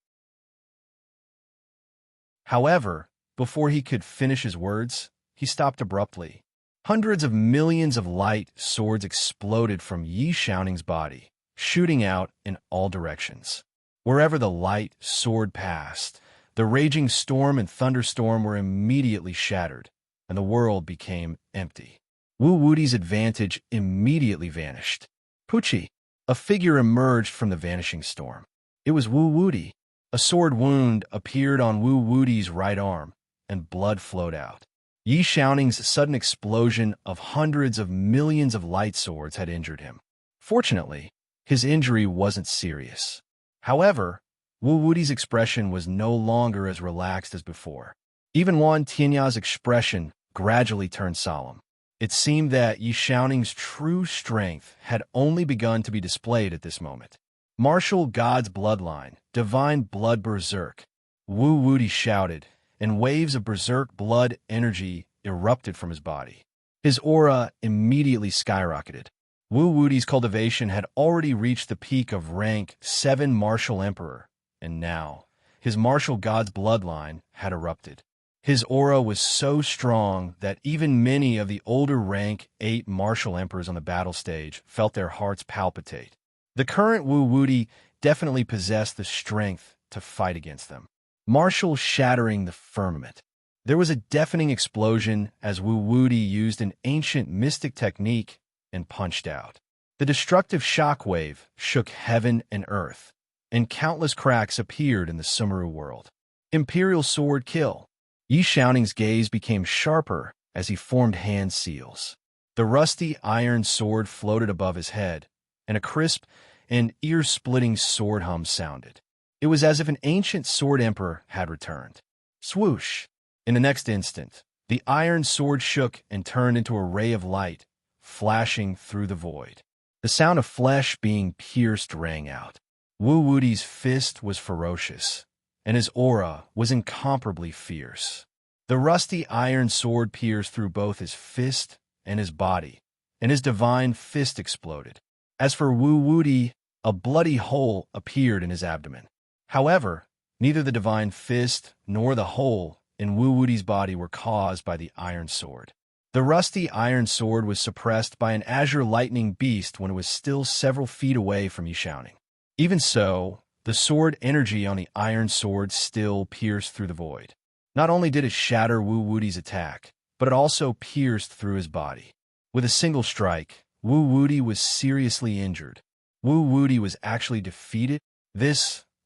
[SPEAKER 1] However, before he could finish his words, he stopped abruptly. Hundreds of millions of light swords exploded from Yi Xiaoning's body, shooting out in all directions. Wherever the light sword passed, the raging storm and thunderstorm were immediately shattered, and the world became empty. Wu Wudi's advantage immediately vanished. Puchi, a figure emerged from the vanishing storm. It was Wu Wudi. A sword wound appeared on Wu Wudi's right arm, and blood flowed out. Yi Xiaoning's sudden explosion of hundreds of millions of light swords had injured him. Fortunately, his injury wasn't serious. However, Wu Wudi's expression was no longer as relaxed as before. Even Wan Tianya's expression gradually turned solemn. It seemed that Yi Xiaoning's true strength had only begun to be displayed at this moment. Martial God's bloodline, divine blood berserk, Wu Wudi shouted, and waves of berserk blood energy erupted from his body. His aura immediately skyrocketed. Wu Wudi's cultivation had already reached the peak of rank 7 martial emperor, and now his martial god's bloodline had erupted. His aura was so strong that even many of the older rank 8 martial emperors on the battle stage felt their hearts palpitate. The current Wu Wudi definitely possessed the strength to fight against them. Martial shattering the firmament. There was a deafening explosion as Wu Wudi used an ancient mystic technique and punched out. The destructive shockwave shook heaven and earth, and countless cracks appeared in the Sumeru world. Imperial sword kill. Yi Xiaoning's gaze became sharper as he formed hand seals. The rusty iron sword floated above his head, and a crisp and ear-splitting sword hum sounded. It was as if an ancient sword emperor had returned. Swoosh! In the next instant, the iron sword shook and turned into a ray of light, flashing through the void. The sound of flesh being pierced rang out. Wu Wudi's fist was ferocious, and his aura was incomparably fierce. The rusty iron sword pierced through both his fist and his body, and his divine fist exploded. As for Wu Wudi, a bloody hole appeared in his abdomen. However, neither the divine fist nor the hole in Wu Wudi's body were caused by the iron sword. The rusty iron sword was suppressed by an azure lightning beast when it was still several feet away from Yi Xiaoning. Even so, the sword energy on the iron sword still pierced through the void. Not only did it shatter Wu Wudi's attack, but it also pierced through his body. With a single strike, Wu Wudi was seriously injured. Wu Wudi was actually defeated.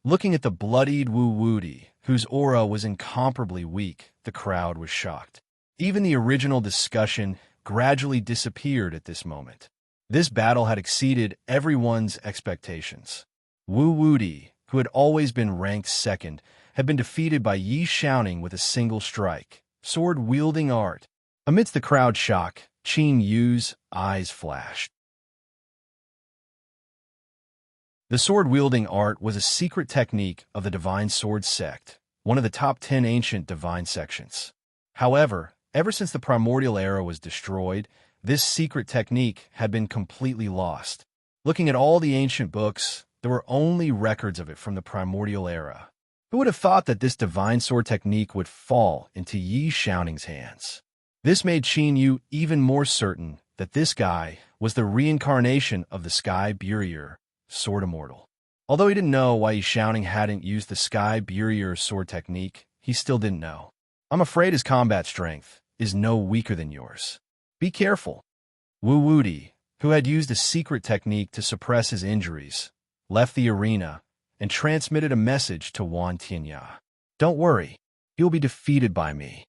[SPEAKER 1] Looking at the bloodied Wu Wudi, whose aura was incomparably weak, the crowd was shocked. Even the original discussion gradually disappeared at this moment. This battle had exceeded everyone's expectations. Wu Wudi, who had always been ranked second, had been defeated by Yi Xiaoning with a single strike, sword-wielding art. Amidst the crowd shock, Qin Yu's eyes flashed. The sword-wielding art was a secret technique of the Divine Sword sect, one of the top 10 ancient divine sections. However, ever since the primordial era was destroyed, this secret technique had been completely lost. Looking at all the ancient books, there were only records of it from the primordial era. Who would have thought that this divine sword technique would fall into Yi Xiaoning's hands? This made Qin Yu even more certain that this guy was the reincarnation of the Sky Burier, Sword Immortal. Although he didn't know why Yi Xiaoning hadn't used the Sky Burier sword technique, he still didn't know. I'm afraid his combat strength is no weaker than yours. Be careful. Wu Wudi, who had used a secret technique to suppress his injuries, left the arena and transmitted a message to Wan Tianya. Don't worry, he will be defeated by me.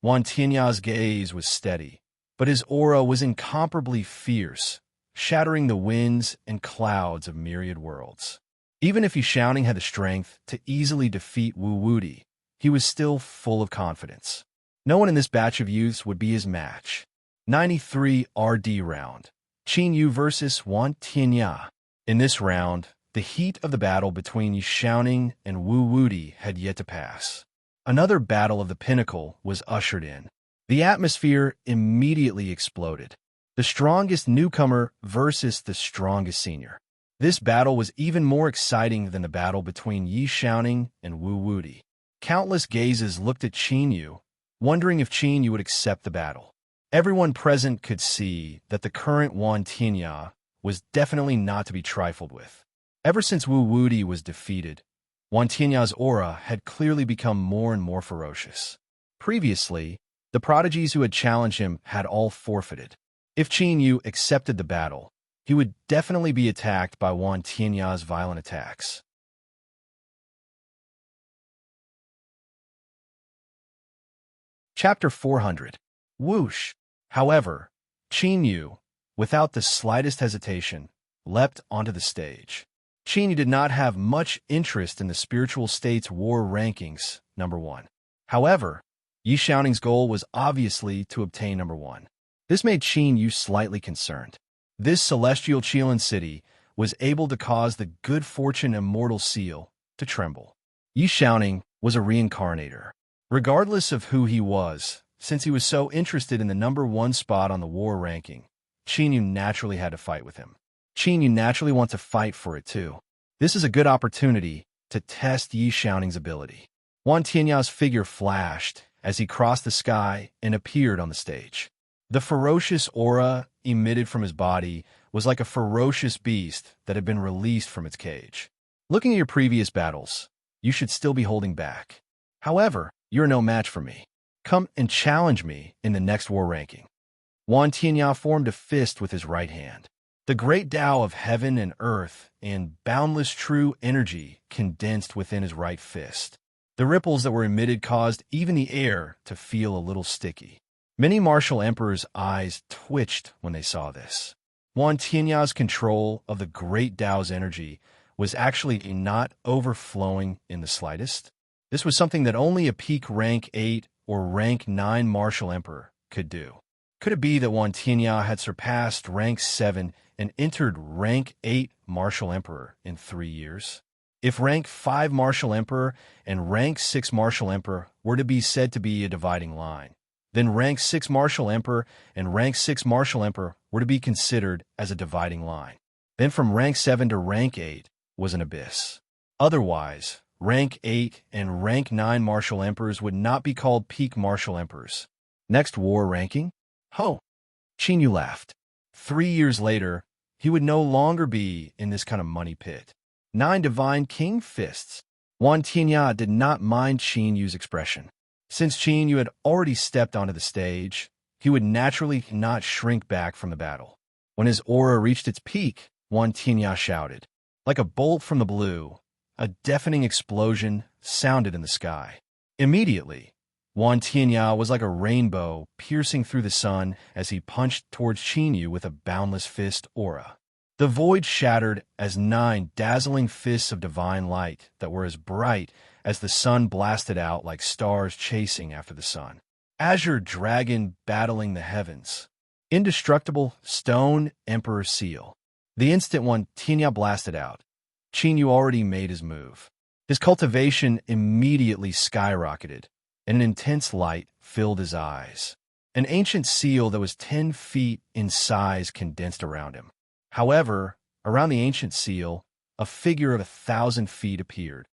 [SPEAKER 1] Wan Tianya's gaze was steady, but his aura was incomparably fierce, shattering the winds and clouds of myriad worlds. Even if Yi Xiaoning had the strength to easily defeat Wu Wudi, he was still full of confidence. No one in this batch of youths would be his match. 93 RD round. Qin Yu versus Wan Tianya. In this round, the heat of the battle between Yi Xiaoning and Wu Wudi had yet to pass. Another battle of the pinnacle was ushered in. The atmosphere immediately exploded. The strongest newcomer versus the strongest senior. This battle was even more exciting than the battle between Yi Xiaoning and Wu Wudi. Countless gazes looked at Qin Yu, wondering if Qin Yu would accept the battle. Everyone present could see that the current Wan Tianya was definitely not to be trifled with. Ever since Wu Wudi was defeated, Wan Tianya's aura had clearly become more and more ferocious. Previously, the prodigies who had challenged him had all forfeited. If Qin Yu accepted the battle, he would definitely be attacked by Wan Tianya's violent attacks. Chapter 400. Whoosh! However, Qin Yu, without the slightest hesitation, leapt onto the stage. Qin Yu did not have much interest in the spiritual state's war rankings, number 1. However, Yi Xiaoning's goal was obviously to obtain number 1. This made Qin Yu slightly concerned. This celestial Qilin city was able to cause the good fortune immortal seal to tremble. Yi Xiaoning was a reincarnator. Regardless of who he was, since he was so interested in the number 1 spot on the war ranking, Qin Yu naturally had to fight with him. Qin Yu naturally wants to fight for it too. This is a good opportunity to test Yi Xiaoning's ability. Wan Tianyao's figure flashed as he crossed the sky and appeared on the stage. The ferocious aura emitted from his body was like a ferocious beast that had been released from its cage. Looking at your previous battles, you should still be holding back. However, you're no match for me. Come and challenge me in the next war ranking. Wan Tianyao formed a fist with his right hand. The great Tao of heaven and earth and boundless true energy condensed within his right fist. The ripples that were emitted caused even the air to feel a little sticky. Many martial emperors' eyes twitched when they saw this. Wan Tianyao's control of the great Tao's energy was actually not overflowing in the slightest. This was something that only a peak rank 8 or rank 9 martial emperor could do. Could it be that Wan Tianyao had surpassed rank 7 and entered rank 8 martial emperor in 3 years? If rank 5 martial emperor and rank 6 martial emperor were to be said to be a dividing line, then rank 6 martial emperor and rank 6 martial emperor were to be considered as a dividing line. Then from rank 7 to rank 8 was an abyss. Otherwise, rank 8 and rank 9 martial emperors would not be called peak martial emperors. Next war ranking? Ho! Qin Yu laughed. 3 years later, he would no longer be in this kind of money pit. 9 divine king fists. Wan Tianya did not mind Qin Yu's expression. Since Qin Yu had already stepped onto the stage, he would naturally not shrink back from the battle. When his aura reached its peak, Wan Tianya shouted. Like a bolt from the blue, a deafening explosion sounded in the sky. Immediately, Wan Tianya was like a rainbow piercing through the sun as he punched towards Qin Yu with a boundless fist aura. The void shattered as 9 dazzling fists of divine light that were as bright as the sun blasted out like stars chasing after the sun. Azure dragon battling the heavens. Indestructible stone emperor seal. The instant Wan Tianya blasted out, Qin Yu already made his move. His cultivation immediately skyrocketed, and an intense light filled his eyes. An ancient seal that was 10 feet in size condensed around him. However, around the ancient seal, a figure of 1,000 feet appeared.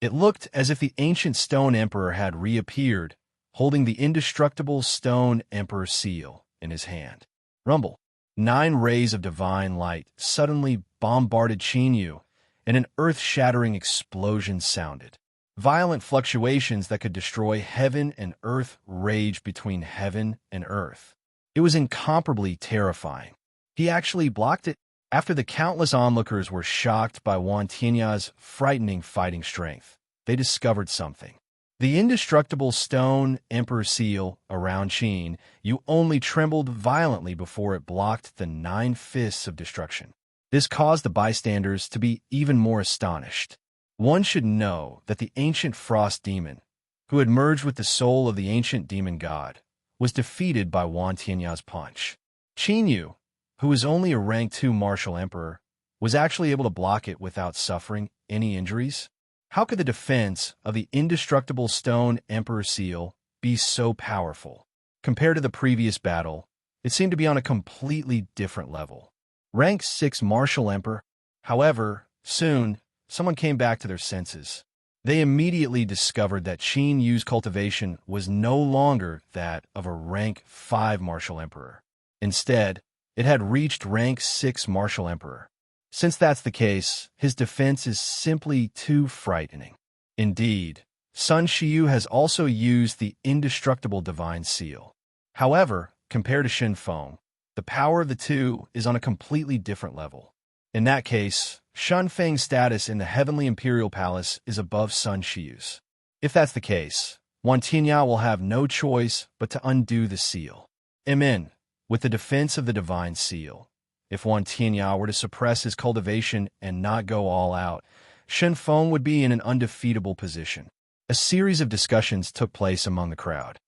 [SPEAKER 1] It looked as if the ancient stone emperor had reappeared, holding the indestructible stone emperor seal in his hand. Rumble. 9 rays of divine light suddenly bombarded Qin Yu, and an earth-shattering explosion sounded. Violent fluctuations that could destroy heaven and earth raged between heaven and earth. It was incomparably terrifying. He actually blocked it. After the countless onlookers were shocked by Wan Tianya's frightening fighting strength, they discovered something. The indestructible stone emperor seal around Qin Yu only trembled violently before it blocked the 9 fists of destruction. This caused the bystanders to be even more astonished. One should know that the ancient frost demon, who had merged with the soul of the ancient demon god, was defeated by Wan Tianya's punch. Qin Yu, who was only a rank 2 martial emperor, was actually able to block it without suffering any injuries. How could the defense of the indestructible stone emperor seal be so powerful? Compared to the previous battle, it seemed to be on a completely different level. Rank 6 martial emperor. However, soon, someone came back to their senses. They immediately discovered that Qin Yu's cultivation was no longer that of a rank 5 martial emperor. Instead, it had reached rank 6 martial emperor. Since that's the case, his defense is simply too frightening. Indeed, Sun Shiyu has also used the indestructible divine seal. However, compared to Shen Feng, the power of the two is on a completely different level. In that case, Shen Feng's status in the Heavenly Imperial Palace is above Sun Shiyu's. If that's the case, Wan Tianya will have no choice but to undo the seal. Amen. With the defense of the divine seal, if Wan Tianya were to suppress his cultivation and not go all out, Shen Feng would be in an undefeatable position. A series of discussions took place among the crowd.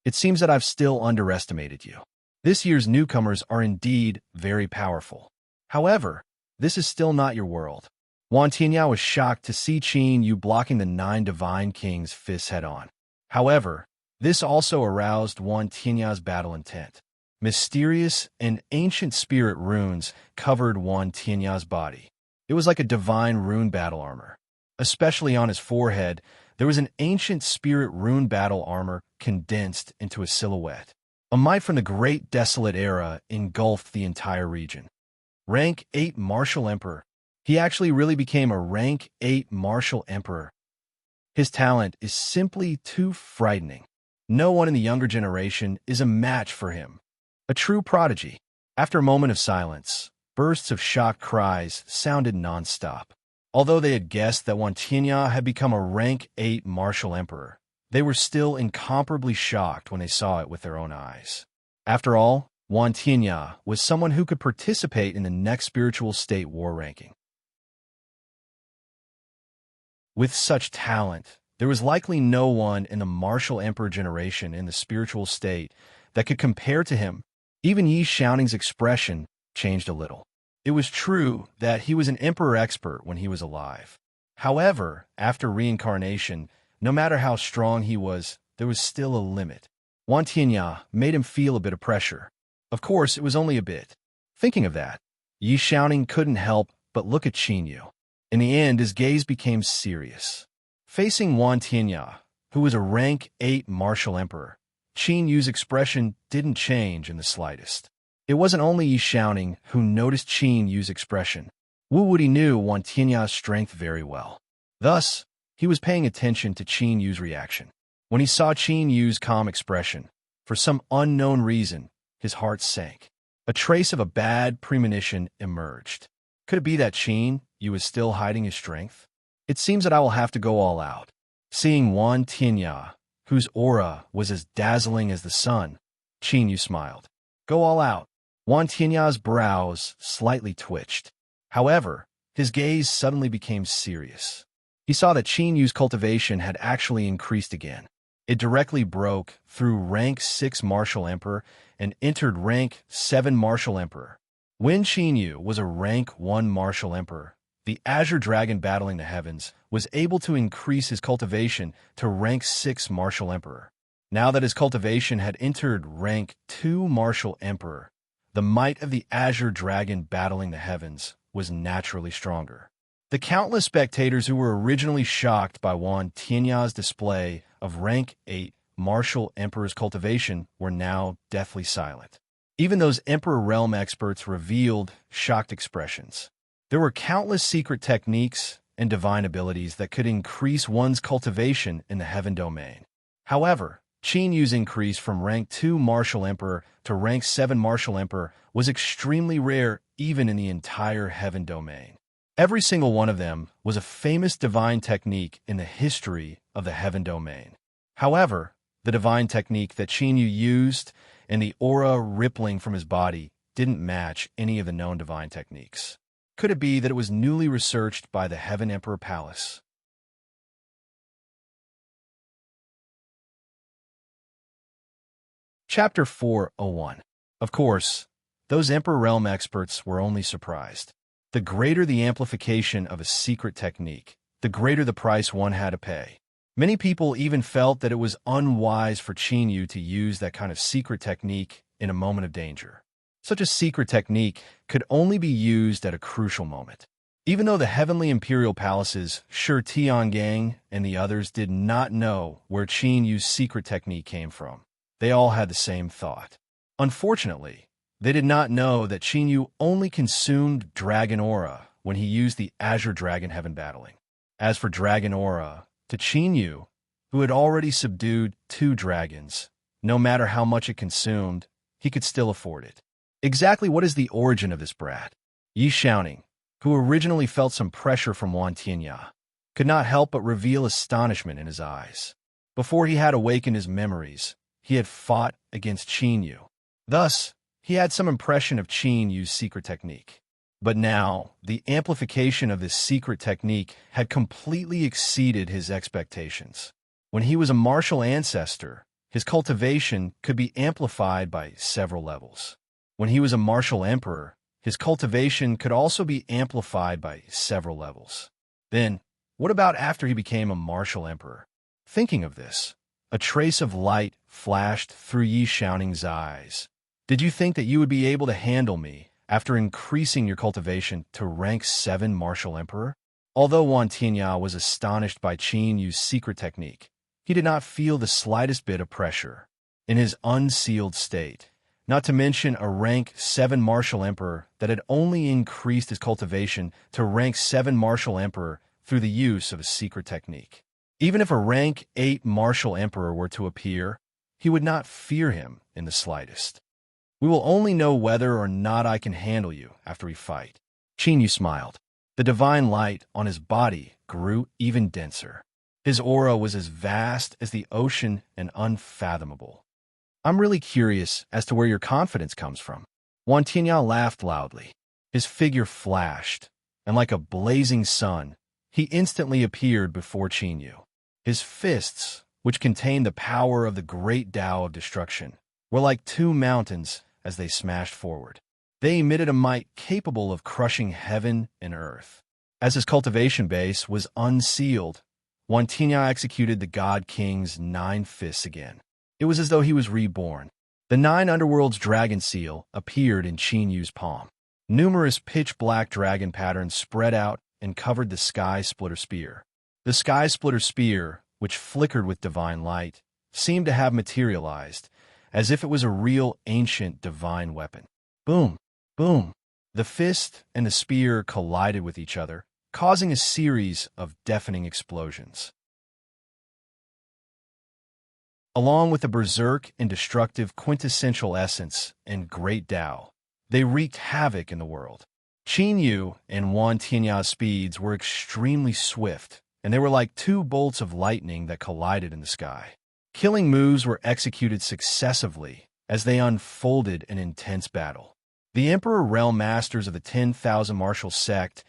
[SPEAKER 1] It seems that I've still underestimated you. This year's newcomers are indeed very powerful. However, this is still not your world. Wan Tianya was shocked to see Qin Yu blocking the 9 divine kings' fists head-on. However, this also aroused Wan Tianya's battle intent. Mysterious and ancient spirit runes covered Juan Tianya's body. It was like a divine rune battle armor. Especially on his forehead, there was an ancient spirit rune battle armor condensed into a silhouette. A might from the Great Desolate Era engulfed the entire region. Rank 8 Martial Emperor. He actually really became a rank 8 Martial Emperor. His talent is simply too frightening. No one in the younger generation is a match for him. A true prodigy. After a moment of silence, bursts of shocked cries sounded non-stop. Although they had guessed that Juan Tianya had become a rank 8 Martial Emperor, they were still incomparably shocked when they saw it with their own eyes. After all, Juan Tianya was someone who could participate in the next spiritual state war ranking. With such talent, there was likely no one in the Martial Emperor generation in the spiritual state that could compare to him. Even Yi Xiaoning's expression changed a little. It was true that he was an emperor expert when he was alive. However, after reincarnation, no matter how strong he was, there was still a limit. Juan Tianya made him feel a bit of pressure. Of course, it was only a bit. Thinking of that, Yi Xiaoning couldn't help but look at Qin Yu. In the end, his gaze became serious. Facing Juan Tianya, who was a rank 8 Martial Emperor, Qin Yu's expression didn't change in the slightest. It wasn't only Yi Xiaoning who noticed Qin Yu's expression. Wu Wuti knew Juan Tianya's strength very well. Thus, he was paying attention to Qin Yu's reaction. When he saw Qin Yu's calm expression, for some unknown reason, his heart sank. A trace of a bad premonition emerged. Could it be that Qin Yu was still hiding his strength? It seems that I will have to go all out. Seeing Juan Tianya, whose aura was as dazzling as the sun, Qin Yu smiled. Go all out. Juan Tianya's brows slightly twitched. However, his gaze suddenly became serious. He saw that Qin Yu's cultivation had actually increased again. It directly broke through rank 6 Martial Emperor and entered rank 7 Martial Emperor. When Qin Yu was a rank 1 Martial Emperor, the Azure Dragon battling the heavens was able to increase his cultivation to rank 6 Martial Emperor. Now that his cultivation had entered rank 2 Martial Emperor, the might of the Azure Dragon battling the heavens was naturally stronger. The countless spectators who were originally shocked by Juan Tianya's display of rank 8 Martial Emperor's cultivation were now deathly silent. Even those Emperor Realm experts revealed shocked expressions. There were countless secret techniques and divine abilities that could increase one's cultivation in the heaven domain. However, Qin Yu's increase from rank 2 Martial Emperor to rank 7 Martial Emperor was extremely rare even in the entire heaven domain. Every single one of them was a famous divine technique in the history of the heaven domain. However, the divine technique that Qin Yu used and the aura rippling from his body didn't match any of the known divine techniques. Could it be that it was newly researched by the Heaven Emperor Palace? Chapter 401. Of course, those Emperor Realm experts were only surprised. The greater the amplification of a secret technique, the greater the price one had to pay. Many people even felt that it was unwise for Qin Yu to use that kind of secret technique in a moment of danger. Such a secret technique could only be used at a crucial moment. Even though the Heavenly Imperial Palace's Shi Tiangang and the others did not know where Qin Yu's secret technique came from, they all had the same thought. Unfortunately, they did not know that Qin Yu only consumed Dragon Aura when he used the Azure Dragon Heaven battling. As for Dragon Aura, to Qin Yu, who had already subdued 2 dragons, no matter how much it consumed, he could still afford it. Exactly what is the origin of this brat? Yi Xiaoning, who originally felt some pressure from Juan Tianya, could not help but reveal astonishment in his eyes. Before he had awakened his memories, he had fought against Qin Yu. Thus, he had some impression of Qin Yu's secret technique. But now, the amplification of this secret technique had completely exceeded his expectations. When he was a martial ancestor, his cultivation could be amplified by several levels. When he was a martial emperor, his cultivation could also be amplified by several levels. Then, what about after he became a martial emperor? Thinking of this, a trace of light flashed through Yi Xiaoning's eyes. Did you think that you would be able to handle me after increasing your cultivation to rank 7 martial emperor? Although Wan Tianya was astonished by Qin Yu's secret technique, he did not feel the slightest bit of pressure. In his unsealed state, not to mention a rank 7 martial emperor that had only increased his cultivation to rank 7 martial emperor through the use of a secret technique. Even if a rank 8 martial emperor were to appear, he would not fear him in the slightest. We will only know whether or not I can handle you after we fight. Qin Yu smiled. The divine light on his body grew even denser. His aura was as vast as the ocean and unfathomable. I'm really curious as to where your confidence comes from. Wan Tianya laughed loudly. His figure flashed, and like a blazing sun, he instantly appeared before Qin Yu. His fists, which contained the power of the great Tao of destruction, were like 2 mountains as they smashed forward. They emitted a might capable of crushing heaven and earth. As his cultivation base was unsealed, Wan Tianya executed the God King's 9 fists again. It was as though he was reborn. The 9 underworld's dragon seal appeared in Qin Yu's palm. Numerous pitch-black dragon patterns spread out and covered the Sky Splitter Spear. The Sky Splitter Spear, which flickered with divine light, seemed to have materialized, as if it was a real ancient divine weapon. Boom! Boom! The fist and the spear collided with each other, causing a series of deafening explosions. Along with the berserk and destructive quintessential essence and great Tao, they wreaked havoc in the world. Qin Yu and Wan Tianya's speeds were extremely swift, and they were like 2 bolts of lightning that collided in the sky. Killing moves were executed successively as they unfolded an intense battle. The Emperor Realm Masters of the 10,000 Martial Sect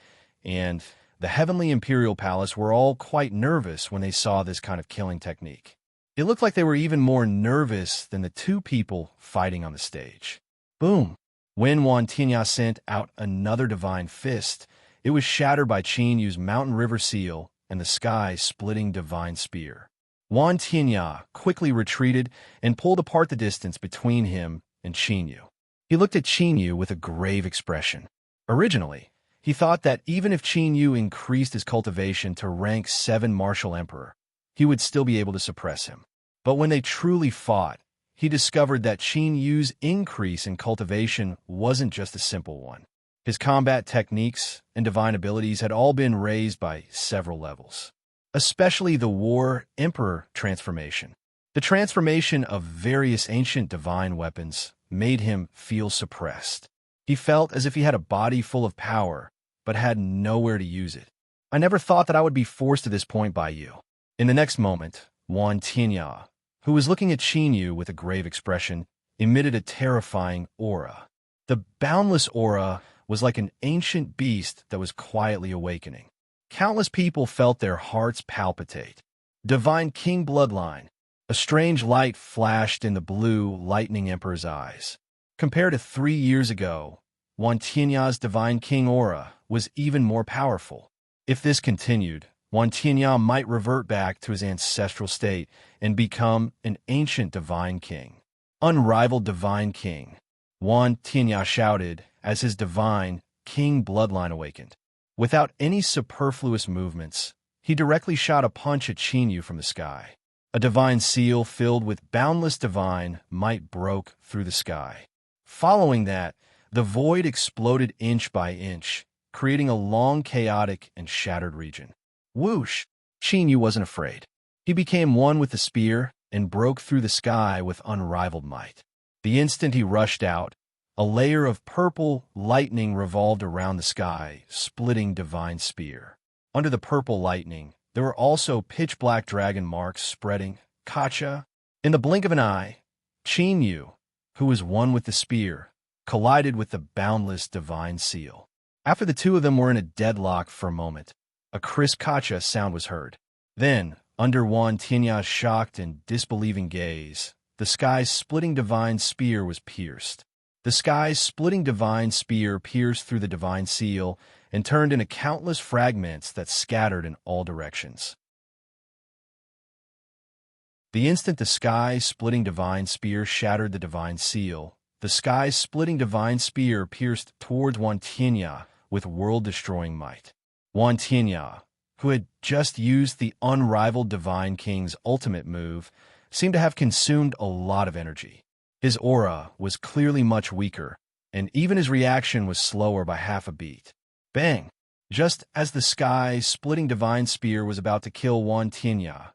[SPEAKER 1] and the Heavenly Imperial Palace were all quite nervous when they saw this kind of killing technique. It looked like they were even more nervous than the 2 people fighting on the stage. Boom! When Wan Tianya sent out another divine fist, it was shattered by Qin Yu's Mountain River Seal and the sky-splitting divine spear. Wan Tianya quickly retreated and pulled apart the distance between him and Qin Yu. He looked at Qin Yu with a grave expression. Originally, he thought that even if Qin Yu increased his cultivation to rank 7 martial emperor, he would still be able to suppress him. But when they truly fought, he discovered that Qin Yu's increase in cultivation wasn't just a simple one. His combat techniques and divine abilities had all been raised by several levels, especially the War Emperor transformation. The transformation of various ancient divine weapons made him feel suppressed. He felt as if he had a body full of power, but had nowhere to use it. I never thought that I would be forced to this point by you. In the next moment, Wan Tianya, who was looking at Qin Yu with a grave expression, emitted a terrifying aura. The boundless aura was like an ancient beast that was quietly awakening. Countless people felt their hearts palpitate. Divine King bloodline. A strange light flashed in the blue Lightning Emperor's eyes. Compared to 3 years ago, Wan Tianya's Divine King aura was even more powerful. If this continued, Wan Tianya might revert back to his ancestral state and become an ancient Divine King. Unrivaled Divine King. Wan Tianya shouted as his Divine King bloodline awakened. Without any superfluous movements, he directly shot a punch at Qin Yu from the sky. A divine seal filled with boundless divine might broke through the sky. Following that, the void exploded inch by inch, creating a long, chaotic, and shattered region. Whoosh! Qin Yu wasn't afraid. He became one with the spear and broke through the sky with unrivaled might. The instant he rushed out, a layer of purple lightning revolved around the sky, splitting divine spear. Under the purple lightning, there were also pitch-black dragon marks spreading. Kacha! In the blink of an eye, Qin Yu, who was one with the spear, collided with the boundless divine seal. After the 2 of them were in a deadlock for a moment, a crisp Kacha sound was heard. Then, under Wan Tianya's shocked and disbelieving gaze, the sky's splitting divine spear was pierced. The sky's splitting divine spear pierced through the divine seal and turned into countless fragments that scattered in all directions. The instant the sky-splitting divine spear shattered the divine seal, the sky's splitting divine spear pierced towards Wan Tianya with world-destroying might. Wan Tianya, who had just used the unrivaled Divine King's ultimate move, seemed to have consumed a lot of energy. His aura was clearly much weaker, and even his reaction was slower by half a beat. Bang! Just as the sky-splitting divine spear was about to kill Wan Tianya,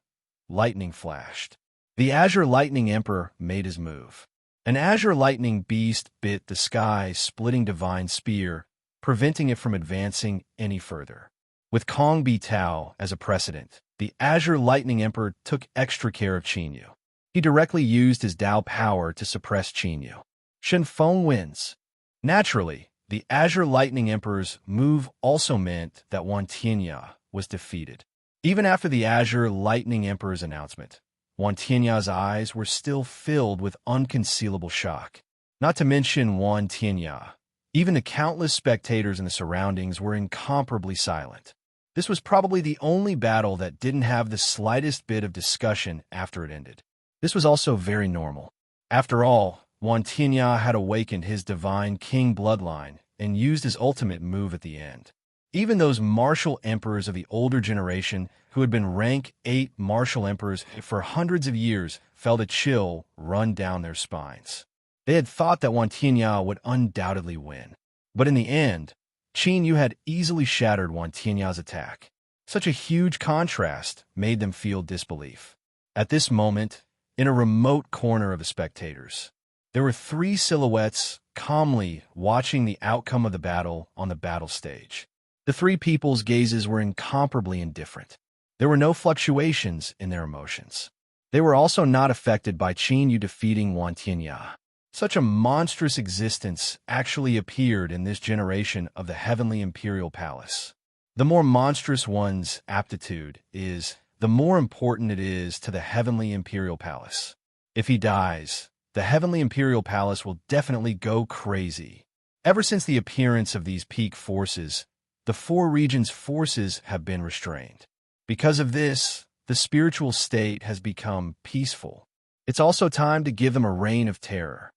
[SPEAKER 1] lightning flashed. The Azure Lightning Emperor made his move. An Azure Lightning Beast bit the sky-splitting divine spear, preventing it from advancing any further. With Kong Bi Tao as a precedent, the Azure Lightning Emperor took extra care of Qin Yu. He directly used his Dao power to suppress Qin Yu. Shen Feng wins. Naturally, the Azure Lightning Emperor's move also meant that Wan Tianya was defeated. Even after the Azure Lightning Emperor's announcement, Wan Tianya's eyes were still filled with unconcealable shock. Not to mention Wan Tianya, even the countless spectators in the surroundings were incomparably silent. This was probably the only battle that didn't have the slightest bit of discussion after it ended. This was also very normal. After all, Wan Tianya had awakened his Divine King bloodline and used his ultimate move at the end. Even those martial emperors of the older generation who had been rank 8 martial emperors for hundreds of years felt a chill run down their spines. They had thought that Wan Tianya would undoubtedly win. But in the end, Qin Yu had easily shattered Wan Tianya's attack. Such a huge contrast made them feel disbelief. At this moment, in a remote corner of the spectators, there were 3 silhouettes calmly watching the outcome of the battle on the battle stage. The 3 people's gazes were incomparably indifferent. There were no fluctuations in their emotions. They were also not affected by Qin Yu defeating Wan Tianya. Such a monstrous existence actually appeared in this generation of the Heavenly Imperial Palace. The more monstrous one's aptitude is, the more important it is to the Heavenly Imperial Palace. If he dies, the Heavenly Imperial Palace will definitely go crazy. Ever since the appearance of these peak forces, the 4 regions' forces have been restrained. Because of this, the spiritual state has become peaceful. It's also time to give them a reign of terror.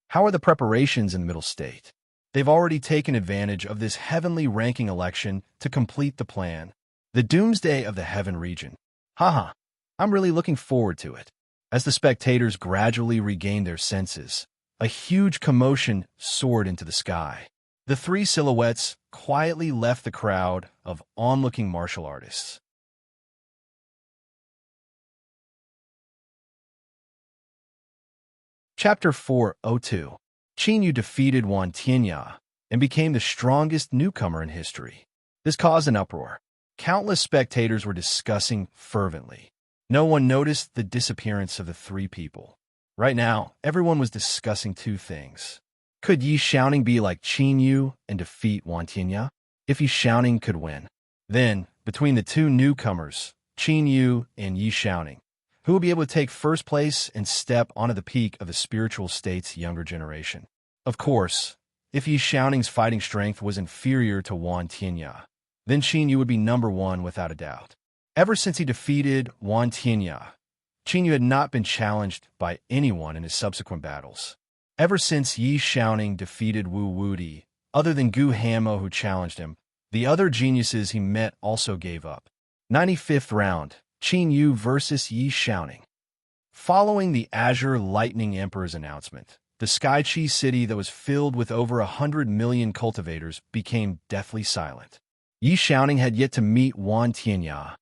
[SPEAKER 1] How are the preparations in the Middle State? They've already taken advantage of this heavenly ranking election to complete the plan. The doomsday of the Heaven region. Haha, I'm really looking forward to it. As the spectators gradually regained their senses, a huge commotion soared into the sky. The 3 silhouettes quietly left the crowd of onlooking martial artists. Chapter 402. Qin Yu defeated Wan Tianya and became the strongest newcomer in history. This caused an uproar. Countless spectators were discussing fervently. No one noticed the disappearance of the 3 people. Right now, everyone was discussing 2 things. Could Yi Xiaoning be like Qin Yu and defeat Wan Tianya? If Yi Xiaoning could win. Then, between the 2 newcomers, Qin Yu and Yi Xiaoning, who will be able to take first place and step onto the peak of the spiritual state's younger generation? Of course, if Yi Xiaoning's fighting strength was inferior to Wan Tianya, then Qin Yu would be number 1 without a doubt. Ever since he defeated Wan Tianya, Qin Yu had not been challenged by anyone in his subsequent battles. Ever since Yi Xiaoning defeated Wu Wudi, other than Gu Hamo who challenged him, the other geniuses he met also gave up. 95th round, Qin Yu versus Yi Xiaoning. Following the Azure Lightning Emperor's announcement, the Sky Chi city that was filled with over 100 million cultivators became deathly silent. Yi Xiaoning had yet to meet Wan Tianya,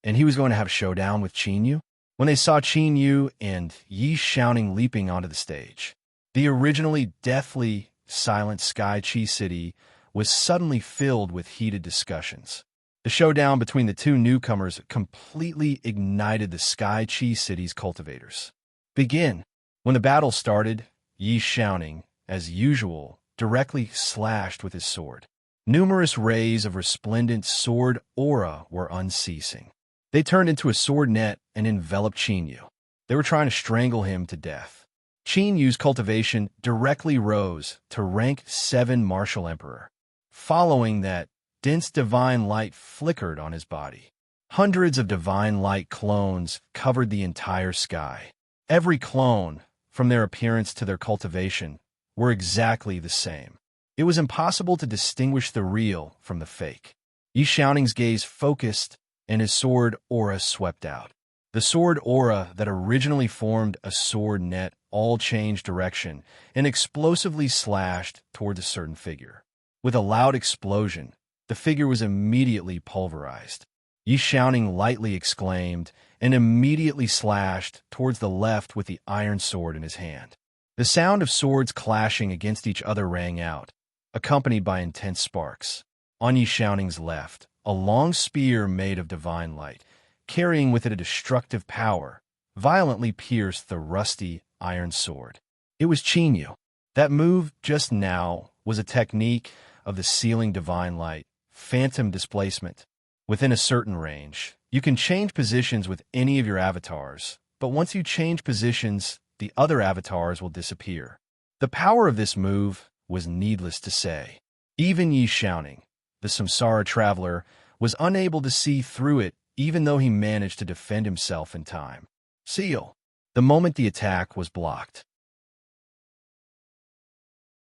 [SPEAKER 1] and he was going to have a showdown with Qin Yu. When they saw Qin Yu and Yi Xiaoning leaping onto the stage, the originally deathly silent Sky Chi city was suddenly filled with heated discussions. The showdown between the 2 newcomers completely ignited the Sky Chi city's cultivators. Begin. When the battle started, Yi Xiaoning, as usual, directly slashed with his sword. Numerous rays of resplendent sword aura were unceasing. They turned into a sword net and enveloped Qin Yu. They were trying to strangle him to death. Qin Yu's cultivation directly rose to rank 7 martial emperor. Following that, dense divine light flickered on his body. Hundreds of divine light clones covered the entire sky. Every clone, from their appearance to their cultivation, were exactly the same. It was impossible to distinguish the real from the fake. Yi Xiaoning's gaze focused, and his sword aura swept out. The sword aura that originally formed a sword net all changed direction and explosively slashed toward a certain figure. With a loud explosion, the figure was immediately pulverized. Yi Xiaoning lightly exclaimed and immediately slashed towards the left with the iron sword in his hand. The sound of swords clashing against each other rang out, accompanied by intense sparks. On Yi Xiaoning's left, a long spear made of divine light, carrying with it a destructive power, violently pierced the rusty iron sword. It was Qinyu. That move just now was a technique of the sealing divine light, phantom displacement. Within a certain range, you can change positions with any of your avatars, but once you change positions, the other avatars will disappear. The power of this move was needless to say. Even Yi Xiaoning, the samsara traveler, was unable to see through it, even though he managed to defend himself in time. Seal. The moment the attack was blocked.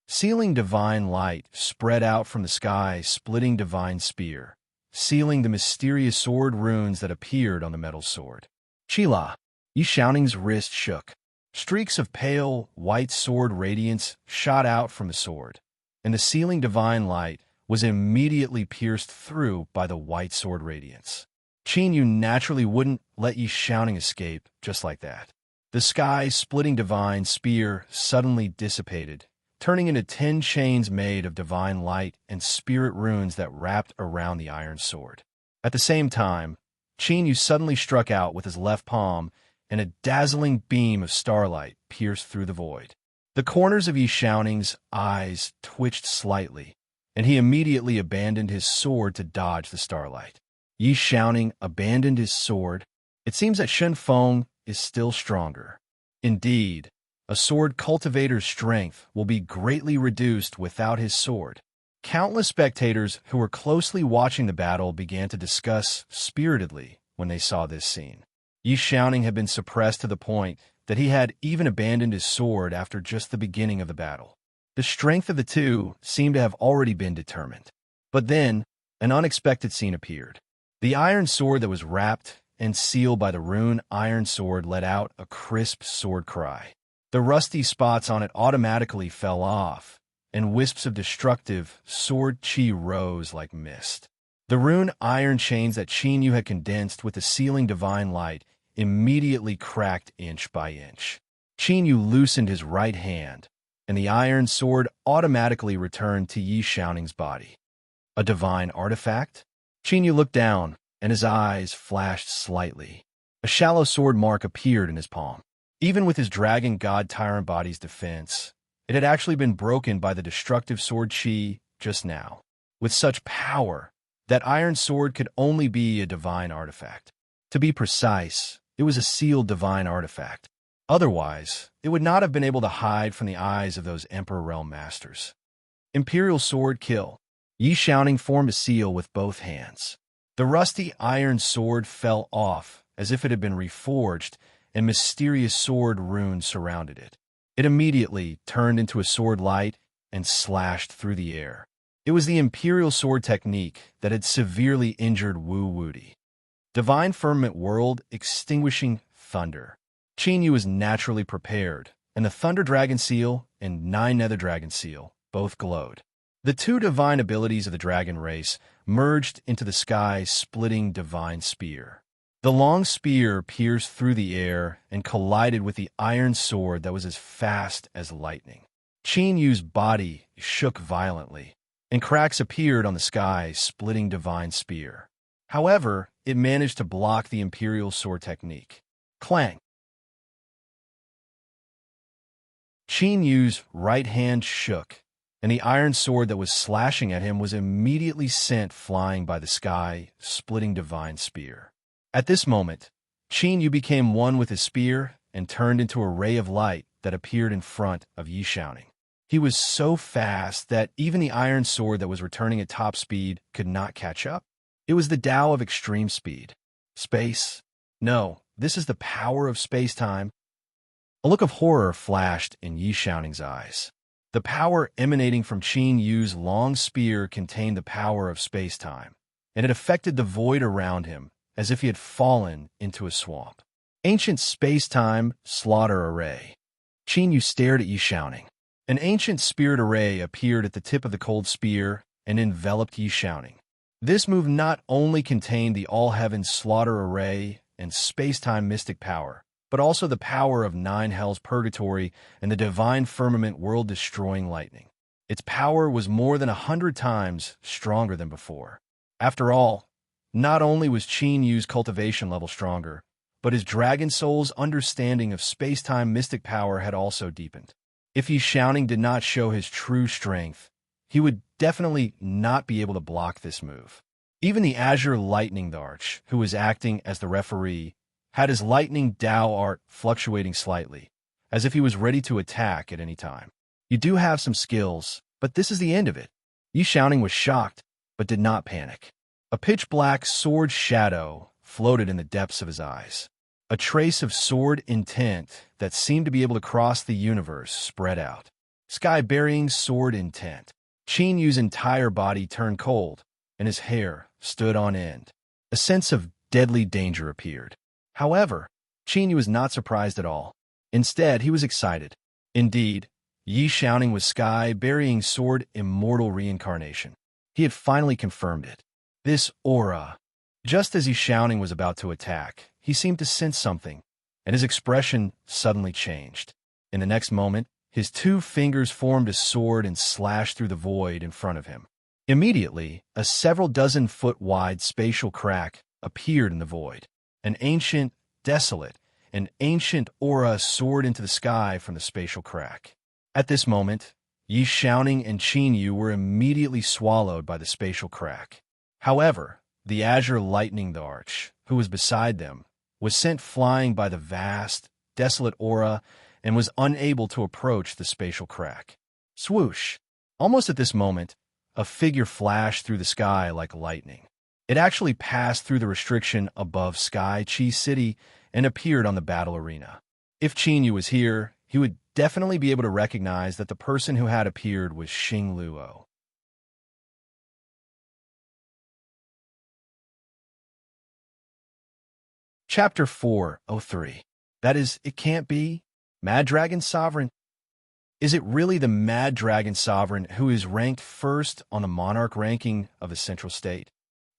[SPEAKER 1] Sealing divine light spread out from the sky, splitting divine spear, sealing the mysterious sword runes that appeared on the metal sword. Qila. Yi Xiaoning's wrist shook. Streaks of pale, white sword radiance shot out from the sword, and the sealing divine light was immediately pierced through by the white sword radiance. Qinyu naturally wouldn't let Yi Xiaoning escape just like that. The sky-splitting divine spear suddenly dissipated, turning into 10 chains made of divine light and spirit runes that wrapped around the iron sword. At the same time, Qinyu suddenly struck out with his left palm, and a dazzling beam of starlight pierced through the void. The corners of Yi Xiaoning's eyes twitched slightly, and he immediately abandoned his sword to dodge the starlight. Yi Xiaoning abandoned his sword. It seems that Shen Feng is still stronger. Indeed, a sword cultivator's strength will be greatly reduced without his sword. Countless spectators who were closely watching the battle began to discuss spiritedly when they saw this scene. Yi Xiaoning had been suppressed to the point that he had even abandoned his sword after just the beginning of the battle. The strength of the two seemed to have already been determined. But then, an unexpected scene appeared. The iron sword that was wrapped and sealed by the rune iron sword let out a crisp sword cry. The rusty spots on it automatically fell off, and wisps of destructive sword chi rose like mist. The rune iron chains that Qinyu had condensed with the sealing divine light immediately cracked inch by inch. Qinyu loosened his right hand, and the iron sword automatically returned to Yi Xiaoning's body. A divine artifact? Qinyu looked down, and his eyes flashed slightly. A shallow sword mark appeared in his palm. Even with his dragon god tyrant body's defense, it had actually been broken by the destructive sword chi just now. With such power, that iron sword could only be a divine artifact. To be precise, it was a sealed divine artifact. Otherwise, it would not have been able to hide from the eyes of those Emperor Realm Masters. Imperial Sword Kill. Yi Xiaoning formed a seal with both hands. The rusty iron sword fell off as if it had been reforged, and mysterious sword runes surrounded it. It immediately turned into a sword light and slashed through the air. It was the Imperial Sword technique that had severely injured Wu Wudi. Divine Firmament World Extinguishing Thunder. Qinyu was naturally prepared, and the Thunder Dragon Seal and 9 Nether Dragon Seal both glowed. The two divine abilities of the dragon race merged into the sky-splitting divine spear. The long spear pierced through the air and collided with the iron sword that was as fast as lightning. Qinyu's body shook violently, and cracks appeared on the sky-splitting divine spear. However, it managed to block the Imperial Sword technique. Clang! Qinyu's right hand shook, and the iron sword that was slashing at him was immediately sent flying by the sky-splitting divine spear. At this moment, Qinyu became one with his spear and turned into a ray of light that appeared in front of Yi Xiaoning. He was so fast that even the iron sword that was returning at top speed could not catch up. It was the Tao of extreme speed. Space? No, this is the power of space-time. A look of horror flashed in Yi Xiaoning's eyes. The power emanating from Qin Yu's long spear contained the power of space-time, and it affected the void around him as if he had fallen into a swamp. Ancient space-time slaughter array. Qin Yu stared at Yi Xiaoning. An ancient spirit array appeared at the tip of the cold spear and enveloped Yi Xiaoning. This move not only contained the all-heaven slaughter array and space-time mystic power, but also the power of 9 hells purgatory and the divine firmament world-destroying lightning. Its power was more than 100 times stronger than before. After all, not only was Qin Yu's cultivation level stronger, but his dragon soul's understanding of space-time mystic power had also deepened. If Yi Xiaoning did not show his true strength, he would definitely not be able to block this move. Even the Azure Lightning Arch, who was acting as the referee, had his lightning Dao art fluctuating slightly, as if he was ready to attack at any time. You do have some skills, but this is the end of it. Yi Xiaoning was shocked, but did not panic. A pitch-black sword shadow floated in the depths of his eyes. A trace of sword intent that seemed to be able to cross the universe spread out. Sky-burying sword intent. Qin Yu's entire body turned cold, and his hair stood on end. A sense of deadly danger appeared. However, Qin Yu was not surprised at all. Instead, he was excited. Indeed, Yi Xiaoning was sky-burying sword immortal reincarnation. He had finally confirmed it. This aura. Just as Yi Xiaoning was about to attack, he seemed to sense something, and his expression suddenly changed. In the next moment, his 2 fingers formed a sword and slashed through the void in front of him. Immediately, a several dozen-foot-wide spatial crack appeared in the void. An ancient, desolate, and ancient aura soared into the sky from the spatial crack. At this moment, Yi Xiaoning and Qin Yu were immediately swallowed by the spatial crack. However, the Azure Lightning Arch, who was beside them, was sent flying by the vast, desolate aura and was unable to approach the spatial crack. Swoosh! Almost at this moment, a figure flashed through the sky like lightning. It actually passed through the restriction above Sky Chi City and appeared on the battle arena. If Qin Yu was here, he would definitely be able to recognize that the person who had appeared was Xing Luo. Chapter 403. That is, it can't be? Mad Dragon Sovereign? Is it really the Mad Dragon Sovereign who is ranked first on the monarch ranking of the Central State?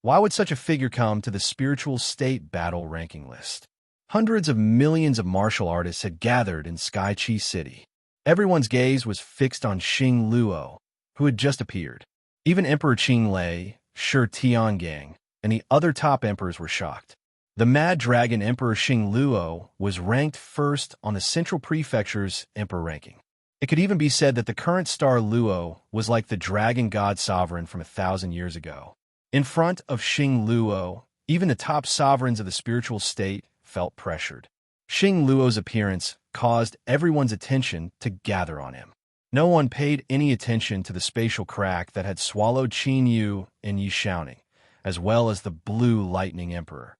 [SPEAKER 1] Why would such a figure come to the spiritual state battle ranking list? Hundreds of millions of martial artists had gathered in Sky Chi City. Everyone's gaze was fixed on Xing Luo, who had just appeared. Even Emperor Qing Lei, Shi Tiangang, and the other top emperors were shocked. The Mad Dragon Emperor Xing Luo was ranked first on the Central Prefecture's emperor ranking. It could even be said that the current star Luo was like the dragon god sovereign from 1,000 years ago. In front of Xing Luo, even the top sovereigns of the spiritual state felt pressured. Xing Luo's appearance caused everyone's attention to gather on him. No one paid any attention to the spatial crack that had swallowed Qin Yu and Yi Xiaoning, as well as the Blue Lightning Emperor.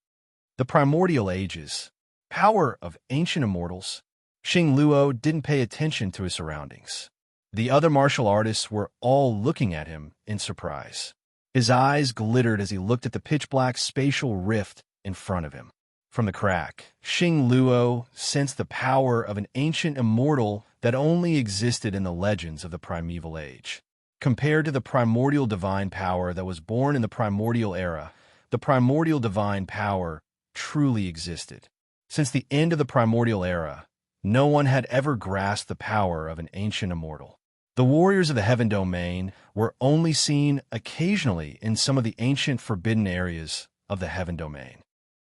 [SPEAKER 1] The primordial ages, power of ancient immortals. Xing Luo didn't pay attention to his surroundings. The other martial artists were all looking at him in surprise. His eyes glittered as he looked at the pitch-black spatial rift in front of him. From the crack, Xing Luo sensed the power of an ancient immortal that only existed in the legends of the primeval age. Compared to the primordial divine power that was born in the primordial era, the primordial divine power truly existed. Since the end of the primordial era, no one had ever grasped the power of an ancient immortal. The warriors of the Heaven Domain were only seen occasionally in some of the ancient forbidden areas of the Heaven Domain.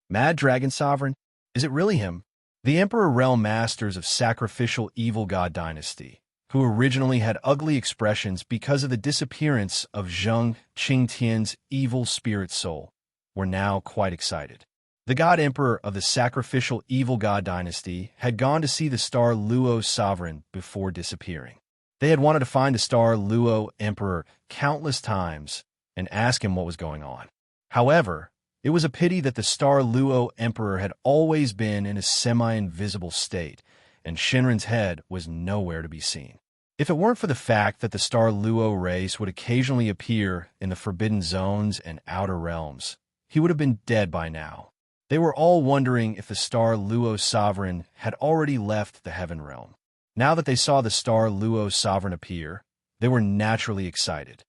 [SPEAKER 1] Mad Dragon Sovereign? Is it really him? The Emperor Realm Masters of Sacrificial Evil God Dynasty, who originally had ugly expressions because of the disappearance of Zheng Qingtian's evil spirit soul, were now quite excited. The God Emperor of the Sacrificial Evil God Dynasty had gone to see the star Luo Sovereign before disappearing. They had wanted to find the star Luo Emperor countless times and ask him what was going on. However, it was a pity that the star Luo Emperor had always been in a semi-invisible state, and Shinran's head was nowhere to be seen. If it weren't for the fact that the star Luo race would occasionally appear in the forbidden zones and outer realms, he would have been dead by now. They were all wondering if the star Luo sovereign had already left the heaven realm. Now that they saw the star Luo sovereign appear, they were naturally excited.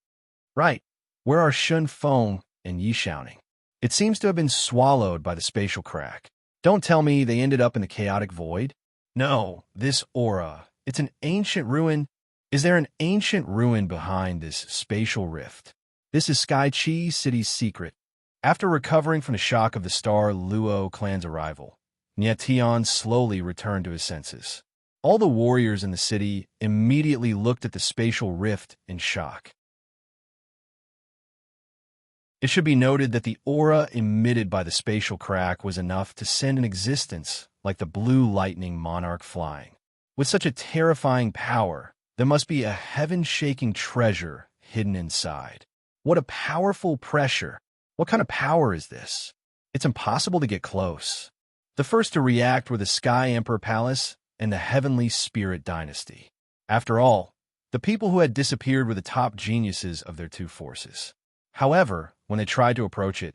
[SPEAKER 1] Right, where are Shun Feng and Yi Xiaoning? It seems to have been swallowed by the spatial crack. Don't tell me they ended up in the chaotic void? No, this aura, it's an ancient ruin. Is there an ancient ruin behind this spatial rift? This is Sky Chi City's secret. After recovering from the shock of the star Luo clan's arrival, Nie Tian slowly returned to his senses. All the warriors in the city immediately looked at the spatial rift in shock. It should be noted that the aura emitted by the spatial crack was enough to send an existence like the blue lightning monarch flying. With such a terrifying power, there must be a heaven-shaking treasure hidden inside. What a powerful pressure! What kind of power is this? It's impossible to get close. The first to react were the Sky Emperor Palace and the Heavenly Spirit Dynasty. After all, the people who had disappeared were the top geniuses of their two forces. However, when they tried to approach it,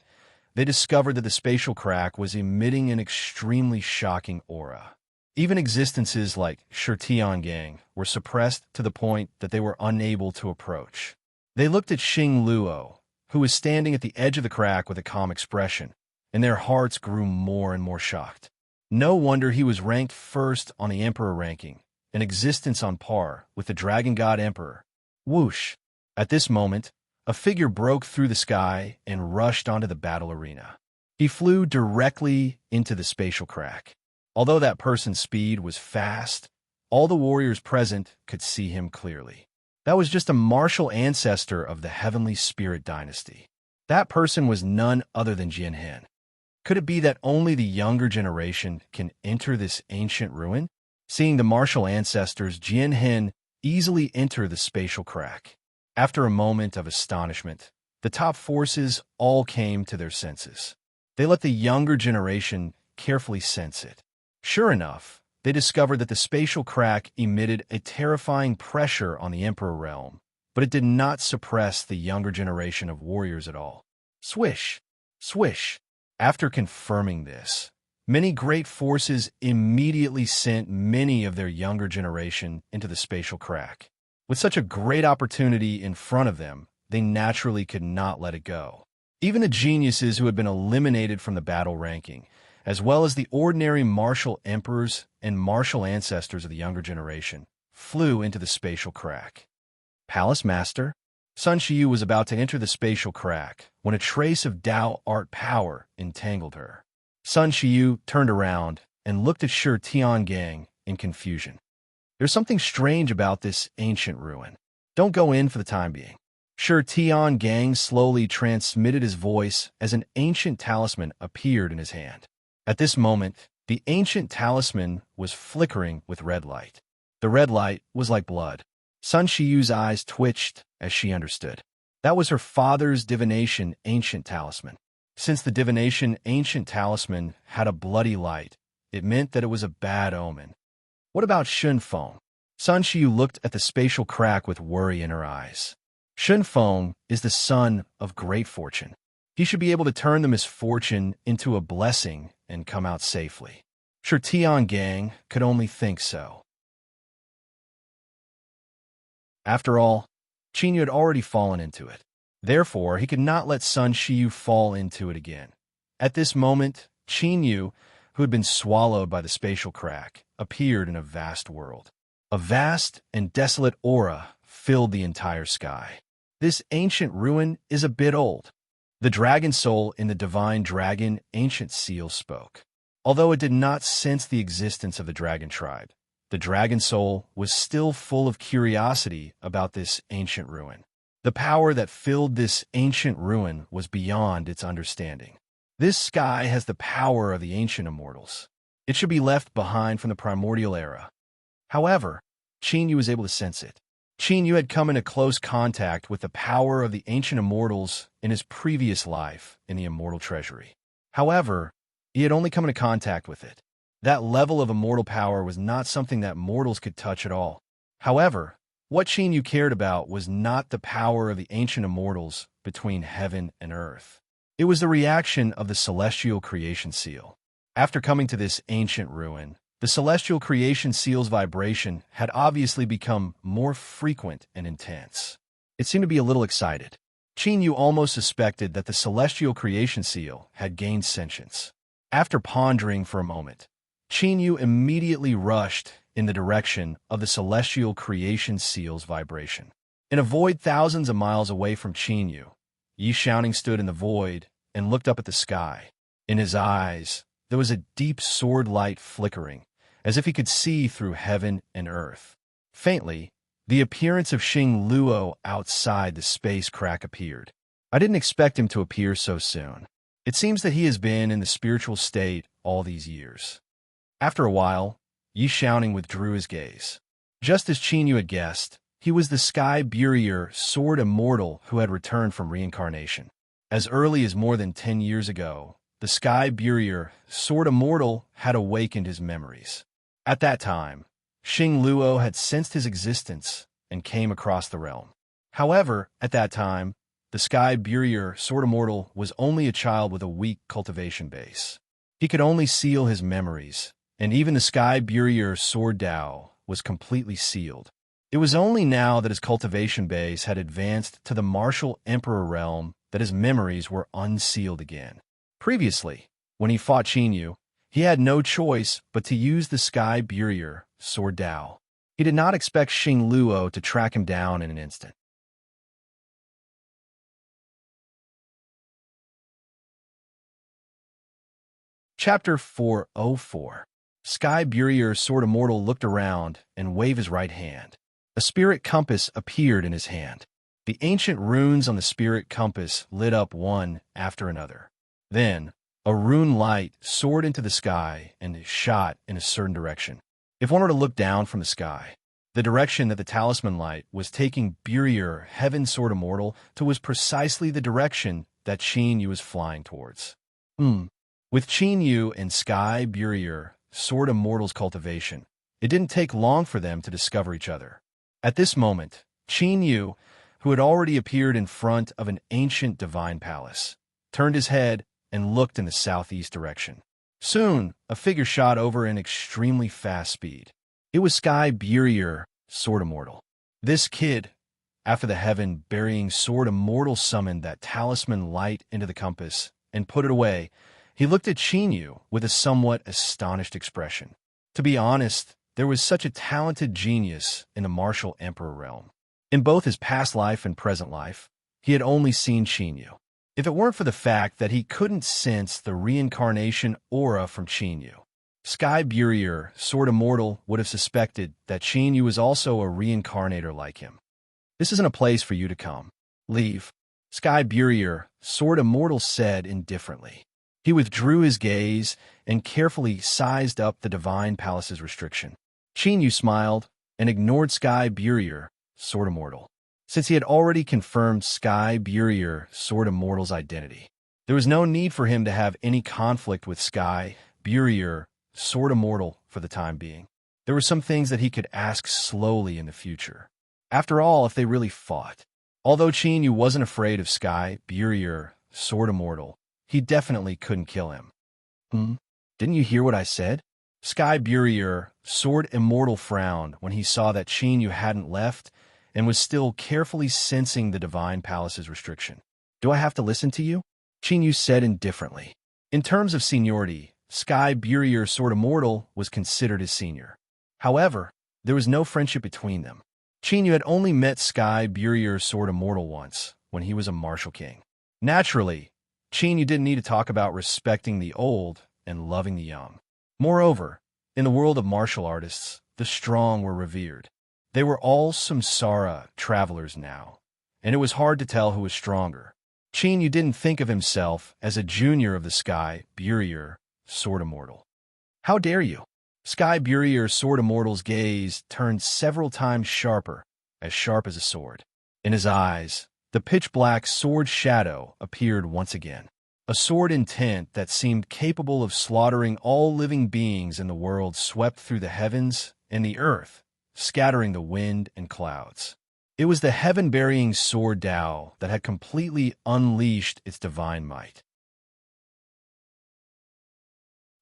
[SPEAKER 1] they discovered that the spatial crack was emitting an extremely shocking aura. Even existences like Shi Tiangang were suppressed to the point that they were unable to approach. They looked at Xing Luo, who was standing at the edge of the crack with a calm expression, and their hearts grew more and more shocked. No wonder he was ranked first on the Emperor ranking, an existence on par with the Dragon God Emperor. Whoosh! At this moment, a figure broke through the sky and rushed onto the battle arena. He flew directly into the spatial crack. Although that person's speed was fast, all the warriors present could see him clearly. That was just a martial ancestor of the Heavenly Spirit Dynasty. That person was none other than Jian Hen. Could it be that only the younger generation can enter this ancient ruin? Seeing the martial ancestors, Jian Hen easily enter the spatial crack. After a moment of astonishment, the top forces all came to their senses. They let the younger generation carefully sense it. Sure enough, they discovered that the spatial crack emitted a terrifying pressure on the Emperor realm, but it did not suppress the younger generation of warriors at all. Swish! Swish! After confirming this, many great forces immediately sent many of their younger generation into the spatial crack. With such a great opportunity in front of them, they naturally could not let it go. Even the geniuses who had been eliminated from the battle ranking, as well as the ordinary martial emperors and martial ancestors of the younger generation, flew into the spatial crack. Palace Master? Sun Shiyu was about to enter the spatial crack when a trace of Dao art power entangled her. Sun Shiyu turned around and looked at Shi Tiangang in confusion. There's something strange about this ancient ruin. Don't go in for the time being. Shi Tiangang slowly transmitted his voice as an ancient talisman appeared in his hand. At this moment, the ancient talisman was flickering with red light. The red light was like blood. Sun Shiyu's eyes twitched as she understood. That was her father's divination ancient talisman. Since the divination ancient talisman had a bloody light, it meant that it was a bad omen. What about Shun Feng? Sun Shiyu looked at the spatial crack with worry in her eyes. Shun Feng is the son of great fortune. He should be able to turn the misfortune into a blessing and come out safely. Shi Tiangang could only think so. After all, Qinyu had already fallen into it. Therefore, he could not let Sun Shiyu fall into it again. At this moment, Qinyu, who had been swallowed by the spatial crack, appeared in a vast world. A vast and desolate aura filled the entire sky. This ancient ruin is a bit old. The dragon soul in the divine dragon ancient seal spoke. Although it did not sense the existence of the dragon tribe, the dragon soul was still full of curiosity about this ancient ruin. The power that filled this ancient ruin was beyond its understanding. This sky has the power of the ancient immortals. It should be left behind from the primordial era. However, Qinyu was able to sense it. Qinyu had come into close contact with the power of the ancient immortals in his previous life in the immortal treasury. However, he had only come into contact with it. That level of immortal power was not something that mortals could touch at all. However, What Qin Yu cared about was not the power of the ancient immortals between heaven and earth. It was the reaction of the celestial creation seal. After coming to this ancient ruin, the celestial creation seal's vibration had obviously become more frequent and intense. It seemed to be a little excited. Qin Yu almost suspected that the celestial creation seal had gained sentience. After pondering for a moment, Qin Yu immediately rushed in the direction of the celestial creation seal's vibration. In a void thousands of miles away from Qin Yu, Yi Xiaoning stood in the void and looked up at the sky. In his eyes, there was a deep sword light flickering, as if he could see through heaven and earth. Faintly, the appearance of Xing Luo outside the space crack appeared. I didn't expect him to appear so soon. It seems that he has been in the spiritual state all these years. After a while, Yi Xiaoning withdrew his gaze. Just as Qin Yu had guessed, he was the Sky Burier Sword Immortal who had returned from reincarnation. As early as more than 10 years ago, the Sky Burier Sword Immortal had awakened his memories. At that time, Xing Luo had sensed his existence and came across the realm. However, at that time, the Sky Burier Sword Immortal was only a child with a weak cultivation base. He could only seal his memories, and even the Sky Burier Sword Dao was completely sealed. It was only now that his cultivation base had advanced to the martial emperor realm that his memories were unsealed again. Previously, when he fought Qin Yu, he had no choice but to use the Sky Burier Sword Dao. He did not expect Xing Luo to track him down in an instant. Chapter 404. Sky Burier Sword Immortal looked around and waved his right hand. A spirit compass appeared in his hand. The ancient runes on the spirit compass lit up one after another. Then, a rune light soared into the sky and shot in a certain direction. If one were to look down from the sky, the direction that the talisman light was taking Burier Heaven Sword Immortal to was precisely the direction that Qin Yu was flying towards. With Qin Yu and Sky Burier Sword Immortal's cultivation, it didn't take long for them to discover each other. At this moment, Qin Yu, who had already appeared in front of an ancient divine palace, turned his head and looked in the southeast direction. Soon, a figure shot over in extremely fast speed. It was Sky Burier Sword Immortal. This kid, after the heaven-burying Sword Immortal summoned that talisman light into the compass and put it away, he looked at Qin Yu with a somewhat astonished expression. To be honest, there was such a talented genius in the martial emperor realm. In both his past life and present life, he had only seen Qin Yu. If it weren't for the fact that he couldn't sense the reincarnation aura from Qin Yu, Sky Burier Sword Immortal would have suspected that Qin Yu was also a reincarnator like him. This isn't a place for you to come. Leave, Sky Burier Sword Immortal said indifferently. He withdrew his gaze and carefully sized up the divine palace's restriction. Qin Yu smiled and ignored Sky Burier Sword Immortal. Since he had already confirmed Sky Burier Sword Immortal's identity, there was no need for him to have any conflict with Sky Burier Sword Immortal for the time being. There were some things that he could ask slowly in the future. After all, if they really fought. Although Qin Yu wasn't afraid of Sky Burier Sword Immortal, he definitely couldn't kill him. Didn't you hear what I said? Sky Burier Sword Immortal frowned when he saw that Qin Yu hadn't left and was still carefully sensing the divine palace's restriction. Do I have to listen to you? Qin Yu said indifferently. In terms of seniority, Sky Burier Sword Immortal was considered his senior. However, there was no friendship between them. Qin Yu had only met Sky Burier Sword Immortal once, when he was a martial king. Naturally, Qin Yu didn't need to talk about respecting the old and loving the young. Moreover, in the world of martial artists, the strong were revered. They were all samsara travelers now, and it was hard to tell who was stronger. Qin Yu didn't think of himself as a junior of the Sky Burier Sword Immortal. How dare you? Sky Burier Sword Immortal's gaze turned several times sharper as a sword. In his eyes, the pitch-black sword shadow appeared once again. A sword intent that seemed capable of slaughtering all living beings in the world swept through the heavens and the earth, scattering the wind and clouds. It was the heaven-burying sword Tao that had completely unleashed its divine might.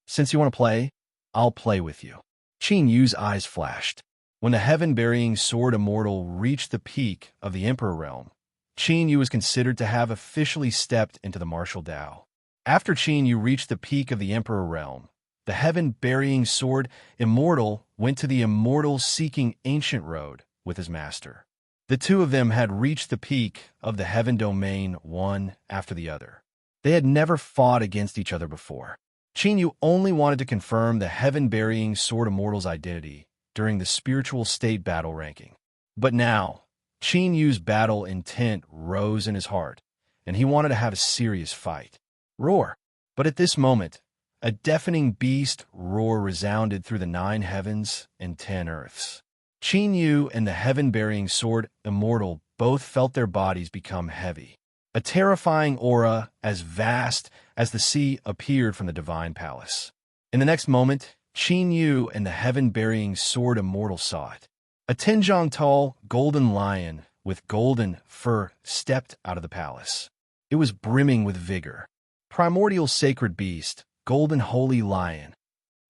[SPEAKER 1] Since you want to play, I'll play with you. Qin Yu's eyes flashed. When the heaven-burying sword immortal reached the peak of the Emperor realm, Qin Yu was considered to have officially stepped into the martial Tao. After Qin Yu reached the peak of the Emperor realm, the heaven-burying sword immortal went to the immortal-seeking ancient road with his master. The two of them had reached the peak of the heaven domain one after the other. They had never fought against each other before. Qin Yu only wanted to confirm the heaven-burying sword immortal's identity during the spiritual state battle ranking. But now, Qin Yu's battle intent rose in his heart, and he wanted to have a serious fight. Roar! But at this moment, a deafening beast roar resounded through the 9 heavens and 10 earths. Qin Yu and the heaven-burying sword immortal both felt their bodies become heavy. A terrifying aura as vast as the sea appeared from the divine palace. In the next moment, Qin Yu and the heaven-burying sword immortal saw it. A 10-jong-tall golden lion with golden fur stepped out of the palace. It was brimming with vigor. Primordial sacred beast, golden holy lion.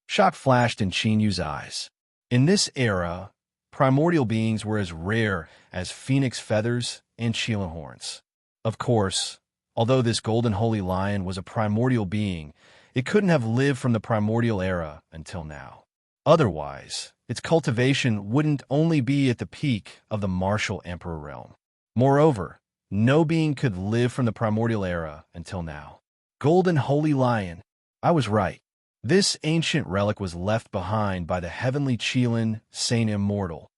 [SPEAKER 1] Shock flashed in Qin Yu's eyes. In this era, primordial beings were as rare as phoenix feathers and Sheila horns. Of course, although this golden holy lion was a primordial being, it couldn't have lived from the primordial era until now. Otherwise, its cultivation wouldn't only be at the peak of the martial emperor realm. Moreover, no being could live from the primordial era until now. Golden holy lion, I was right. This ancient relic was left behind by the heavenly Qilin Saint Immortal.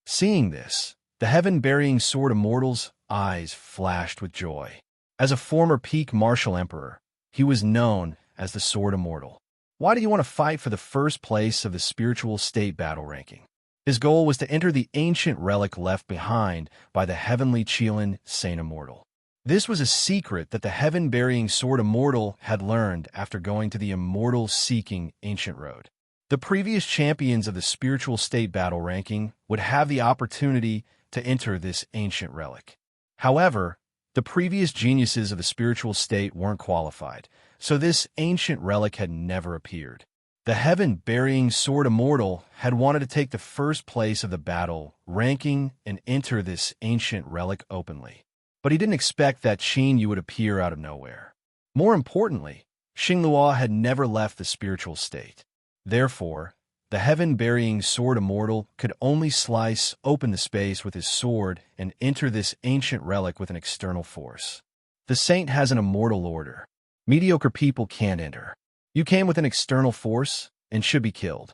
[SPEAKER 1] Seeing this, the heaven-burying sword immortal's eyes flashed with joy. As a former peak martial emperor, he was known as the Sword Immortal. Why did he want to fight for the first place of the spiritual state battle ranking? His goal was to enter the ancient relic left behind by the heavenly Qilin Saint Immortal. This was a secret that the heaven-burying sword immortal had learned after going to the immortal-seeking ancient road. The previous champions of the spiritual state battle ranking would have the opportunity to enter this ancient relic. However, the previous geniuses of the spiritual state weren't qualified, so this ancient relic had never appeared. The heaven-burying sword immortal had wanted to take the first place of the battle ranking and enter this ancient relic openly. But he didn't expect that Qin Yu would appear out of nowhere. More importantly, Xinglua had never left the spiritual state. Therefore, the heaven-burying sword immortal could only slice open the space with his sword and enter this ancient relic with an external force. The saint has an immortal order. Mediocre people can't enter. You came with an external force and should be killed.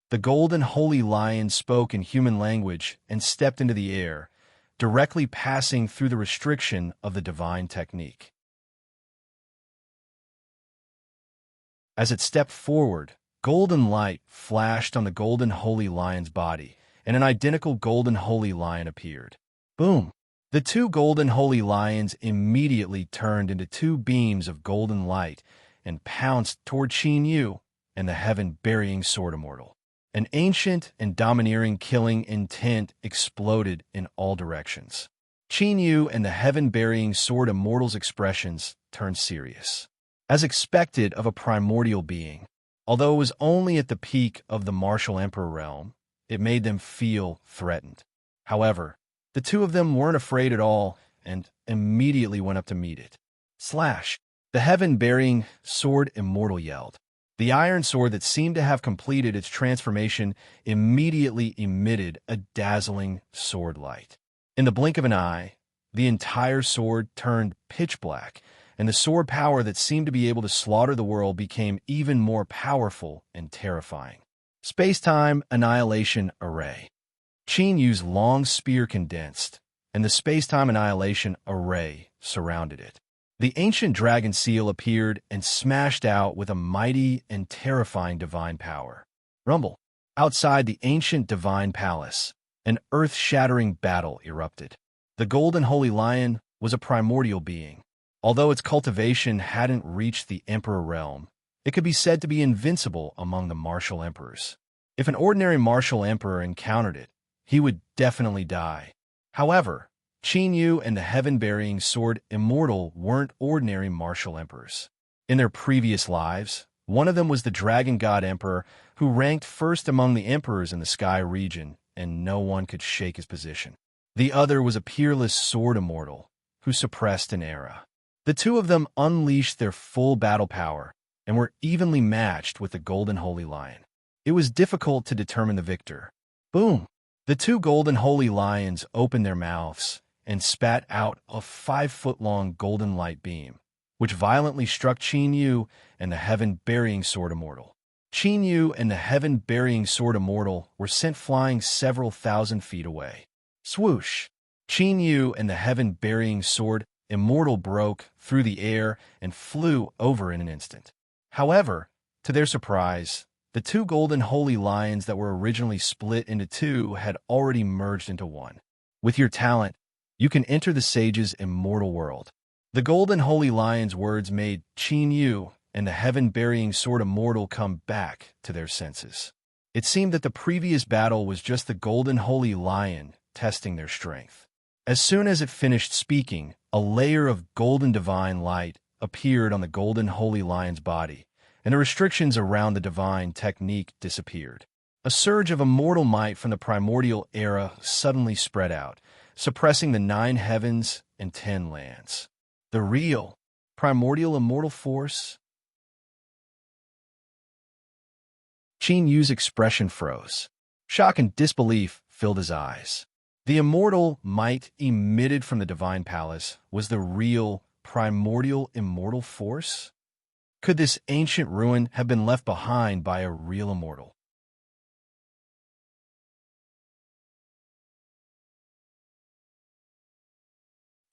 [SPEAKER 1] The golden holy lion spoke in human language and stepped into the air, directly passing through the restriction of the divine technique. As it stepped forward, golden light flashed on the golden holy lion's body, and an identical golden holy lion appeared. Boom! The two golden holy lions immediately turned into two beams of golden light and pounced toward Qin Yu and the heaven-burying sword immortal. An ancient and domineering killing intent exploded in all directions. Qin Yu and the heaven-burying sword immortal's expressions turned serious. As expected of a primordial being, although it was only at the peak of the martial emperor realm, it made them feel threatened. However, the two of them weren't afraid at all and immediately went up to meet it. Slash! The heaven-burying sword immortal yelled. The iron sword that seemed to have completed its transformation immediately emitted a dazzling sword light. In the blink of an eye, the entire sword turned pitch black, and the sword power that seemed to be able to slaughter the world became even more powerful and terrifying. Space-time annihilation array. Qin Yu's long spear condensed, and the space-time annihilation array surrounded it. The ancient dragon seal appeared and smashed out with a mighty and terrifying divine power. Rumble. Outside the ancient divine palace, an earth-shattering battle erupted. The golden holy lion was a primordial being. Although its cultivation hadn't reached the emperor realm, it could be said to be invincible among the martial emperors. If an ordinary martial emperor encountered it, he would definitely die. However, Qin Yu and the heaven-burying sword immortal weren't ordinary martial emperors. In their previous lives, one of them was the Dragon God Emperor who ranked first among the emperors in the Sky region, and no one could shake his position. The other was a peerless sword immortal who suppressed an era. The two of them unleashed their full battle power and were evenly matched with the Golden Holy Lion. It was difficult to determine the victor. Boom! The two Golden Holy Lions opened their mouths and spat out a 5-foot-long golden light beam, which violently struck Qin Yu and the heaven-burying sword immortal. Qin Yu and the heaven-burying sword immortal were sent flying several thousand feet away. Swoosh! Qin Yu and the heaven-burying sword immortal broke through the air and flew over in an instant. However, to their surprise, the two Golden Holy Lions that were originally split into two had already merged into one. With your talent, you can enter the sage's immortal world. The Golden Holy Lion's words made Qin Yu and the heaven-burying sword immortal come back to their senses. It seemed that the previous battle was just the Golden Holy Lion testing their strength. As soon as it finished speaking, a layer of golden divine light appeared on the Golden Holy Lion's body, and the restrictions around the divine technique disappeared. A surge of immortal might from the primordial era suddenly spread out, suppressing the 9 heavens and 10 lands. The real, primordial immortal force? Qin Yu's expression froze. Shock and disbelief filled his eyes. The immortal might emitted from the divine palace was the real, primordial immortal force? Could this ancient ruin have been left behind by a real immortal?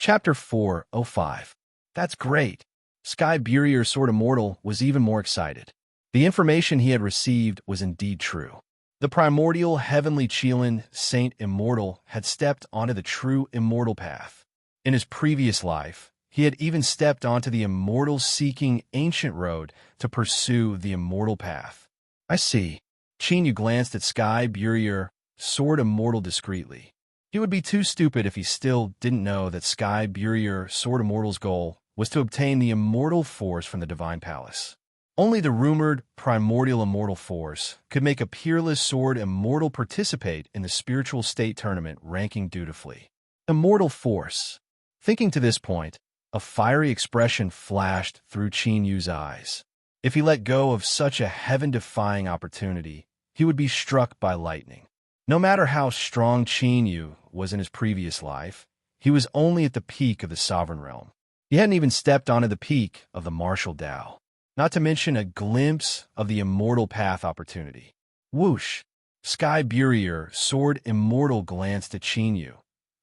[SPEAKER 1] Chapter 4:05. That's great. Sky Burier Sword Immortal was even more excited. The information he had received was indeed true. The primordial heavenly Qilin Saint Immortal had stepped onto the true immortal path. In his previous life, he had even stepped onto the immortal-seeking ancient road to pursue the immortal path. I see. Qin Yu glanced at Sky Burier Sword Immortal discreetly. He would be too stupid if he still didn't know that Sky Burier Sword Immortal's goal was to obtain the immortal force from the divine palace. Only the rumored primordial immortal force could make a peerless sword immortal participate in the spiritual state tournament ranking dutifully. Immortal force. Thinking to this point, a fiery expression flashed through Qin Yu's eyes. If he let go of such a heaven-defying opportunity, he would be struck by lightning. No matter how strong Qin Yu was in his previous life, he was only at the peak of the sovereign realm. He hadn't even stepped onto the peak of the martial Tao, not to mention a glimpse of the immortal path opportunity. Whoosh! Sky Burier Sword Immortal glanced at Qin Yu.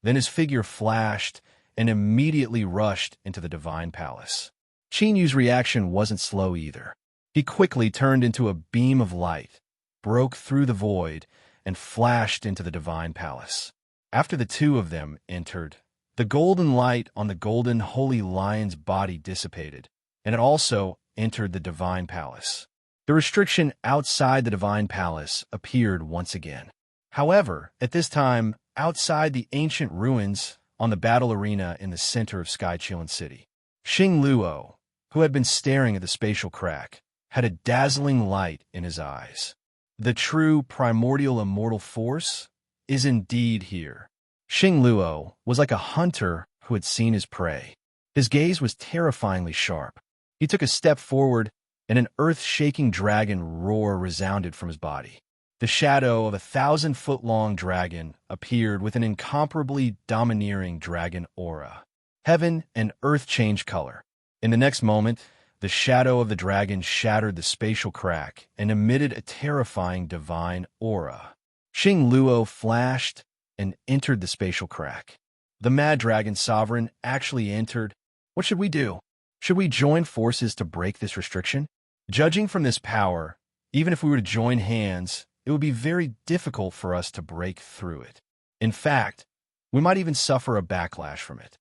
[SPEAKER 1] Then his figure flashed and immediately rushed into the divine palace. Qin Yu's reaction wasn't slow either. He quickly turned into a beam of light, broke through the void, and flashed into the divine palace. After the two of them entered, the golden light on the Golden Holy Lion's body dissipated, and it also entered the divine palace. The restriction outside the divine palace appeared once again. However, at this time, outside the ancient ruins on the battle arena in the center of Sky Qilin City, Xing Luo, who had been staring at the spatial crack, had a dazzling light in his eyes. The true primordial immortal force is indeed here. Xing Luo was like a hunter who had seen his prey. His gaze was terrifyingly sharp. He took a step forward, and an earth-shaking dragon roar resounded from his body. The shadow of a 1,000-foot-long dragon appeared with an incomparably domineering dragon aura. Heaven and earth changed color. In the next moment, the shadow of the dragon shattered the spatial crack and emitted a terrifying divine aura. Xing Luo flashed and entered the spatial crack. The Mad Dragon Sovereign actually entered. What should we do? Should we join forces to break this restriction? Judging from this power, even if we were to join hands, it would be very difficult for us to break through it. In fact, we might even suffer a backlash from it.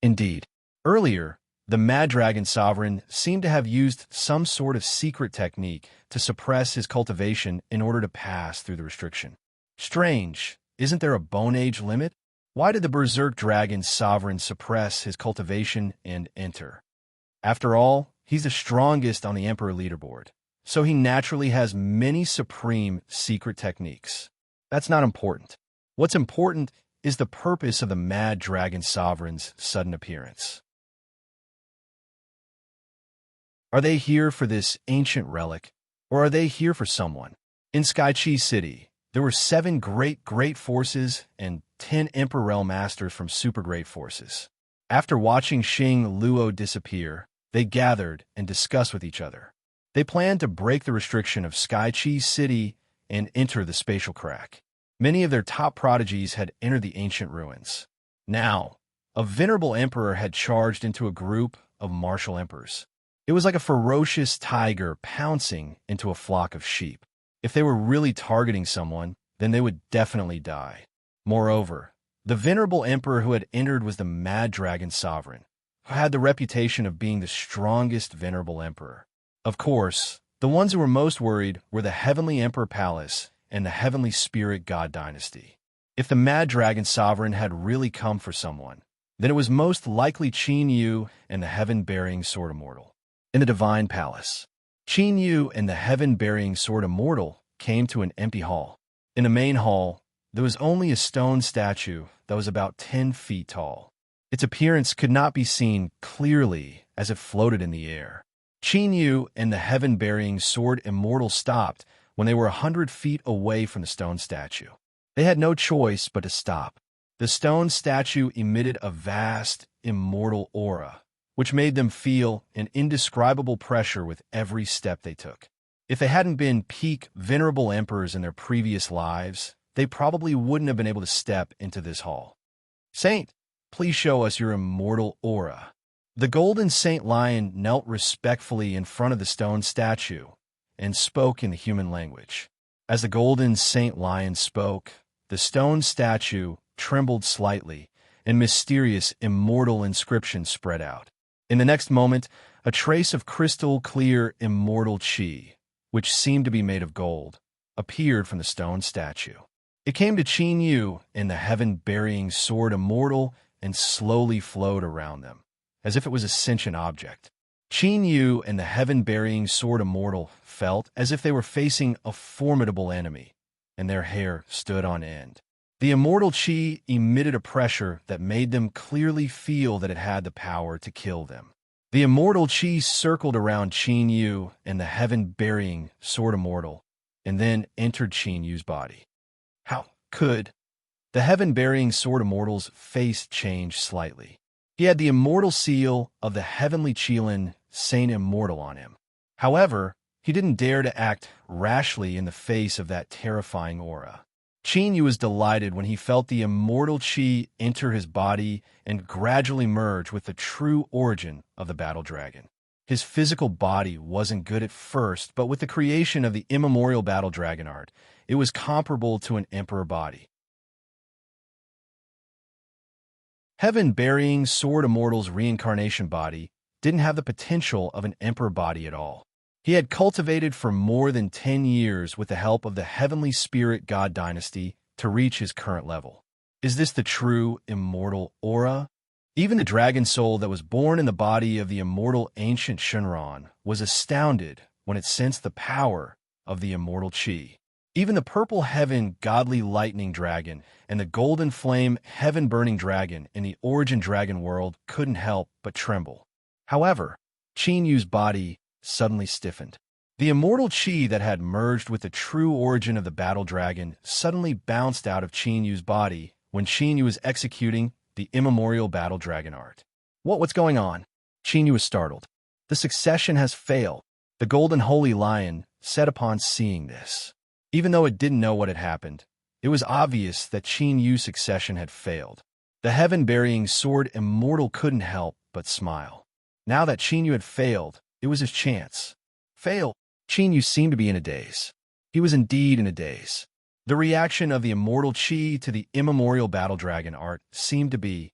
[SPEAKER 1] Indeed, earlier, the Mad Dragon Sovereign seemed to have used some sort of secret technique to suppress his cultivation in order to pass through the restriction. Strange Isn't there a Bone Age limit? Why did the Berserk Dragon Sovereign suppress his cultivation and enter? After all, he's the strongest on the Emperor leaderboard, so he naturally has many supreme secret techniques. That's not important. What's important is the purpose of the Mad Dragon Sovereign's sudden appearance. Are they here for this ancient relic, or are they here for someone? In Skychi City, there were 7 great forces and 10 Emperor Realm Masters from super great forces. After watching Xing Luo disappear, they gathered and discussed with each other. They planned to break the restriction of Skychi City and enter the spatial crack. Many of their top prodigies had entered the ancient ruins. Now, a venerable emperor had charged into a group of martial emperors. It was like a ferocious tiger pouncing into a flock of sheep. If they were really targeting someone, then they would definitely die. Moreover, the venerable emperor who had entered was the Mad Dragon Sovereign, who had the reputation of being the strongest venerable emperor. Of course, the ones who were most worried were the Heavenly Emperor Palace and the Heavenly Spirit God Dynasty. If the Mad Dragon Sovereign had really come for someone, then it was most likely Qin Yu and the Heaven-Bearing Sword Immortal. In the Divine Palace, Qin Yu and the Heaven-Bearing Sword Immortal came to an empty hall. In the main hall, there was only a stone statue that was about 10 feet tall. Its appearance could not be seen clearly as it floated in the air. Qin Yu and the Heaven-Bearing Sword Immortal stopped when they were 100 feet away from the stone statue. They had no choice but to stop. The stone statue emitted a vast, immortal aura, which made them feel an indescribable pressure with every step they took. If they hadn't been peak venerable emperors in their previous lives, they probably wouldn't have been able to step into this hall. Saint, please show us your immortal aura. The golden Saint Lion knelt respectfully in front of the stone statue and spoke in the human language. As the golden Saint Lion spoke, the stone statue trembled slightly, and mysterious immortal inscriptions spread out. In the next moment, a trace of crystal-clear immortal qi, which seemed to be made of gold, appeared from the stone statue. It came to Qin Yu and the Heaven-Bearing Sword Immortal and slowly flowed around them, as if it was a sentient object. Qin Yu and the Heaven-Bearing Sword Immortal felt as if they were facing a formidable enemy, and their hair stood on end. The immortal qi emitted a pressure that made them clearly feel that it had the power to kill them. The immortal qi circled around Qin Yu and the Heaven-Bearing Sword Immortal, and then entered Qin Yu's body. How could? The Heaven-Bearing Sword Immortal's face changed slightly. He had the immortal seal of the Heavenly Qilin Saint Immortal on him. However, he didn't dare to act rashly in the face of that terrifying aura. Qin Yu was delighted when he felt the immortal qi enter his body and gradually merge with the true origin of the battle dragon. His physical body wasn't good at first, but with the creation of the immemorial battle dragon art, it was comparable to an emperor body. Heaven-Bearing Sword Immortal's reincarnation body didn't have the potential of an emperor body at all. He had cultivated for more than 10 years with the help of the Heavenly Spirit God Dynasty to reach his current level. Is this the true immortal aura? Even the dragon soul that was born in the body of the immortal ancient Shenron was astounded when it sensed the power of the immortal qi. Even the purple heaven godly lightning dragon and the golden flame heaven burning dragon in the origin dragon world couldn't help but tremble. However, Qin Yu's body suddenly stiffened. The immortal qi that had merged with the true origin of the battle dragon suddenly bounced out of Qin Yu's body when Qin Yu was executing the immemorial battle dragon art. What's going on? Qin Yu was startled. The succession has failed. The golden holy lion set upon seeing this. Even though it didn't know what had happened, it was obvious that Qin Yu's succession had failed. The heaven-bearing sword immortal couldn't help but smile. Now that Qin Yu had failed, it was his chance. Fail? Qin Yu seemed to be in a daze. He was indeed in a daze. The reaction of the immortal qi to the immemorial battle dragon art seemed to be,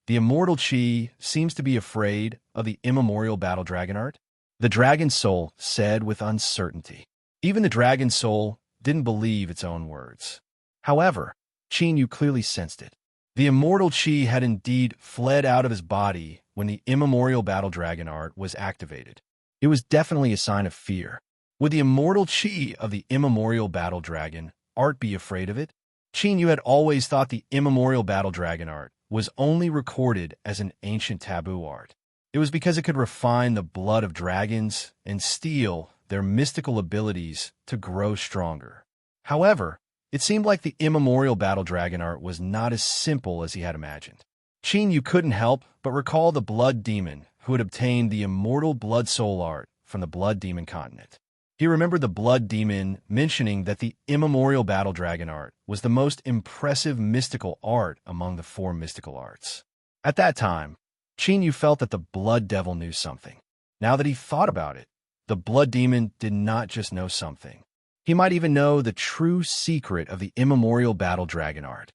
[SPEAKER 1] the immortal qi seems to be afraid of the immemorial battle dragon art. The dragon soul said with uncertainty. Even the dragon soul didn't believe its own words. However, Qin Yu clearly sensed it. The immortal Qi had indeed fled out of his body when the immemorial battle dragon art was activated. It was definitely a sign of fear. Would the immortal Qi of the immemorial battle dragon art be afraid of it? Qin Yu had always thought the immemorial battle dragon art was only recorded as an ancient taboo art. It was because it could refine the blood of dragons and steal their mystical abilities to grow stronger. However, it seemed like the immemorial battle dragon art was not as simple as he had imagined. Qin Yu couldn't help but recall the blood demon who had obtained the immortal blood soul art from the blood demon continent. He remembered the blood demon mentioning that the immemorial battle dragon art was the most impressive mystical art among the 4 mystical arts. At that time, Qin Yu felt that the blood devil knew something. Now that he thought about it, the blood demon did not just know something. He might even know the true secret of the immemorial battle dragon art.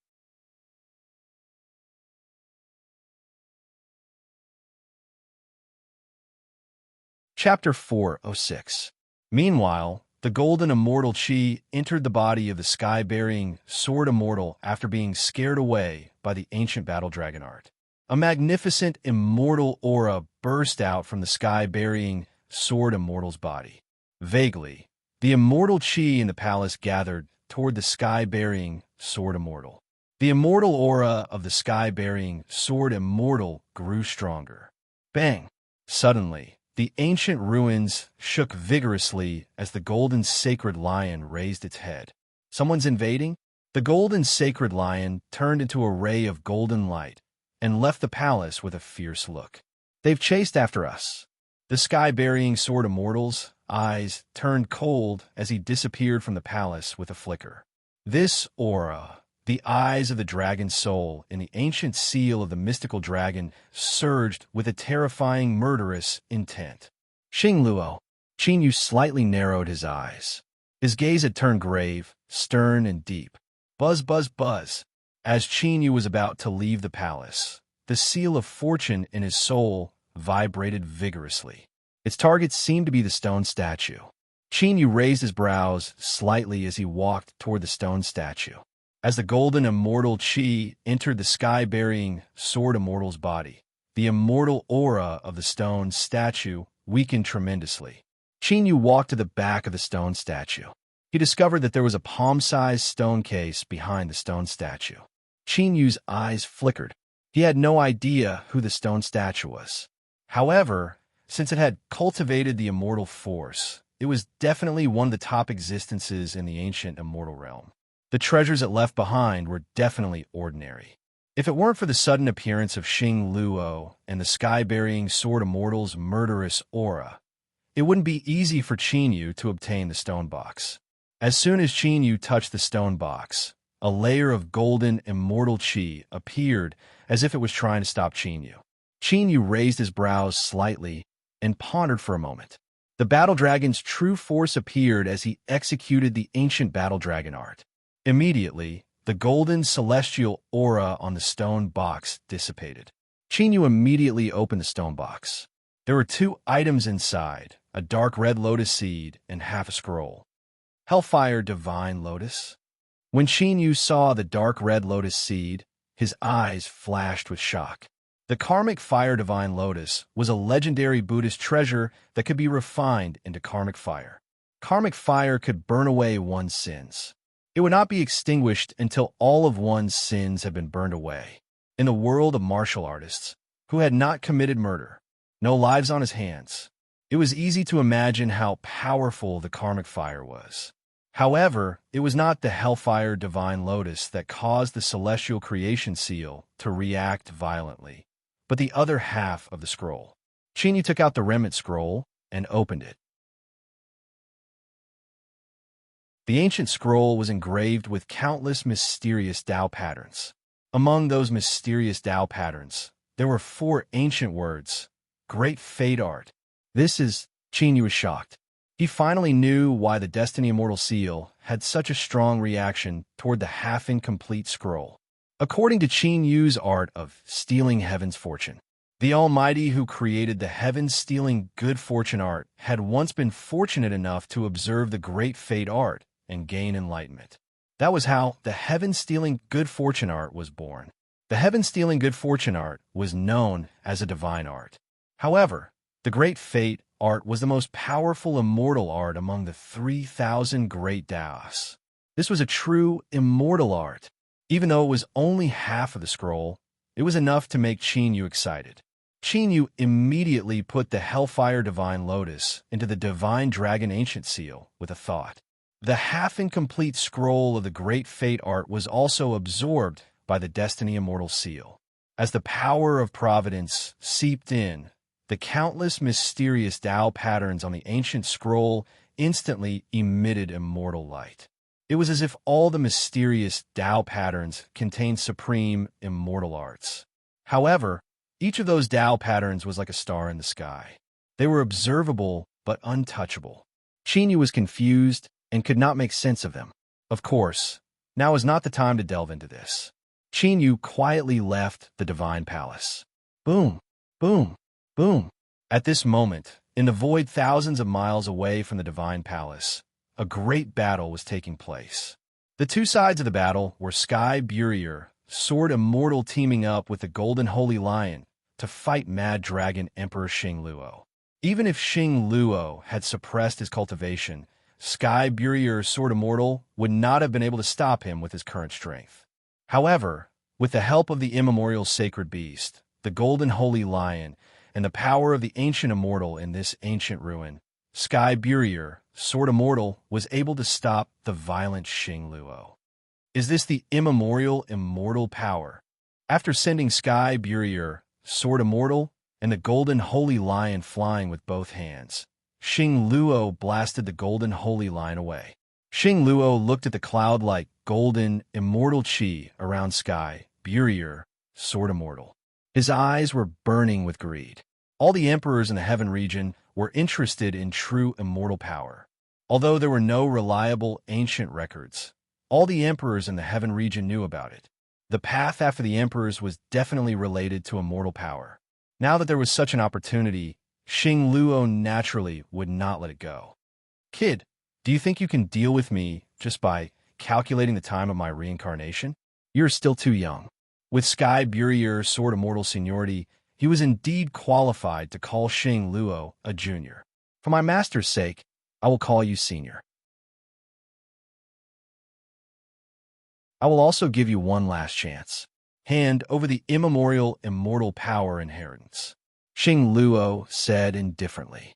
[SPEAKER 1] Chapter 406. Meanwhile, the golden immortal Qi entered the body of the sky-bearing sword immortal after being scared away by the ancient battle dragon art. A magnificent immortal aura burst out from the sky-bearing sword immortal's body. Vaguely, the immortal Qi in the palace gathered toward the sky-bearing sword immortal. The immortal aura of the sky-bearing sword immortal grew stronger. Bang! Suddenly, the ancient ruins shook vigorously as the golden sacred lion raised its head. Someone's invading? The golden sacred lion turned into a ray of golden light and left the palace with a fierce look. They've chased after us. The sky-bearing sword immortal's eyes turned cold as he disappeared from the palace with a flicker. This aura, the eyes of the dragon soul in the ancient seal of the mystical dragon, surged with a terrifying murderous intent. Xing Luo. Qin Yu slightly narrowed his eyes. His gaze had turned grave, stern, and deep. Buzz, buzz, buzz. As Qin Yu was about to leave the palace, the seal of fortune in his soul vibrated vigorously. Its target seemed to be the stone statue. Qin Yu raised his brows slightly as he walked toward the stone statue. As the golden immortal Qi entered the sky-bearing sword immortal's body, the immortal aura of the stone statue weakened tremendously. Qin Yu walked to the back of the stone statue. He discovered that there was a palm-sized stone case behind the stone statue. Qin Yu's eyes flickered. He had no idea who the stone statue was. However, since it had cultivated the immortal force, it was definitely one of the top existences in the ancient immortal realm. The treasures it left behind were definitely ordinary. If it weren't for the sudden appearance of Xing Luo and the sky-bearing sword immortal's murderous aura, it wouldn't be easy for Qin Yu to obtain the stone box. As soon as Qin Yu touched the stone box, a layer of golden immortal Qi appeared as if it was trying to stop Qin Yu. Qin Yu raised his brows slightly and pondered for a moment. The battle dragon's true force appeared as he executed the ancient battle dragon art. Immediately, the golden celestial aura on the stone box dissipated. Qin Yu immediately opened the stone box. There were 2 items inside, a dark red lotus seed and half a scroll. Hellfire Divine Lotus. When Qin Yu saw the dark red lotus seed, his eyes flashed with shock. The karmic fire divine lotus was a legendary Buddhist treasure that could be refined into karmic fire. Karmic fire could burn away one's sins. It would not be extinguished until all of one's sins had been burned away. In the world of martial artists, who had not committed murder, no lives on his hands, it was easy to imagine how powerful the karmic fire was. However, it was not the Hellfire Divine Lotus that caused the celestial creation seal to react violently, but the other half of the scroll. Qin Yu took out the remnant scroll and opened it. The ancient scroll was engraved with countless mysterious Tao patterns. Among those mysterious Tao patterns, there were 4 ancient words: Great Fate Art. Qin Yu was shocked. He finally knew why the Destiny Immortal Seal had such a strong reaction toward the half-incomplete scroll. According to Qin Yu's art of stealing heaven's fortune, the Almighty who created the heaven-stealing good fortune art had once been fortunate enough to observe the Great Fate Art and gain enlightenment. That was how the heaven-stealing good fortune art was born. The heaven-stealing good fortune art was known as a divine art. However, the great fate art was the most powerful immortal art among the 3,000 great Taoists. This was a true immortal art. Even though it was only half of the scroll, it was enough to make Qin Yu excited. Qin Yu immediately put the Hellfire Divine Lotus into the Divine Dragon Ancient Seal with a thought. The half-incomplete scroll of the Great Fate art was also absorbed by the Destiny Immortal Seal. As the power of providence seeped in, the countless mysterious Tao patterns on the ancient scroll instantly emitted immortal light. It was as if all the mysterious Tao patterns contained supreme immortal arts. However, each of those Tao patterns was like a star in the sky. They were observable but untouchable. Qin Yu was confused and could not make sense of them. Of course, now is not the time to delve into this. Qin Yu quietly left the Divine Palace. Boom, boom, boom. At this moment, in the void thousands of miles away from the Divine Palace, a great battle was taking place. The two sides of the battle were Sky Burier, Sword Immortal, teaming up with the Golden Holy Lion to fight Mad Dragon Emperor Xing Luo. Even if Xing Luo had suppressed his cultivation, Sky Burier Sword Immortal would not have been able to stop him with his current strength. However, with the help of the immemorial sacred beast, the Golden Holy Lion, and the power of the ancient immortal in this ancient ruin, Sky Burier, Sword Immortal, was able to stop the violent Xing Luo. Is this the immemorial immortal power? After sending Sky Burier, Sword Immortal, and the Golden Holy Lion flying with both hands, Xing Luo blasted the Golden Holy Lion away. Xing Luo looked at the cloud-like golden immortal chi around Sky Burier, Sword Immortal. His eyes were burning with greed. All the emperors in the heaven region were interested in true immortal power. Although there were no reliable ancient records, all the emperors in the heaven region knew about it. The path after the emperors was definitely related to immortal power. Now that there was such an opportunity, Xing Luo naturally would not let it go. Kid, do you think you can deal with me just by calculating the time of my reincarnation? You're still too young. With Sky Burier Sword Immortal seniority, he was indeed qualified to call Xing Luo a junior. For my master's sake, I will call you senior. I will also give you one last chance. Hand over the immemorial immortal power inheritance. Xing Luo said indifferently.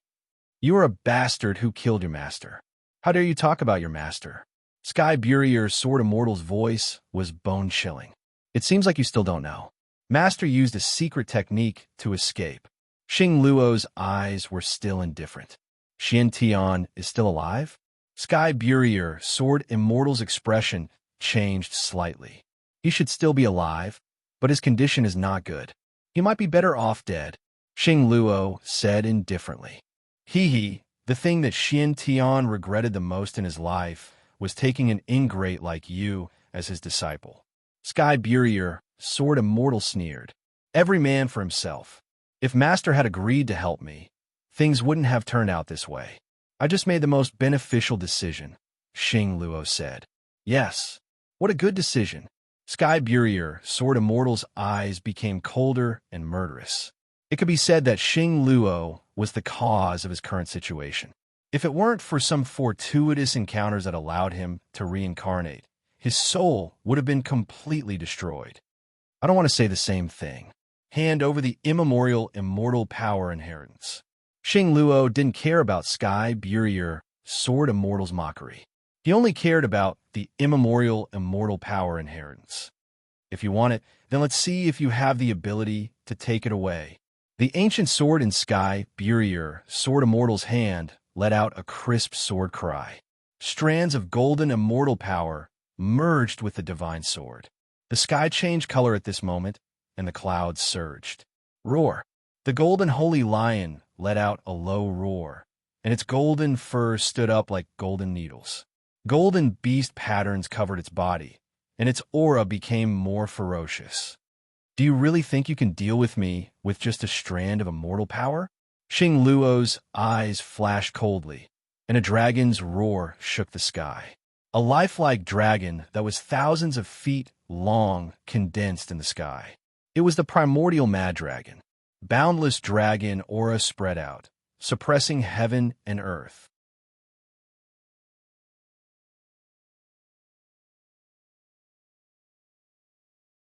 [SPEAKER 1] You are a bastard who killed your master. How dare you talk about your master? Sky Burier's Sword Immortal's voice was bone-chilling. It seems like you still don't know. Master used a secret technique to escape. Xing Luo's eyes were still indifferent. Xian Tian is still alive? Sky Burier Sword Immortal's expression changed slightly. He should still be alive, but his condition is not good. He might be better off dead, Xing Luo said indifferently. The thing that Xian Tian regretted the most in his life was taking an ingrate like you as his disciple. Sky Burier, Sword Immortal, sneered. Every man for himself. If Master had agreed to help me, things wouldn't have turned out this way. I just made the most beneficial decision, Xing Luo said. Yes, what a good decision. Sky Burier, Sword Immortal's eyes became colder and murderous. It could be said that Xing Luo was the cause of his current situation. If it weren't for some fortuitous encounters that allowed him to reincarnate, his soul would have been completely destroyed. I don't want to say the same thing. Hand over the immemorial immortal power inheritance. Xing Luo didn't care about Sky Burier, Sword Immortal's mockery. He only cared about the immemorial immortal power inheritance. If you want it, then let's see if you have the ability to take it away. The ancient sword in Sky Burier, Sword Immortal's hand, let out a crisp sword cry. Strands of golden immortal power merged with the divine sword. The sky changed color at this moment, and the clouds surged. Roar! The golden holy lion let out a low roar, and its golden fur stood up like golden needles. Golden beast patterns covered its body, and its aura became more ferocious. Do you really think you can deal with me with just a strand of immortal power? Xing Luo's eyes flashed coldly, and a dragon's roar shook the sky. a lifelike dragon that was thousands of feet long, condensed in the sky. It was the primordial mad dragon. Boundless dragon aura spread out, suppressing heaven and earth.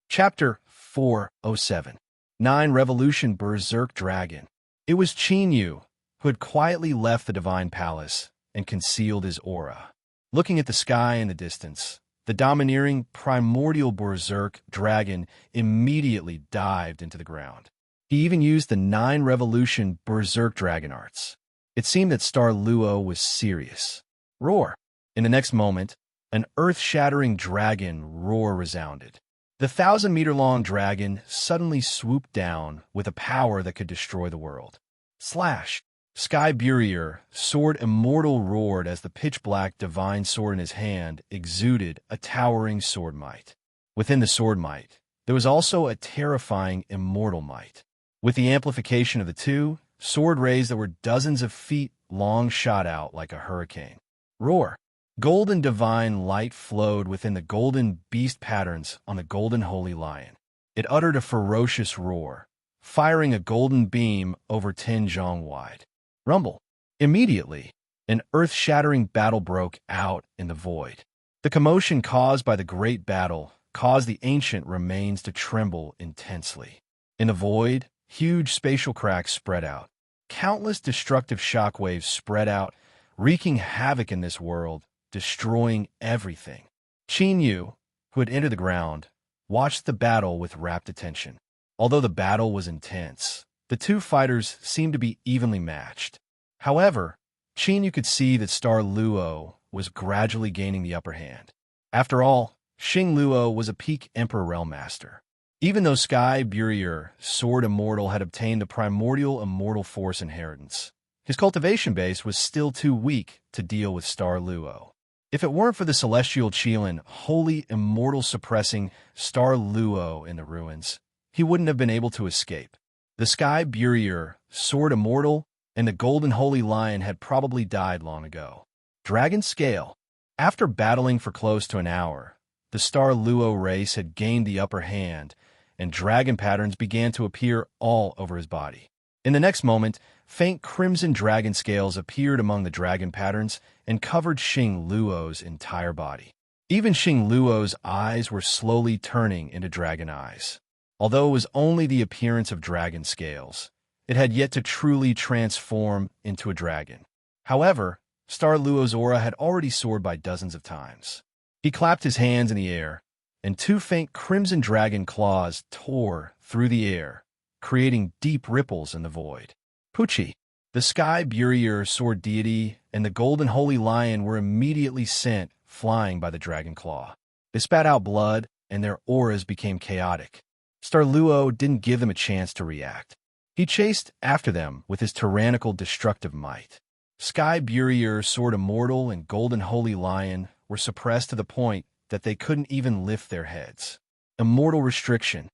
[SPEAKER 1] Chapter 407. 9 Revolution Berserk Dragon. It was Qin Yu, who had quietly left the divine palace and concealed his aura. Looking at the sky in the distance, the domineering primordial berserk dragon immediately dived into the ground. He even used the 9 Revolution Berserk Dragon arts. It seemed that Star Luo was serious. Roar! In the next moment, an earth-shattering dragon roar resounded. The 1,000-meter-long dragon suddenly swooped down with a power that could destroy the world. Slash! Sky Burier, sword immortal, roared as the pitch-black divine sword in his hand exuded a towering sword might. Within the sword might, there was also a terrifying immortal might. With the amplification of the two, sword rays that were dozens of feet long shot out like a hurricane. Roar! Golden divine light flowed within the golden beast patterns on the golden holy lion. It uttered a ferocious roar, firing a golden beam over 10 zhong wide. Rumble! Immediately, an earth-shattering battle broke out in the void. The commotion caused by the great battle caused the ancient remains to tremble intensely. In the void, huge spatial cracks spread out. Countless destructive shockwaves spread out, wreaking havoc in this world, destroying everything. Qin Yu, who had entered the ground, watched the battle with rapt attention. Although the battle was intense, the two fighters seemed to be evenly matched. However, Qin Yu could see that Star Luo was gradually gaining the upper hand. After all, Xing Luo was a peak Emperor Realm Master. Even though Sky Burier, Sword Immortal, had obtained the primordial immortal force inheritance, his cultivation base was still too weak to deal with Star Luo. If it weren't for the celestial Qilin, holy immortal suppressing Star Luo in the ruins, he wouldn't have been able to escape. The Sky Burier, Sword Immortal, and the Golden Holy Lion had probably died long ago. Dragon Scale. After battling for close to an hour, the Star Luo race had gained the upper hand, and dragon patterns began to appear all over his body. In the next moment, faint crimson dragon scales appeared among the dragon patterns and covered Xing Luo's entire body. Even Xing Luo's eyes were slowly turning into dragon eyes. Although it was only the appearance of dragon scales, it had yet to truly transform into a dragon. However, Star Luo's aura had already soared by dozens of times. He clapped his hands in the air, and 2 faint crimson dragon claws tore through the air, creating deep ripples in the void. Pucci, the Sky Burier sword deity, and the Golden Holy Lion were immediately sent flying by the dragon claw. They spat out blood, and their auras became chaotic. Star Luo didn't give them a chance to react. He chased after them with his tyrannical destructive might. Sky Burier, Sword Immortal, and Golden Holy Lion were suppressed to the point that they couldn't even lift their heads. Immortal restriction.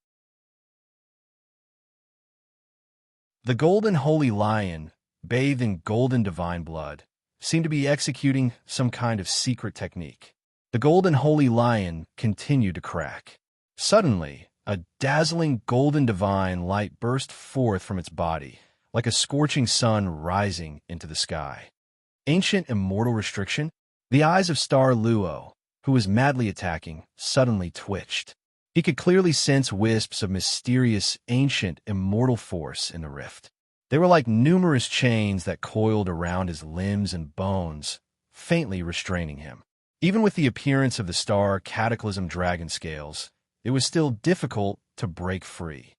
[SPEAKER 1] The Golden Holy Lion, bathed in golden divine blood, seemed to be executing some kind of secret technique. The Golden Holy Lion continued to crack. Suddenly, a dazzling golden divine light burst forth from its body, like a scorching sun rising into the sky. Ancient immortal restriction? The eyes of Star Luo, who was madly attacking, suddenly twitched. He could clearly sense wisps of mysterious, ancient, immortal force in the rift. They were like numerous chains that coiled around his limbs and bones, faintly restraining him. Even with the appearance of the Star Cataclysm Dragon Scales, it was still difficult to break free.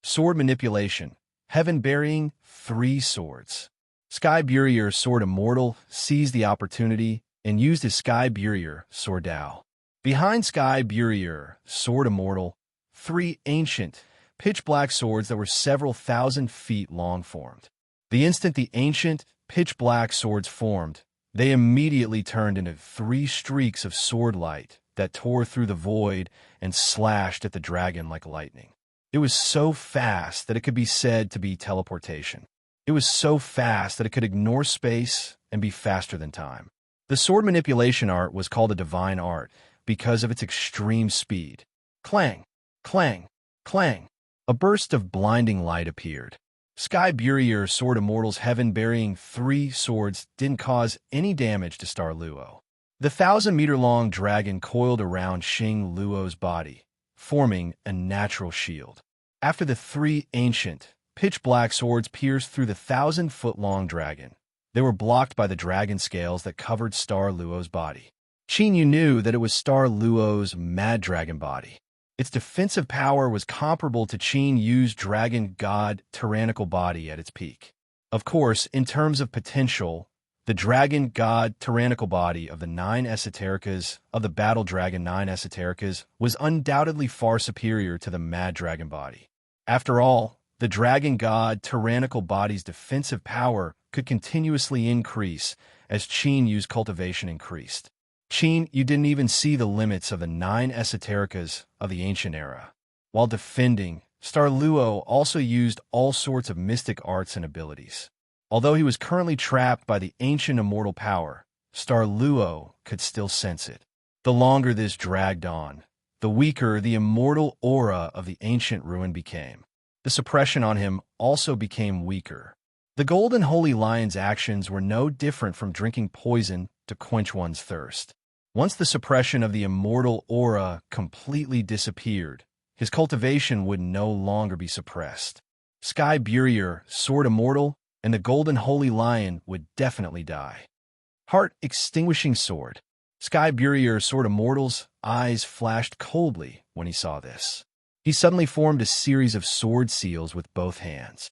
[SPEAKER 1] Sword manipulation. Heaven burying 3 swords. Sky Burier, Sword Immortal, seized the opportunity and used his Sky Burier, Sword Dao. Behind Sky Burier, Sword Immortal, 3 ancient, pitch-black swords that were several thousand feet long formed. The instant the ancient, pitch-black swords formed, they immediately turned into 3 streaks of sword light that tore through the void and slashed at the dragon like lightning. It was so fast that it could be said to be teleportation. It was so fast that it could ignore space and be faster than time. The sword manipulation art was called a divine art because of its extreme speed. Clang, clang, clang. A burst of blinding light appeared. Sky Burier, Sword Immortal's heaven-burying 3 swords didn't cause any damage to Star Luo. The 1,000-meter-long dragon coiled around Xing Luo's body, forming a natural shield. After the 3 ancient, pitch-black swords pierced through the 1,000-foot-long dragon, they were blocked by the dragon scales that covered Star Luo's body. Qin Yu knew that it was Star Luo's mad dragon body. Its defensive power was comparable to Qin Yu's dragon god tyrannical body at its peak. Of course, in terms of potential, the dragon god tyrannical body of the 9 esotericas of the battle dragon 9 esotericas was undoubtedly far superior to the mad dragon body. After all, the dragon god tyrannical body's defensive power could continuously increase as Qin Yu's cultivation increased. Qin Yu didn't even see the limits of the 9 esotericas of the ancient era. While defending, Star Luo also used all sorts of mystic arts and abilities. Although he was currently trapped by the ancient immortal power, Star Luo could still sense it. The longer this dragged on, the weaker the immortal aura of the ancient ruin became. The suppression on him also became weaker. The golden holy lion's actions were no different from drinking poison to quench one's thirst. Once the suppression of the immortal aura completely disappeared, his cultivation would no longer be suppressed. Sky Burier, Sword Immortal, and the golden holy lion would definitely die. Heart-extinguishing sword. Sky Burier, Sword Immortal's eyes flashed coldly when he saw this. He suddenly formed a series of sword seals with both hands.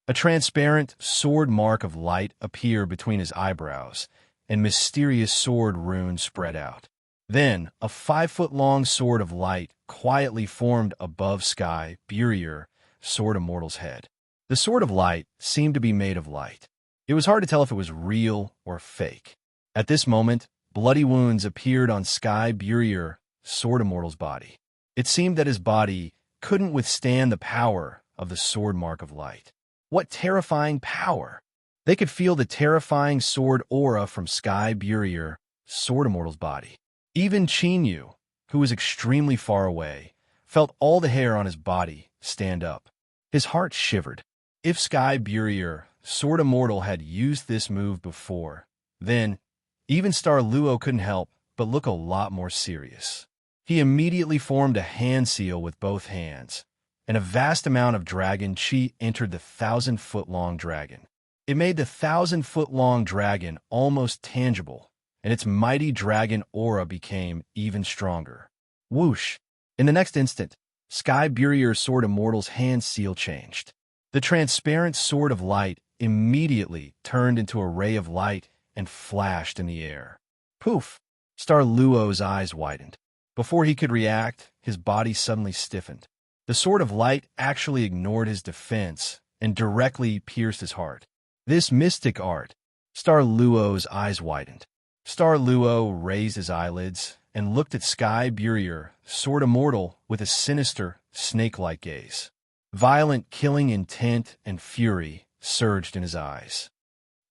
[SPEAKER 1] A transparent sword mark of light appeared between his eyebrows, and mysterious sword runes spread out. Then, a 5-foot-long sword of light quietly formed above Sky Burier, Sword Immortal's head. The sword of light seemed to be made of light. It was hard to tell if it was real or fake. At this moment, bloody wounds appeared on Sky Burier, Sword Immortal's body. It seemed that his body couldn't withstand the power of the sword mark of light. What terrifying power! They could feel the terrifying sword aura from Sky Burier, Sword Immortal's body. Even Qin Yu, who was extremely far away, felt all the hair on his body stand up. His heart shivered. If Sky Burier, Sword Immortal had used this move before, then even Star Luo couldn't help but look a lot more serious. He immediately formed a hand seal with both hands, and a vast amount of dragon chi entered the 1,000-foot-long dragon. It made the 1,000-foot-long dragon almost tangible, and its mighty dragon aura became even stronger. Whoosh! In the next instant, Sky Burier, Sword Immortal's hand seal changed. The transparent sword of light immediately turned into a ray of light and flashed in the air. Poof! Star Luo's eyes widened. Before he could react, his body suddenly stiffened. The sword of light actually ignored his defense and directly pierced his heart. This mystic art. Star Luo's eyes widened. Star Luo raised his eyelids and looked at Sky Burier, Sword Immortal, with a sinister, snake-like gaze. Violent killing intent and fury surged in his eyes.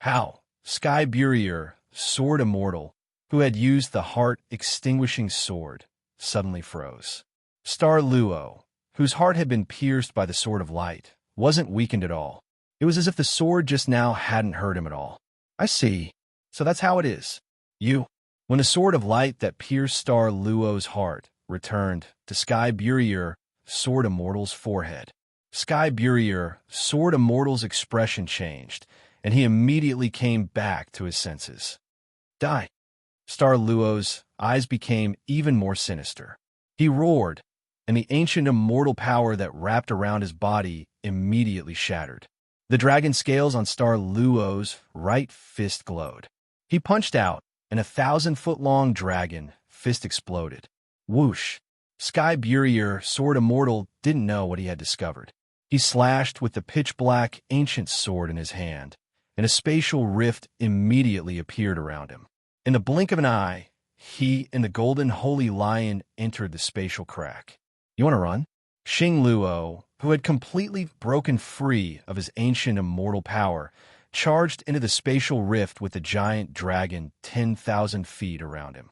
[SPEAKER 1] How? Sky Burier, Sword Immortal, who had used the heart-extinguishing sword, suddenly froze. Star Luo, whose heart had been pierced by the sword of light, wasn't weakened at all. It was as if the sword just now hadn't hurt him at all. I see. So that's how it is. When the sword of light that pierced Star Luo's heart returned to Sky Burier, Sword Immortal's forehead. Sky Burier, Sword Immortal's expression changed, and he immediately came back to his senses. Die! Star Luo's eyes became even more sinister. He roared, and the ancient immortal power that wrapped around his body immediately shattered. The dragon scales on Star Luo's right fist glowed. He punched out, and a 1,000-foot-long dragon fist exploded. Whoosh! Sky Burier, Sword Immortal, didn't know what he had discovered. He slashed with the pitch-black ancient sword in his hand, and a spatial rift immediately appeared around him. In the blink of an eye, he and the golden holy lion entered the spatial crack. You want to run? Xing Luo, who had completely broken free of his ancient immortal power, charged into the spatial rift with the giant dragon 10,000 feet around him.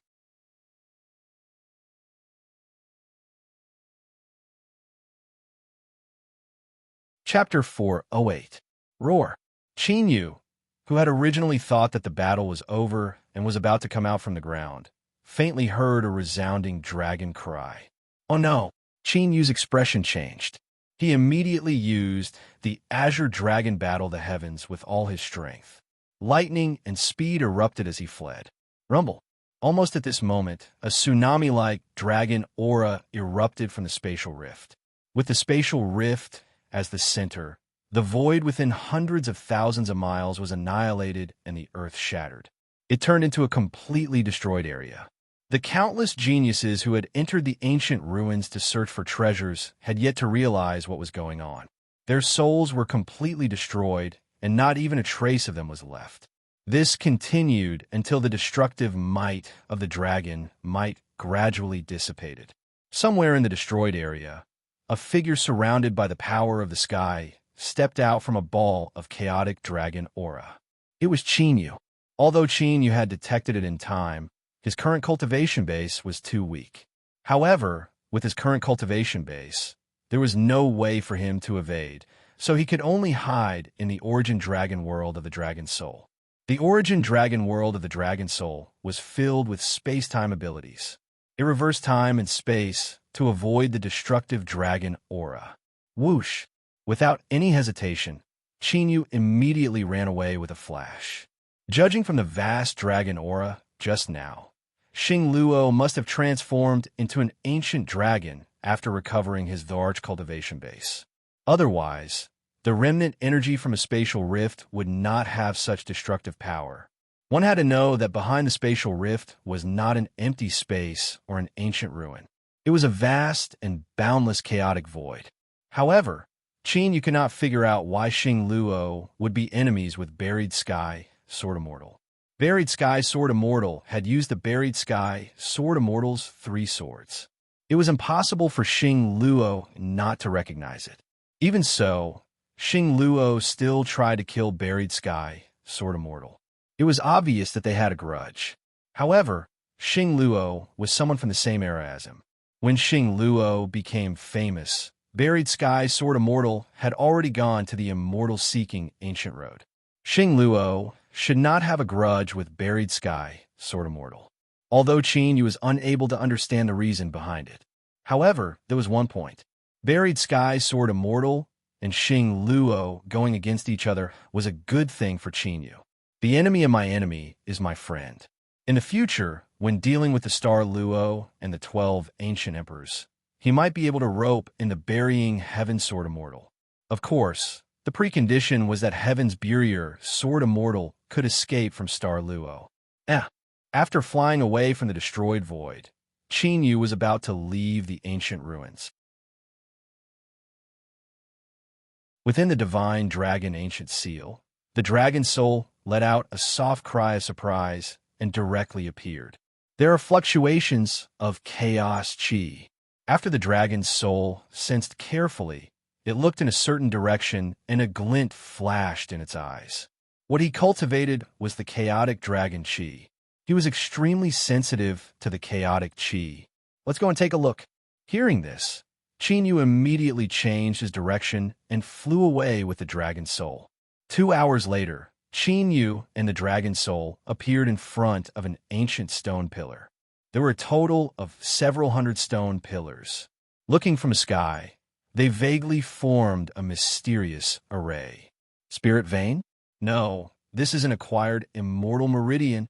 [SPEAKER 1] Chapter 408. Roar. Qin Yu, who had originally thought that the battle was over and was about to come out from the ground, faintly heard a resounding dragon cry. Oh no! Qin Yu's expression changed. He immediately used the azure dragon battle the heavens with all his strength. Lightning and speed erupted as he fled. Rumble. Almost at this moment, a tsunami-like dragon aura erupted from the spatial rift. With the spatial rift as the center, the void within hundreds of thousands of miles was annihilated and the earth shattered. It turned into a completely destroyed area. The countless geniuses who had entered the ancient ruins to search for treasures had yet to realize what was going on. Their souls were completely destroyed, and not even a trace of them was left. This continued until the destructive might of the dragon might gradually dissipated. Somewhere in the destroyed area, a figure surrounded by the power of the sky stepped out from a ball of chaotic dragon aura. It was Qin Yu. Although Qin Yu had detected it in time, his current cultivation base was too weak. However, with his current cultivation base, there was no way for him to evade, so he could only hide in the origin dragon world of the Dragon Soul. The origin dragon world of the Dragon Soul was filled with space-time abilities. It reversed time and space to avoid the destructive dragon aura. Whoosh! Without any hesitation, Qin Yu immediately ran away with a flash. Judging from the vast dragon aura just now, Xing Luo must have transformed into an ancient dragon after recovering his large cultivation base. Otherwise, the remnant energy from a spatial rift would not have such destructive power. One had to know that behind the spatial rift was not an empty space or an ancient ruin. It was a vast and boundless chaotic void. However, Qin Yu could not figure out why Xing Luo would be enemies with Buried Sky, Sword Immortal. Buried Sky Sword Immortal had used the Buried Sky Sword Immortal's 3 swords. It was impossible for Xing Luo not to recognize it. Even so, Xing Luo still tried to kill Buried Sky Sword Immortal. It was obvious that they had a grudge. However, Xing Luo was someone from the same era as him. When Xing Luo became famous, Buried Sky Sword Immortal had already gone to the immortal-seeking ancient road. Xing Luo should not have a grudge with Buried Sky Sword Immortal, although Qin Yu was unable to understand the reason behind it. However, there was one point. Buried Sky Sword Immortal and Xing Luo going against each other was a good thing for Qin Yu. The enemy of my enemy is my friend. In the future, when dealing with the Star Luo and the 12 ancient emperors, he might be able to rope in the burying Heaven Sword Immortal. Of course, the precondition was that Heaven's Burier Sword Immortal could escape from Star Luo. After flying away from the destroyed void, Qin Yu was about to leave the ancient ruins. Within the divine dragon ancient seal, the dragon soul let out a soft cry of surprise and directly appeared. There are fluctuations of chaos chi. After the dragon's soul sensed carefully, it looked in a certain direction and a glint flashed in its eyes. What he cultivated was the chaotic dragon chi. He was extremely sensitive to the chaotic chi. Let's go and take a look. Hearing this, Qin Yu immediately changed his direction and flew away with the dragon soul. 2 hours later, Qin Yu and the dragon soul appeared in front of an ancient stone pillar. There were a total of several hundred stone pillars. Looking from the sky, they vaguely formed a mysterious array. Spirit vein? No, this is an acquired immortal meridian.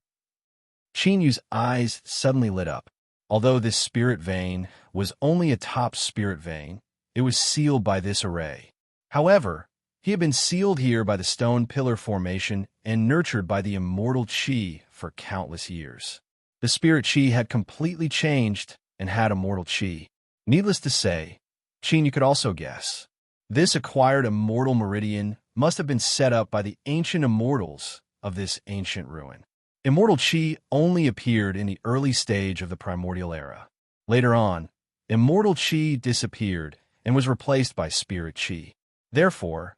[SPEAKER 1] Qin Yu's eyes suddenly lit up. Although this spirit vein was only a top spirit vein, it was sealed by this array. However, he had been sealed here by the stone pillar formation and nurtured by the immortal chi for countless years. The spirit chi had completely changed and had immortal chi. Needless to say, Qin Yu could also guess. This acquired immortal meridian must have been set up by the ancient immortals of this ancient ruin. Immortal chi only appeared in the early stage of the primordial era. Later on, immortal chi disappeared and was replaced by spirit chi. Therefore,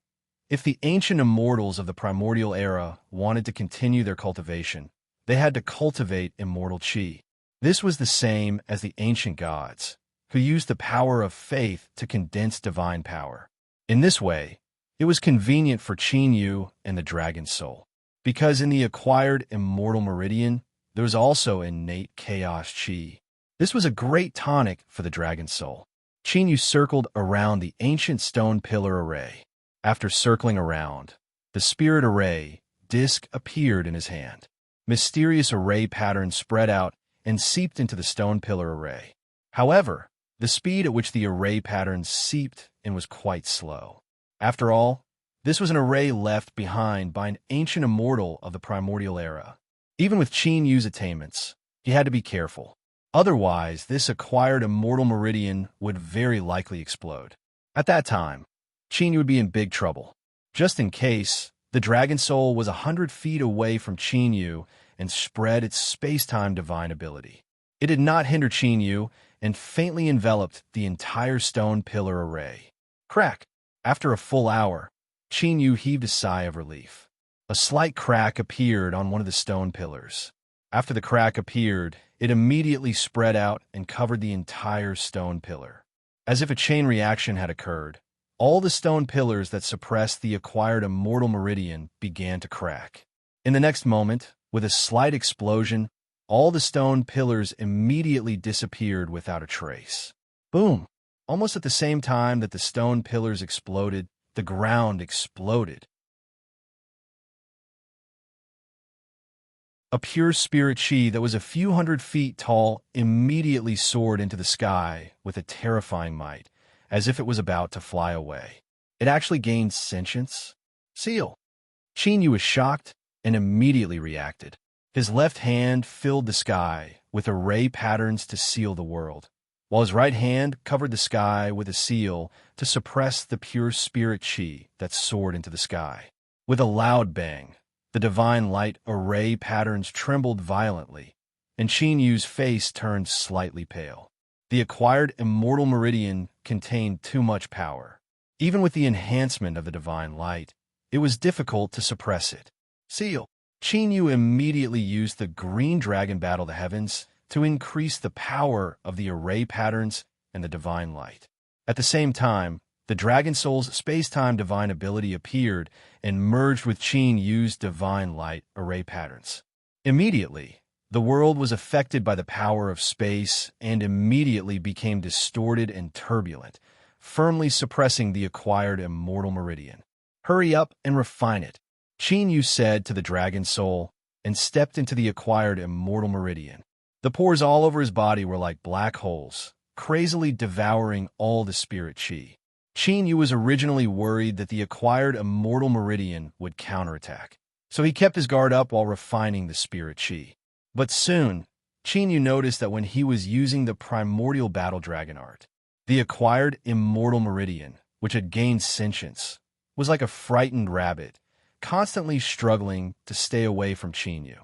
[SPEAKER 1] If the ancient immortals of the primordial era wanted to continue their cultivation, they had to cultivate immortal qi. This was the same as the ancient gods, who used the power of faith to condense divine power. In this way, it was convenient for Qin Yu and the dragon soul, because in the acquired immortal meridian, there was also innate chaos qi. This was a great tonic for the dragon soul. Qin Yu circled around the ancient stone pillar array. After circling around, the spirit array disc appeared in his hand. Mysterious array patterns spread out and seeped into the stone pillar array. However, the speed at which the array patterns seeped in was quite slow. After all, this was an array left behind by an ancient immortal of the primordial era. Even with Qin Yu's attainments, he had to be careful. Otherwise, this acquired immortal meridian would very likely explode. At that time, Qin Yu would be in big trouble. Just in case, the dragon soul was 100 feet away from Qin Yu and spread its space-time divine ability. It did not hinder Qin Yu and faintly enveloped the entire stone pillar array. Crack! After a full hour, Qin Yu heaved a sigh of relief. A slight crack appeared on one of the stone pillars. After the crack appeared, it immediately spread out and covered the entire stone pillar. As if a chain reaction had occurred, all the stone pillars that suppressed the acquired immortal meridian began to crack. In the next moment, with a slight explosion, all the stone pillars immediately disappeared without a trace. Boom! Almost at the same time that the stone pillars exploded, the ground exploded. A pure spirit qi that was a few hundred feet tall immediately soared into the sky with a terrifying might, as if it was about to fly away. It actually gained sentience. Seal! Qin Yu was shocked and immediately reacted. His left hand filled the sky with array patterns to seal the world, while his right hand covered the sky with a seal to suppress the pure spirit qi that soared into the sky. With a loud bang, the divine light array patterns trembled violently, and Qin Yu's face turned slightly pale. The acquired immortal meridian contained too much power. Even with the enhancement of the divine light, it was difficult to suppress it. Seal! Qin Yu immediately used the green dragon battle the heavens to increase the power of the array patterns and the divine light. At the same time, the dragon soul's space-time divine ability appeared and merged with Qin Yu's divine light array patterns. Immediately, the world was affected by the power of space and immediately became distorted and turbulent, firmly suppressing the acquired immortal meridian. Hurry up and refine it, Qin Yu said to the dragon soul, and stepped into the acquired immortal meridian. The pores all over his body were like black holes, crazily devouring all the spirit qi. Qin Yu was originally worried that the acquired immortal meridian would counterattack, so he kept his guard up while refining the spirit qi. But soon, Qin Yu noticed that when he was using the primordial battle dragon art, the acquired immortal meridian, which had gained sentience, was like a frightened rabbit, constantly struggling to stay away from Qin Yu.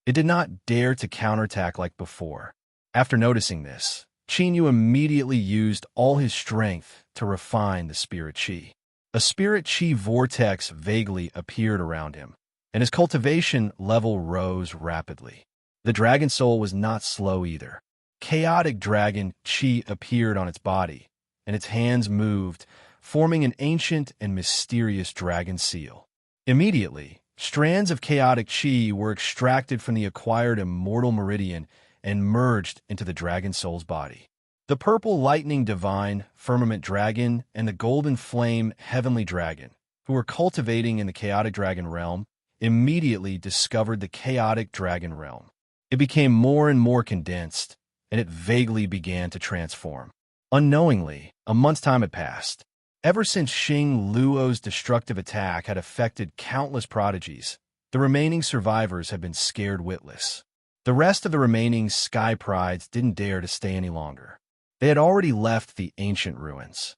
[SPEAKER 1] It did not dare to counterattack like before. After noticing this, Qin Yu immediately used all his strength to refine the spirit qi. A spirit qi vortex vaguely appeared around him, and his cultivation level rose rapidly. The dragon soul was not slow either. Chaotic dragon qi appeared on its body, and its hands moved, forming an ancient and mysterious dragon seal. Immediately, strands of chaotic qi were extracted from the acquired immortal meridian and merged into the dragon soul's body. The purple lightning divine firmament dragon and the golden flame heavenly dragon, who were cultivating in the chaotic dragon realm, immediately discovered the chaotic dragon realm. It became more and more condensed, and it vaguely began to transform. Unknowingly, a month's time had passed. Ever since Xing Luo's destructive attack had affected countless prodigies, the remaining survivors had been scared witless. The rest of the remaining sky prides didn't dare to stay any longer. They had already left the ancient ruins.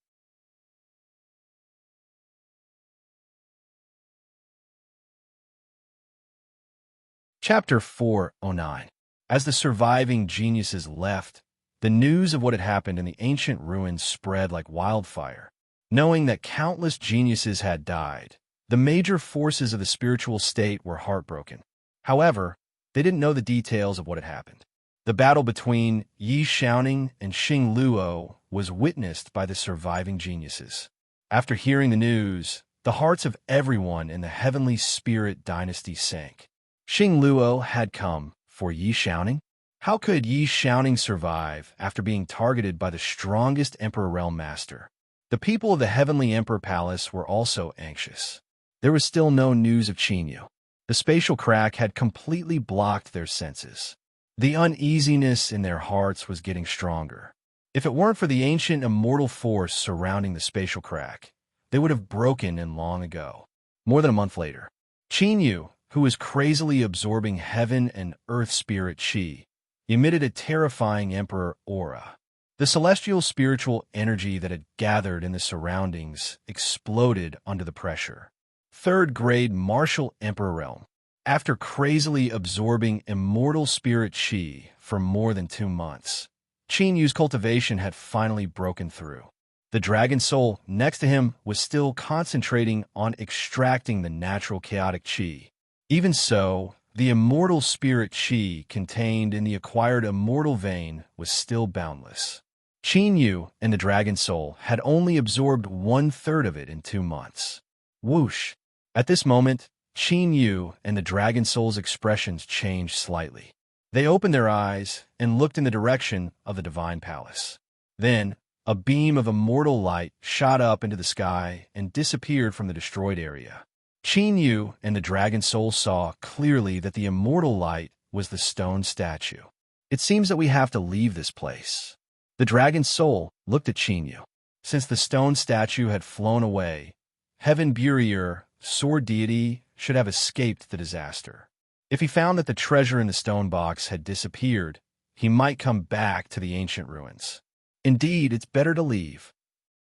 [SPEAKER 1] Chapter 409. As the surviving geniuses left, the news of what had happened in the ancient ruins spread like wildfire. Knowing that countless geniuses had died, The major forces of the spiritual state were heartbroken. However, they didn't know the details of what had happened. The battle between Yi Xiaoning and Xing Luo was witnessed by the surviving geniuses. After hearing the news, the hearts of everyone in the heavenly spirit dynasty sank. Xing Luo had come for Yi Xiaoning? How could Yi Xiaoning survive after being targeted by the strongest Emperor Realm Master? The people of the Heavenly Emperor Palace were also anxious. There was still no news of Qinyu. The spatial crack had completely blocked their senses. The uneasiness in their hearts was getting stronger. If it weren't for the ancient immortal force surrounding the spatial crack, they would have broken in long ago. More than a month later, Qinyu, who was crazily absorbing heaven and earth spirit qi, emitted a terrifying emperor aura. The celestial spiritual energy that had gathered in the surroundings exploded under the pressure. Third-grade martial emperor realm. After crazily absorbing immortal spirit qi for more than 2 months, Qinyu's cultivation had finally broken through. The dragon soul next to him was still concentrating on extracting the natural chaotic qi. Even so, the immortal spirit qi contained in the acquired immortal vein was still boundless. Qinyu and the dragon soul had only absorbed 1/3 of it in 2 months. Whoosh! At this moment, Qinyu and the dragon soul's expressions changed slightly. They opened their eyes and looked in the direction of the divine palace. Then, a beam of immortal light shot up into the sky and disappeared from the destroyed area. Qinyu and the dragon soul saw clearly that the immortal light was the stone statue. It seems that we have to leave this place. The dragon soul looked at Qinyu. Since the stone statue had flown away, Heaven Burier, sword deity, should have escaped the disaster. If he found that the treasure in the stone box had disappeared, he might come back to the ancient ruins. Indeed, it's better to leave.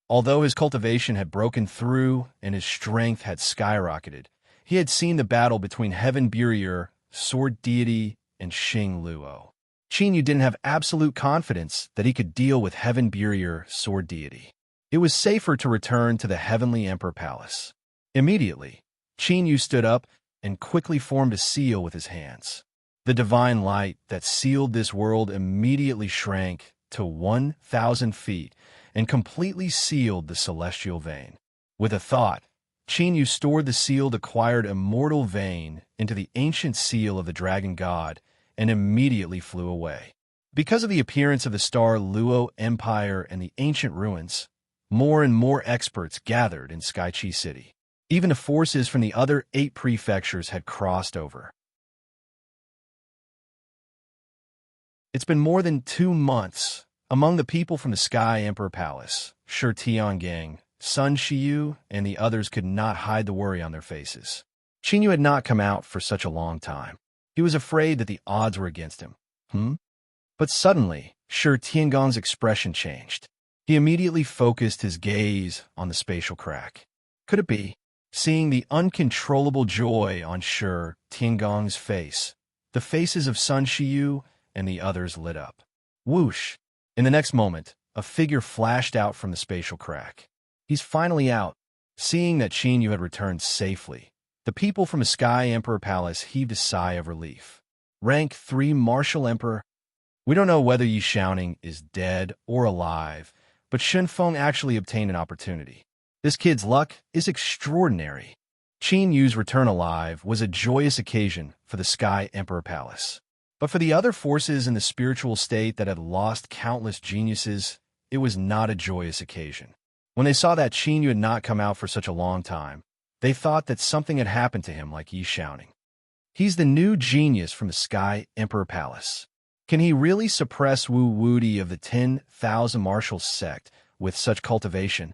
[SPEAKER 1] Although his cultivation had broken through and his strength had skyrocketed, he had seen the battle between Heaven Burier, sword deity, and Xing Luo. Qinyu didn't have absolute confidence that he could deal with Heaven Burier, sword deity. It was safer to return to the Heavenly Emperor Palace. Immediately, Qinyu stood up and quickly formed a seal with his hands. The divine light that sealed this world immediately shrank to 1,000 feet and completely sealed the celestial vein. With a thought, Qinyu stored the sealed acquired immortal vein into the ancient seal of the dragon god and immediately flew away. Because of the appearance of the star Luo Empire and the ancient ruins, more and more experts gathered in Skychi City. Even the forces from the other 8 prefectures had crossed over. It's been more than 2 months. Among the people from the Sky Emperor Palace, Shi Tiangang, Sun Shiyu, and the others could not hide the worry on their faces. Qinyu had not come out for such a long time. He was afraid that the odds were against him. But suddenly, Shi Tiangong's expression changed. He immediately focused his gaze on the spatial crack. Could it be? Seeing the uncontrollable joy on Shi Tiangong's face, the faces of Sun Shiyu and the others lit up. Whoosh! In the next moment, a figure flashed out from the spatial crack. He's finally out. Seeing that Qinyu had returned safely, the people from the Sky Emperor Palace heaved a sigh of relief. Rank 3 Martial Emperor. We don't know whether Yi Xiaoning is dead or alive, but Shenfeng actually obtained an opportunity. This kid's luck is extraordinary. Qinyu's return alive was a joyous occasion for the Sky Emperor Palace. But for the other forces in the spiritual state that had lost countless geniuses, it was not a joyous occasion. When they saw that Qinyu had not come out for such a long time, they thought that something had happened to him like Yi Xiaoning. He's the new genius from the Sky Emperor Palace. Can he really suppress Wu Wudi of the 10,000 martial sect with such cultivation?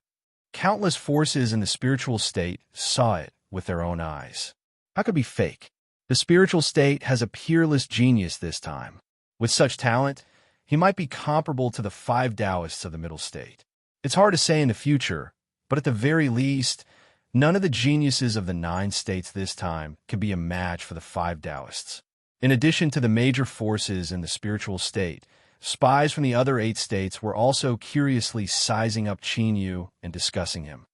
[SPEAKER 1] Countless forces in the spiritual state saw it with their own eyes. How could it be fake? The spiritual state has a peerless genius this time. With such talent, he might be comparable to the 5 Taoists of the middle state. It's hard to say in the future, but at the very least, none of the geniuses of the 9 states this time can be a match for the 5 Taoists. In addition to the major forces in the spiritual state, spies from the other 8 states were also curiously sizing up Qinyu and discussing him.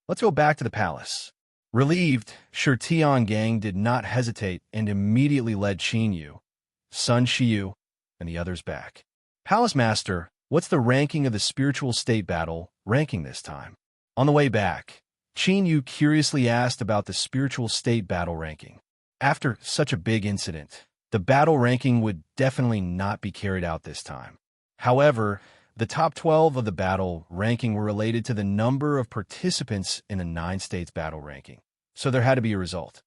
[SPEAKER 1] Let's go back to the palace. Relieved, Shi Tiangang did not hesitate and immediately led Qin Yu, Sun Shiyu, and the others back. Palace Master, what's the ranking of the spiritual state battle ranking this time? On the way back, Qin Yu curiously asked about the spiritual state battle ranking. After such a big incident, the battle ranking would definitely not be carried out this time. However, the top 12 of the battle ranking were related to the number of participants in the 9 states battle ranking, so there had to be a result.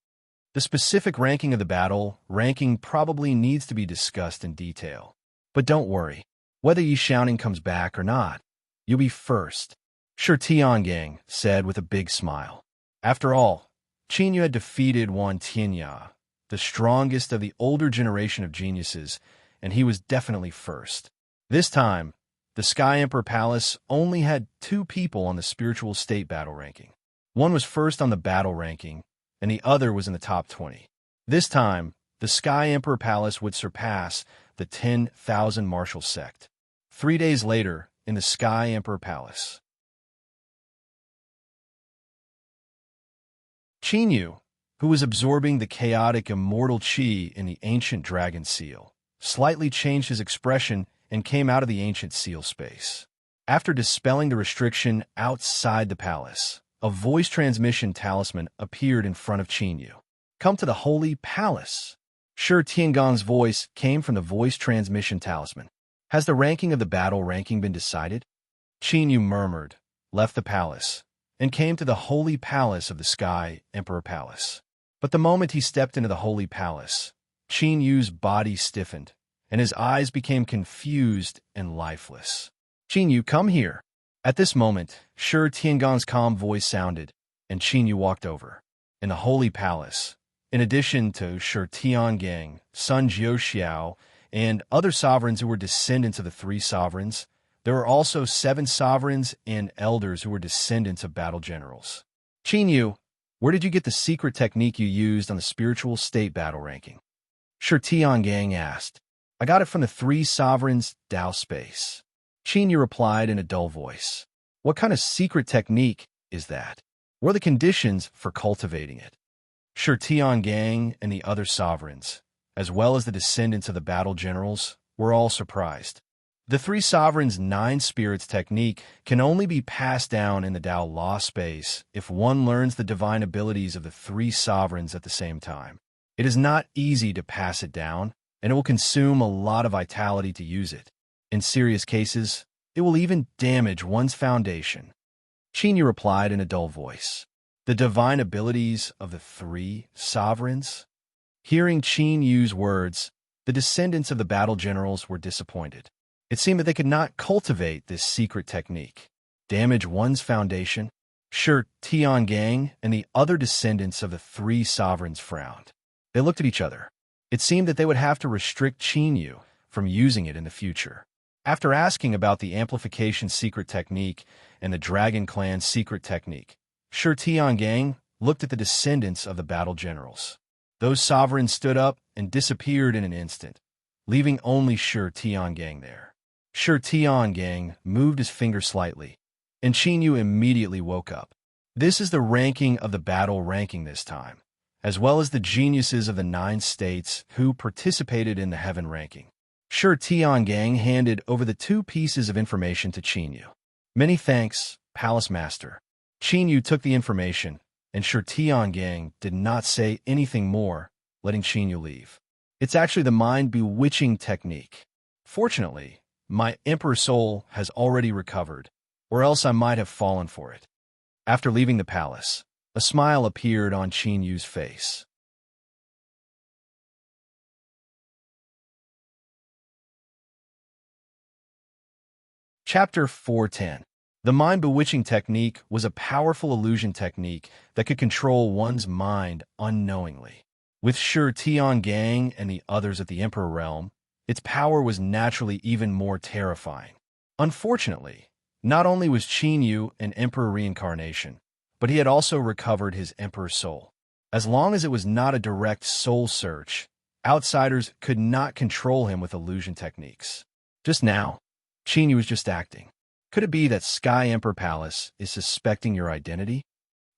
[SPEAKER 1] The specific ranking of the battle ranking probably needs to be discussed in detail. But don't worry, whether Yi Xiaoning comes back or not, you'll be first, Shi Tiangang said with a big smile. After all, Qin Yu had defeated Wan Tianya, the strongest of the older generation of geniuses, and he was definitely first. This time, the Sky Emperor Palace only had 2 people on the spiritual state battle ranking. One was first on the battle ranking, and the other was in the top 20. This time, the Sky Emperor Palace would surpass the 10,000 martial sect. 3 days later, in the Sky Emperor Palace, Qin Yu, who was absorbing the chaotic immortal qi in the ancient dragon seal, slightly changed his expression and came out of the ancient seal space. After dispelling the restriction outside the palace, a voice transmission talisman appeared in front of Qin Yu. Come to the Holy Palace. Shi Tiangong's voice came from the voice transmission talisman. Has the ranking of the battle ranking been decided? Qin Yu murmured, left the palace, and came to the Holy Palace of the Sky Emperor Palace. But the moment he stepped into the Holy Palace, Qin Yu's body stiffened, and his eyes became confused and lifeless. Qin Yu, come here. At this moment, Shi Tiangong's calm voice sounded, and Qin Yu walked over. In the Holy Palace, in addition to Shi Tiangang, Sun Jiuxiao, and other sovereigns who were descendants of the 3 sovereigns, there were also 7 sovereigns and elders who were descendants of battle generals. Qin Yu, where did you get the secret technique you used on the spiritual state battle ranking? Shi Tiangang asked. I got it from the 3 sovereigns' Dao space. Qin Yu replied in a dull voice. What kind of secret technique is that? What are the conditions for cultivating it? Shi Tiangang and the other sovereigns, as well as the descendants of the battle generals, were all surprised. The 3 sovereigns' 9 spirits technique can only be passed down in the Dao law space if one learns the divine abilities of the 3 sovereigns at the same time. It is not easy to pass it down, and it will consume a lot of vitality to use it. In serious cases, it will even damage one's foundation. Qin Yu replied in a dull voice. The divine abilities of the 3 sovereigns? Hearing Qin Yu's words, the descendants of the battle generals were disappointed. It seemed that they could not cultivate this secret technique. Damage one's foundation? Shi Tiangang and the other descendants of the 3 sovereigns frowned. They looked at each other. It seemed that they would have to restrict Qin Yu from using it in the future. After asking about the amplification secret technique and the Dragon Clan secret technique, Shi Tiangang looked at the descendants of the battle generals. Those sovereigns stood up and disappeared in an instant, leaving only Shi Tiangang there. Shi Tiangang moved his finger slightly, and Qin Yu immediately woke up. This is the ranking of the battle ranking this time, as well as the geniuses of the 9 states who participated in the heaven ranking. Shi Tiangang handed over the 2 pieces of information to Qin Yu. Many thanks, Palace Master. Qin Yu took the information, and Shi Tiangang did not say anything more, letting Qin Yu leave. It's actually the mind-bewitching technique. Fortunately, my Emperor soul has already recovered, or else I might have fallen for it. After leaving the palace, a smile appeared on Qin Yu's face. Chapter 410. The mind-bewitching technique was a powerful illusion technique that could control one's mind unknowingly. With Shi Tiangang and the others at the Emperor realm, its power was naturally even more terrifying. Unfortunately, not only was Qin Yu an Emperor reincarnation, but he had also recovered his Emperor soul. As long as it was not a direct soul search, outsiders could not control him with illusion techniques. Just now, Qin Yu was just acting. Could it be that Sky Emperor Palace is suspecting your identity?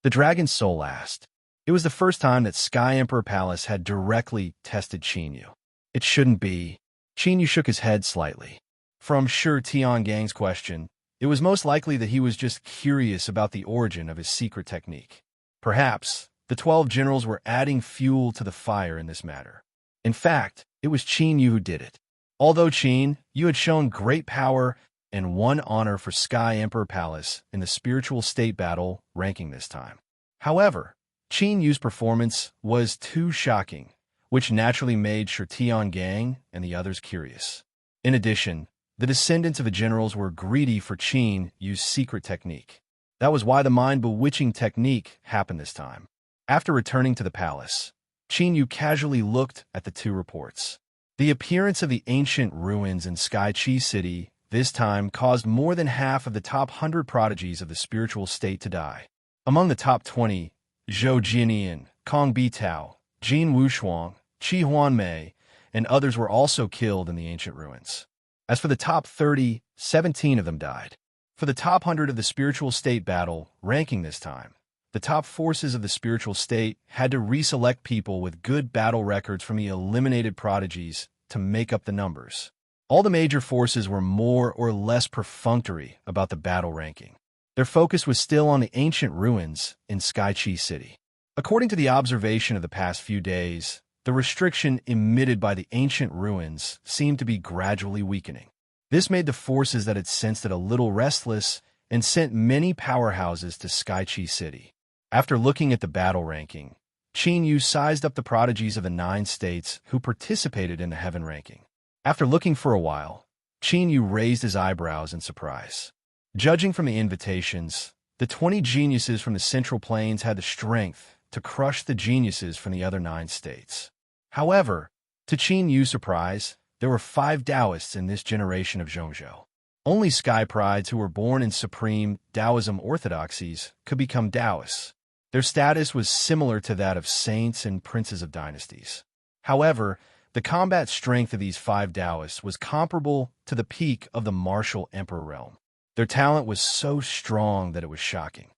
[SPEAKER 1] The dragon's soul asked. It was the first time that Sky Emperor Palace had directly tested Qin Yu. It shouldn't be. Qin Yu shook his head slightly. From Shi Tiangang's question, it was most likely that he was just curious about the origin of his secret technique. Perhaps the 12 generals were adding fuel to the fire in this matter. In fact, it was Qin Yu who did it. Although Qin Yu had shown great power and won honor for Sky Emperor Palace in the spiritual state battle ranking this time. However, Qin Yu's performance was too shocking, which naturally made Shi Tiangang and the others curious. In addition, the descendants of the generals were greedy for Qin Yu's secret technique. That was why the mind-bewitching technique happened this time. After returning to the palace, Qin Yu casually looked at the two reports. The appearance of the ancient ruins in Sky Chi City this time caused more than half of the top 100 prodigies of the spiritual state to die. Among the top 20, Zhou Jianian, Kong Bitao, Jin Wushuang, Qi Huanmei, and others were also killed in the ancient ruins. As for the top 30, 17 of them died. For the top 100 of the spiritual state battle ranking this time, the top forces of the spiritual state had to reselect people with good battle records from the eliminated prodigies to make up the numbers. All the major forces were more or less perfunctory about the battle ranking. Their focus was still on the ancient ruins in Sky Chi City. According to the observation of the past few days, the restriction emitted by the ancient ruins seemed to be gradually weakening. This made the forces that had sensed it a little restless and sent many powerhouses to Sky Chi City. After looking at the battle ranking, Qin Yu sized up the prodigies of the 9 states who participated in the heaven ranking. After looking for a while, Qin Yu raised his eyebrows in surprise. Judging from the invitations, the 20 geniuses from the Central Plains had the strength to crush the geniuses from the other 9 states. However, to Qin Yu's surprise, there were 5 Taoists in this generation of Zhongzhou. Only Sky Prides who were born in supreme Taoism orthodoxies could become Taoists. Their status was similar to that of saints and princes of dynasties. However, the combat strength of these 5 Taoists was comparable to the peak of the martial emperor realm. Their talent was so strong that it was shocking.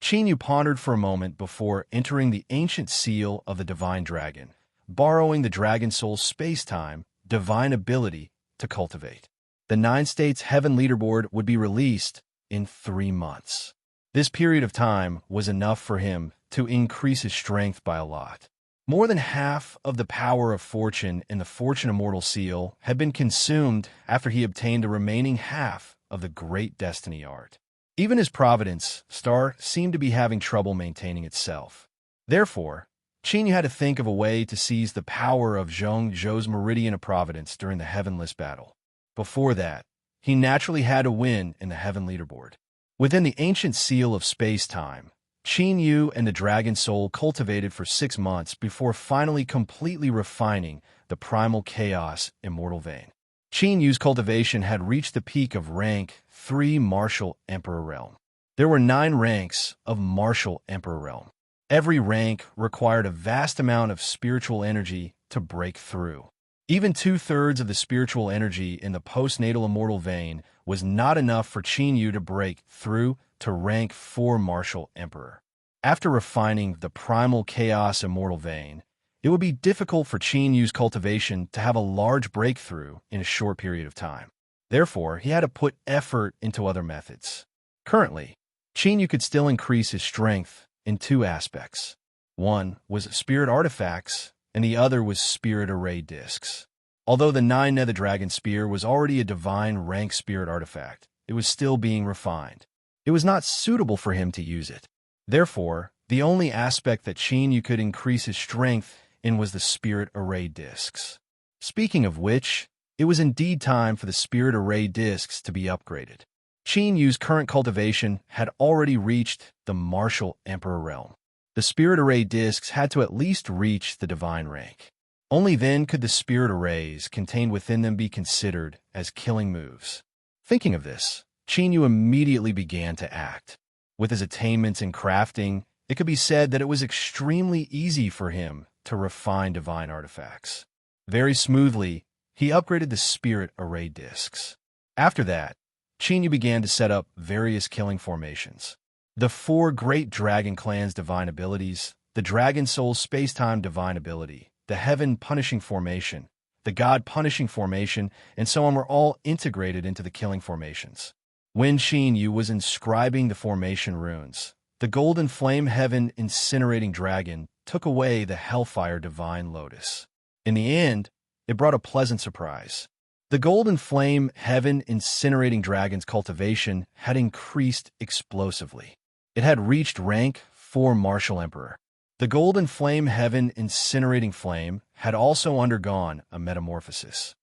[SPEAKER 1] Qin Yu pondered for a moment before entering the ancient seal of the divine dragon, borrowing the dragon soul's space-time, divine ability to cultivate. The 9 states heaven leaderboard would be released in 3 months. This period of time was enough for him to increase his strength by a lot. More than half of the power of fortune in the Fortune Immortal Seal had been consumed after he obtained the remaining half of the Great Destiny Art. Even his Providence star seemed to be having trouble maintaining itself. Therefore, Qin Yu had to think of a way to seize the power of Zhongzhou's Meridian of Providence during the Heavenless battle. Before that, he naturally had to win in the Heaven leaderboard. Within the ancient seal of space-time, Qin Yu and the Dragon Soul cultivated for 6 months before finally completely refining the Primal Chaos Immortal Vein. Qin Yu's cultivation had reached the peak of rank 3 Martial Emperor Realm. There were 9 ranks of Martial Emperor Realm. Every rank required a vast amount of spiritual energy to break through. Even 2/3 of the spiritual energy in the postnatal Immortal Vein was not enough for Qin Yu to break through to rank 4 Martial Emperor. After refining the Primal Chaos Immortal Vein, it would be difficult for Qin Yu's cultivation to have a large breakthrough in a short period of time. Therefore, he had to put effort into other methods. Currently, Qin Yu could still increase his strength in 2 aspects. One was spirit artifacts, and the other was spirit array discs. Although the 9 Nether Dragon Spear was already a divine rank spirit artifact, it was still being refined. It was not suitable for him to use it. Therefore, the only aspect that Qin Yu could increase his strength in was the spirit array discs. Speaking of which, it was indeed time for the spirit array discs to be upgraded. Qin Yu's current cultivation had already reached the Martial Emperor realm. The spirit array discs had to at least reach the divine rank. Only then could the spirit arrays contained within them be considered as killing moves. Thinking of this, Qin Yu immediately began to act. With his attainments in crafting, it could be said that it was extremely easy for him to refine divine artifacts. Very smoothly, he upgraded the spirit array discs. After that, Qin began to set up various killing formations. The four great dragon clans' divine abilities, the Dragon Soul Spacetime divine ability, the Heaven Punishing Formation, the God Punishing Formation, and so on were all integrated into the killing formations. When Qin Yu was inscribing the formation runes, the Golden Flame Heaven Incinerating Dragon took away the Hellfire Divine Lotus. In the end, it brought a pleasant surprise. The Golden Flame Heaven Incinerating Dragon's cultivation had increased explosively. It had reached rank 4 Martial Emperor. The Golden Flame Heaven Incinerating Flame had also undergone a metamorphosis.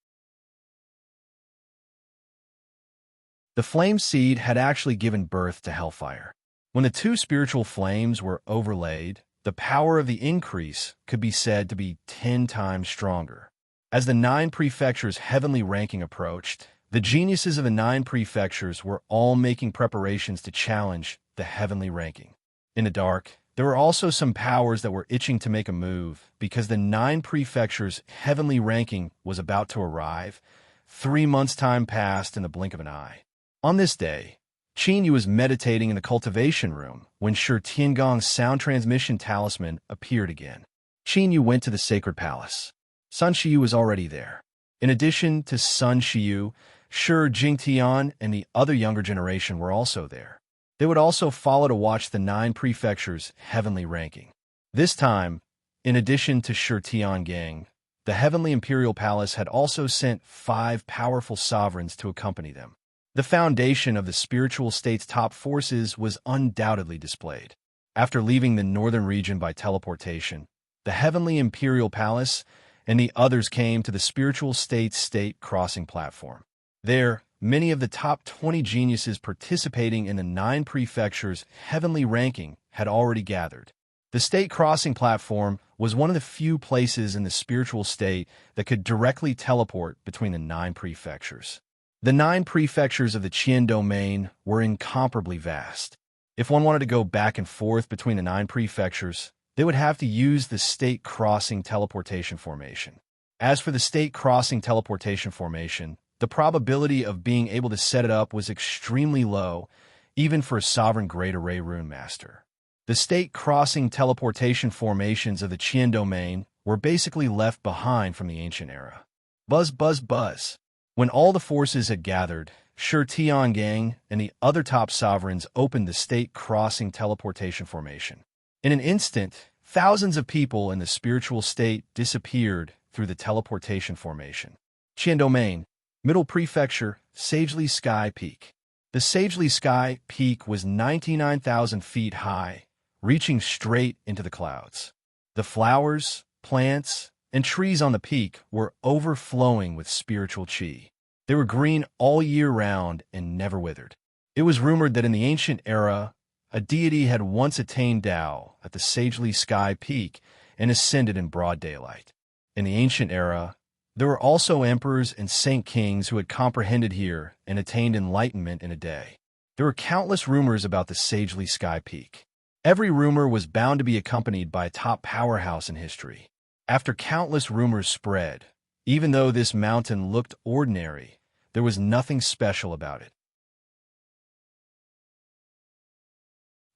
[SPEAKER 1] The Flame Seed had actually given birth to Hellfire. When the two spiritual flames were overlaid, the power of the increase could be said to be 10 times stronger. As the 9 prefectures' heavenly ranking approached, the geniuses of the 9 prefectures were all making preparations to challenge the heavenly ranking. In the dark, there were also some powers that were itching to make a move because the 9 prefectures' heavenly ranking was about to arrive. 3 months' time passed in the blink of an eye. On this day, Qin Yu was meditating in the cultivation room when Shi Tiangong's sound transmission talisman appeared again. Qin Yu went to the sacred palace. Sun Shiyu was already there. In addition to Sun Shiyu, Shi Jingtian and the other younger generation were also there. They would also follow to watch the 9 prefectures' heavenly ranking. This time, in addition to Shi Tiangang, the Heavenly Imperial Palace had also sent 5 powerful sovereigns to accompany them. The foundation of the spiritual state's top forces was undoubtedly displayed. After leaving the northern region by teleportation, the Heavenly Imperial Palace and the others came to the spiritual state's state crossing platform. There, many of the top 20 geniuses participating in the 9 prefectures' heavenly ranking had already gathered. The state crossing platform was one of the few places in the spiritual state that could directly teleport between the 9 prefectures. The 9 prefectures of the Qian domain were incomparably vast. If one wanted to go back and forth between the 9 prefectures, they would have to use the state crossing teleportation formation. As for the state crossing teleportation formation, the probability of being able to set it up was extremely low, even for a sovereign Great Array Rune Master. The state crossing teleportation formations of the Qian domain were basically left behind from the ancient era. Buzz, buzz, buzz. When all the forces had gathered, Shi Tiangang and the other top sovereigns opened the state crossing teleportation formation. In an instant, thousands of people in the spiritual state disappeared through the teleportation formation. Qian domain, Middle Prefecture, Sagely Sky Peak. The Sagely Sky Peak was 99,000 feet high, reaching straight into the clouds. The flowers, plants, and trees on the peak were overflowing with spiritual qi. They were green all year round and never withered. It was rumored that in the ancient era, a deity had once attained Tao at the Sagely Sky Peak and ascended in broad daylight. In the ancient era, there were also emperors and saint kings who had comprehended here and attained enlightenment in a day. There were countless rumors about the Sagely Sky Peak. Every rumor was bound to be accompanied by a top powerhouse in history. After countless rumors spread, even though this mountain looked ordinary, there was nothing special about it.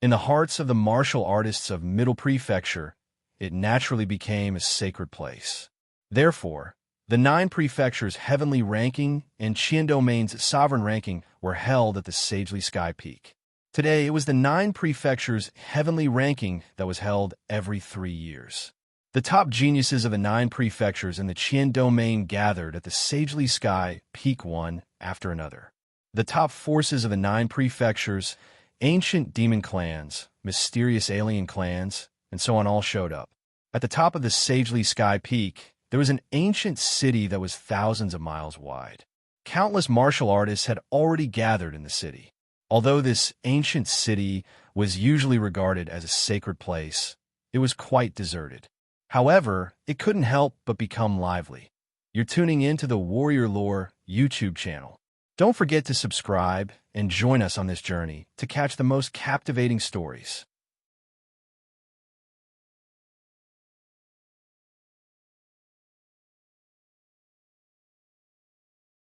[SPEAKER 1] In the hearts of the martial artists of Middle Prefecture, it naturally became a sacred place. Therefore, the 9 prefectures' heavenly ranking and Qian domain's sovereign ranking were held at the Sagely Sky Peak. Today, it was the 9 prefectures' heavenly ranking that was held every 3 years. The top geniuses of the 9 prefectures in the Qian domain gathered at the Sagely Sky Peak one after another. The top forces of the 9 prefectures, ancient demon clans, mysterious alien clans, and so on all showed up. At the top of the Sagely Sky Peak, there was an ancient city that was thousands of miles wide. Countless martial artists had already gathered in the city. Although this ancient city was usually regarded as a sacred place, it was quite deserted. However, it couldn't help but become lively. You're tuning in to the Warrior Lore YouTube channel. Don't forget to subscribe and join us on this journey to catch the most captivating stories.